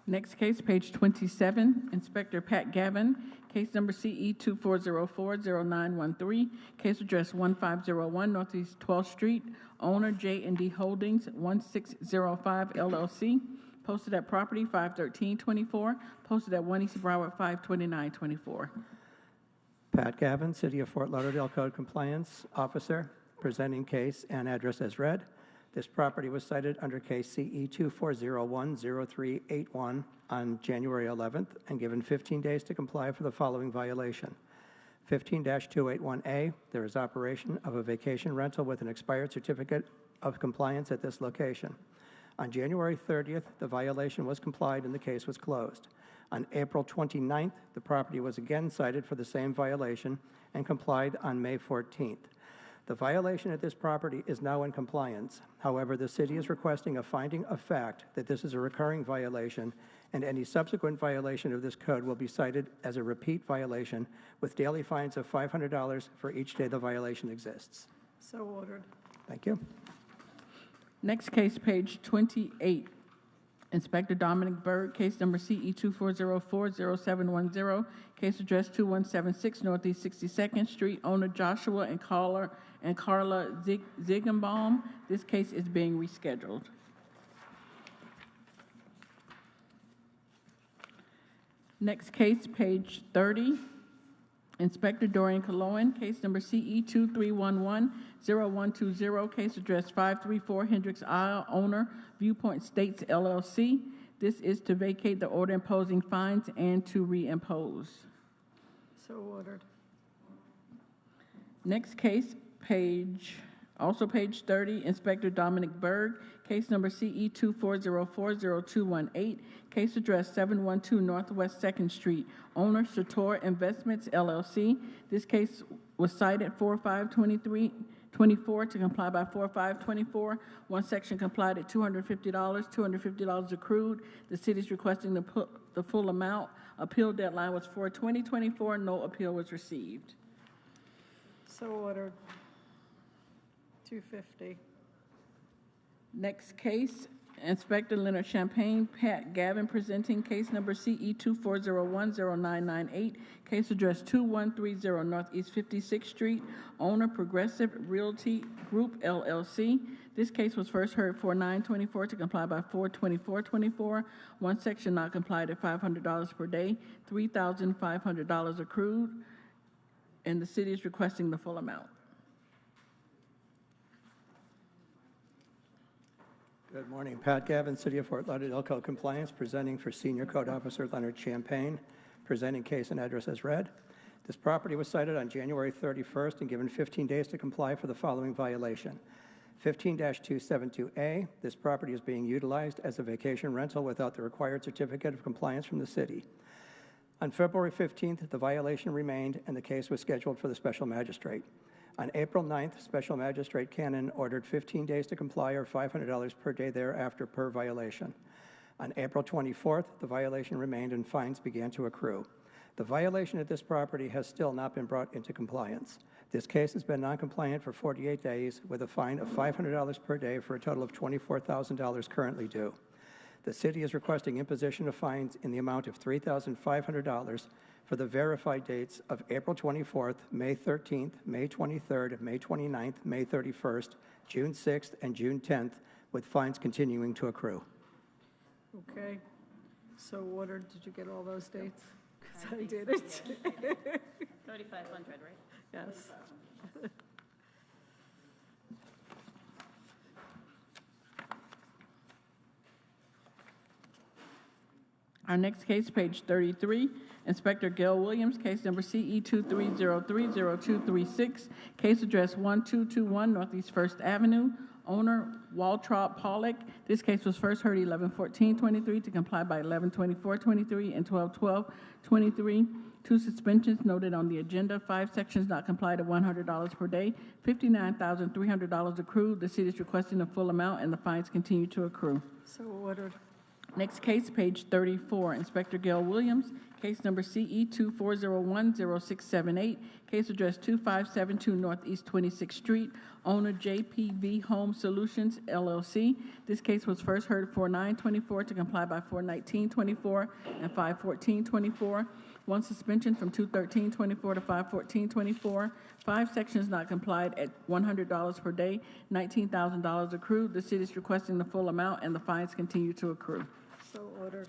Next case, page 27, Inspector Pat Gavin, case number CE 24040913, case address 1501 Northeast 12th Street, owner J&D Holdings 1605 LLC, posted at property 51324, posted at 1 East Broward 52924. Pat Gavin, City of Fort Lauderdale Code Compliance Officer, presenting case and address as read. This property was cited under case CE 24010381 on January 11th and given 15 days to comply for the following violation. 15-281A, there is operation of a vacation rental with an expired certificate of compliance at this location. On January 30th, the violation was complied and the case was closed. On April 29th, the property was again cited for the same violation and complied on May 14th. The violation at this property is now in compliance. However, the city is requesting a finding of fact that this is a recurring violation, and any subsequent violation of this code will be cited as a repeat violation with daily fines of $500 for each day the violation exists. So ordered. Thank you. Next case, page 28, Inspector Dominic Berg, case number CE 24040710, case address 2176 Northeast 62nd Street, owner Joshua and Carla Ziegenbaum. This case is being rescheduled. Next case, page 30, Inspector Dorian Cologne, case number CE 23110120, case address 534 Hendricks Isle, owner Viewpoint States LLC. This is to vacate the order imposing fines and to reimpose. So ordered. Next case, page 30, Inspector Dominic Berg, case number CE 24040218, case address 712 Northwest 2nd Street, owner Sator Investments LLC. This case was cited 452324 to comply by 4524. One section complied at $250, $250 accrued. The city is requesting the full amount. Appeal deadline was for 2024. No appeal was received. So ordered. 250. Next case, Inspector Leonard Champagne, Pat Gavin, presenting case number CE 24010998, case address 2130 Northeast 56th Street, owner Progressive Realty Group LLC. This case was first heard 4/9/24 to comply by 4/24/24. One section not complied at $500 per day, $3,500 accrued, and the city is requesting the full amount. Good morning. Pat Gavin, City of Fort Lauderdale Code Compliance, presenting for Senior Code Officer Leonard Champagne, presenting case and address as read. This property was cited on January 31st and given 15 days to comply for the following violation. 15-272A, this property is being utilized as a vacation rental without the required certificate of compliance from the city. On February 15th, the violation remained and the case was scheduled for the special magistrate. On April 9th, Special Magistrate Cannon ordered 15 days to comply or $500 per day thereafter per violation. On April 24th, the violation remained and fines began to accrue. The violation at this property has still not been brought into compliance. This case has been non-compliant for 48 days with a fine of $500 per day for a total of $24,000 currently due. The city is requesting imposition of fines in the amount of $3,500 for the verified dates of April 24th, May 13th, May 23rd, May 29th, May 31st, June 6th, and June 10th, with fines continuing to accrue. Okay, so ordered. Did you get all those dates? Because I did it. 3,500, right? Yes. Our next case, page 33, Inspector Gail Williams, case number CE 23030236, case address 1221 Northeast First Avenue, owner Waltraub Pollock. This case was first heard 11/14/23 to comply by 11/24/23 and 12/12/23. 2 suspensions noted on the agenda, 5 sections not complied at $100 per day, $59,300 accrued. The city is requesting the full amount and the fines continue to accrue. So ordered. Next case, page 34, Inspector Gail Williams, case number CE 24010678, case address 2572 Northeast 26th Street, owner JPV Home Solutions, LLC. This case was first heard 4/9/24 to comply by 4/19/24 and 5/14/24. 1 suspension from 2/13/24 to 5/14/24. 5 sections not complied at $100 per day, $19,000 accrued. The city is requesting the full amount and the fines continue to accrue. So ordered.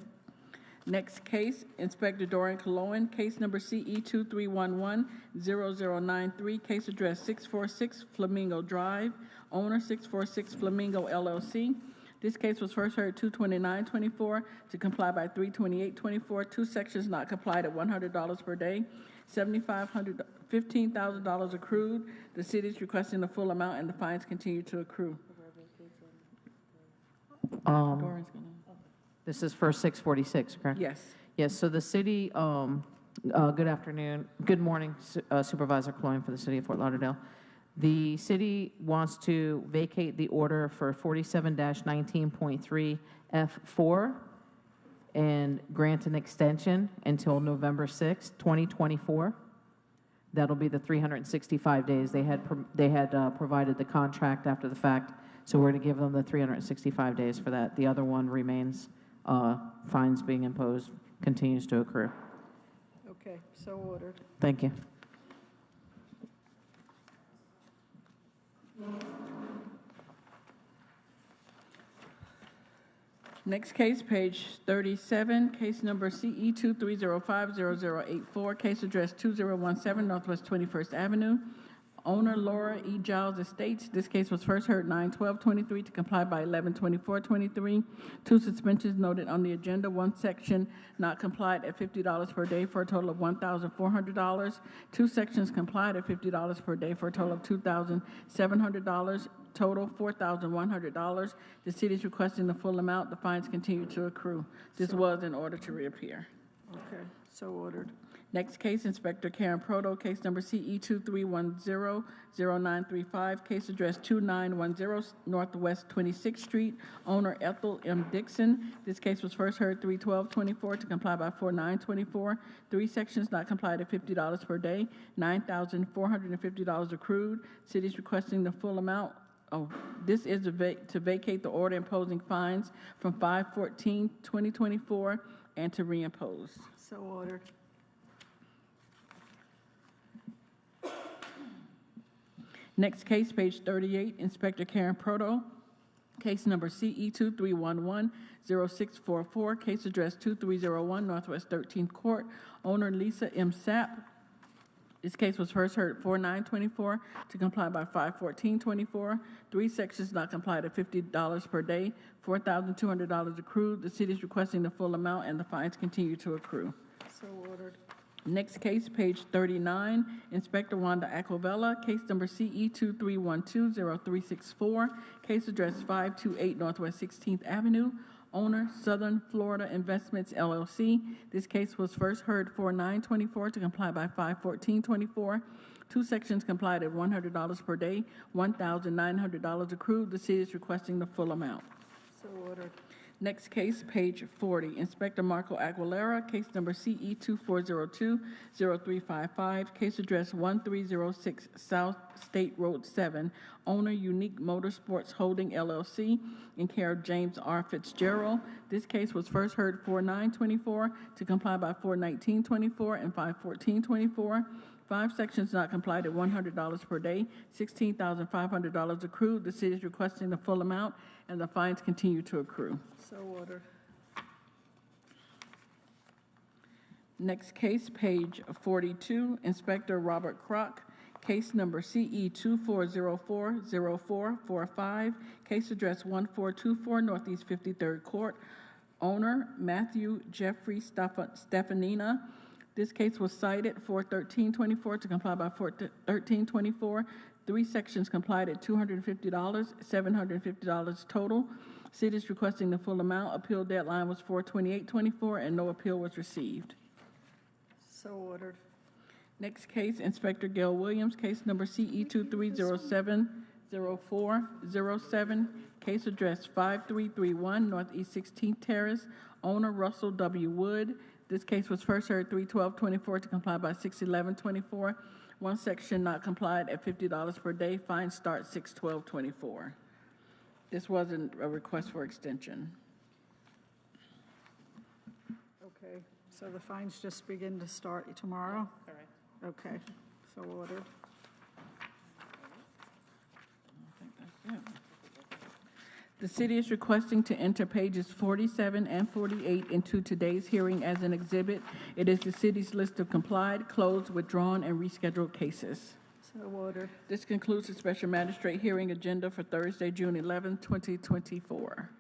Next case, Inspector Dorian Cologne, case number CE 23110093, case address 646 Flamingo Drive, owner 646 Flamingo LLC. This case was first heard 2/29/24 to comply by 3/28/24. 2 sections not complied at $100 per day, $15,000 accrued. The city is requesting the full amount and the fines continue to accrue. Dorian's gonna. This is for 646, correct? Yes. Yes, so the city, good afternoon, good morning, Supervisor Cloyne for the City of Fort Lauderdale. The city wants to vacate the order for 47-19.3 F4 and grant an extension until November 6, 2024. That'll be the 365 days. They had provided the contract after the fact, so we're going to give them the 365 days for that. The other one remains, fines being imposed, continues to accrue. Okay, so ordered. Thank you. Next case, page 37, case number CE 23050084, case address 2017 Northwest 21st Avenue, owner Laura E. Giles Estates. This case was first heard 9/12/23 to comply by 11/24/23. 2 suspensions noted on the agenda. 1 section not complied at $50 per day for a total of $1,400. 2 sections complied at $50 per day for a total of $2,700. Total $4,100. The city is requesting the full amount. The fines continue to accrue. This was in order to reappear. Okay, so ordered. Next case, Inspector Karen Proto, case number CE 23100935, case address 2910 Northwest 26th Street, owner Ethel M. Dixon. This case was first heard 3/12/24 to comply by 4/9/24. 3 sections not complied at $50 per day, $9,450 accrued. City is requesting the full amount. This is to vacate the order imposing fines from 5/14/2024 and to reimpose. So ordered. Next case, page 38, Inspector Karen Proto, Case number CE 2311-0644, case address 2301 Northwest 13th Court, owner Lisa M. Sapp. This case was first heard 4/9/24 to comply by 5/14/24. 3 sections not complied at $50 per day, $4,200 accrued. The city is requesting the full amount, and the fines continue to accrue. So ordered. Next case, page 39, Inspector Wanda Aquavella, case number CE 2312-0364, case address 528 Northwest 16th Avenue, owner Southern Florida Investments LLC. This case was first heard 4/9/24 to comply by 5/14/24. 2 sections complied at $100 per day, $1,900 accrued. The city is requesting the full amount. So ordered. Next case, page 40, Inspector Marco Aguilera, case number CE 2402-0355, case address 1306 South State Road 7, owner Unique Motorsports Holding LLC, in care of James R. Fitzgerald. This case was first heard 4/9/24 to comply by 4/19/24 and 5/14/24. 5 sections not complied at $100 per day, $16,500 accrued. The city is requesting the full amount, and the fines continue to accrue. So ordered. Next case, page 42, Inspector Robert Kroc, case number CE 2404-0445, case address 1424 Northeast 53rd Court, owner Matthew Jeffrey Stefanina. This case was cited 4/13/24 to comply by 4/13/24. 3 sections complied at $250, $750 total. City is requesting the full amount. Appeal deadline was 4/28/24, and no appeal was received. So ordered. Next case, Inspector Gail Williams, case number CE 2307-0407, case address 5331 Northeast 16th Terrace, owner Russell W. Wood. This case was first heard 3/12/24 to comply by 6/11/24. 1 section not complied at $50 per day. Fine starts 6/12/24. This wasn't a request for extension. Okay, so the fines just begin to start tomorrow? Correct. Okay, so ordered. I think that's it. The city is requesting to enter pages 47 and 48 into today's hearing as an exhibit. It is the city's list of complied, closed, withdrawn, and rescheduled cases. So ordered. This concludes the special magistrate hearing agenda for Thursday, June 11, 2024.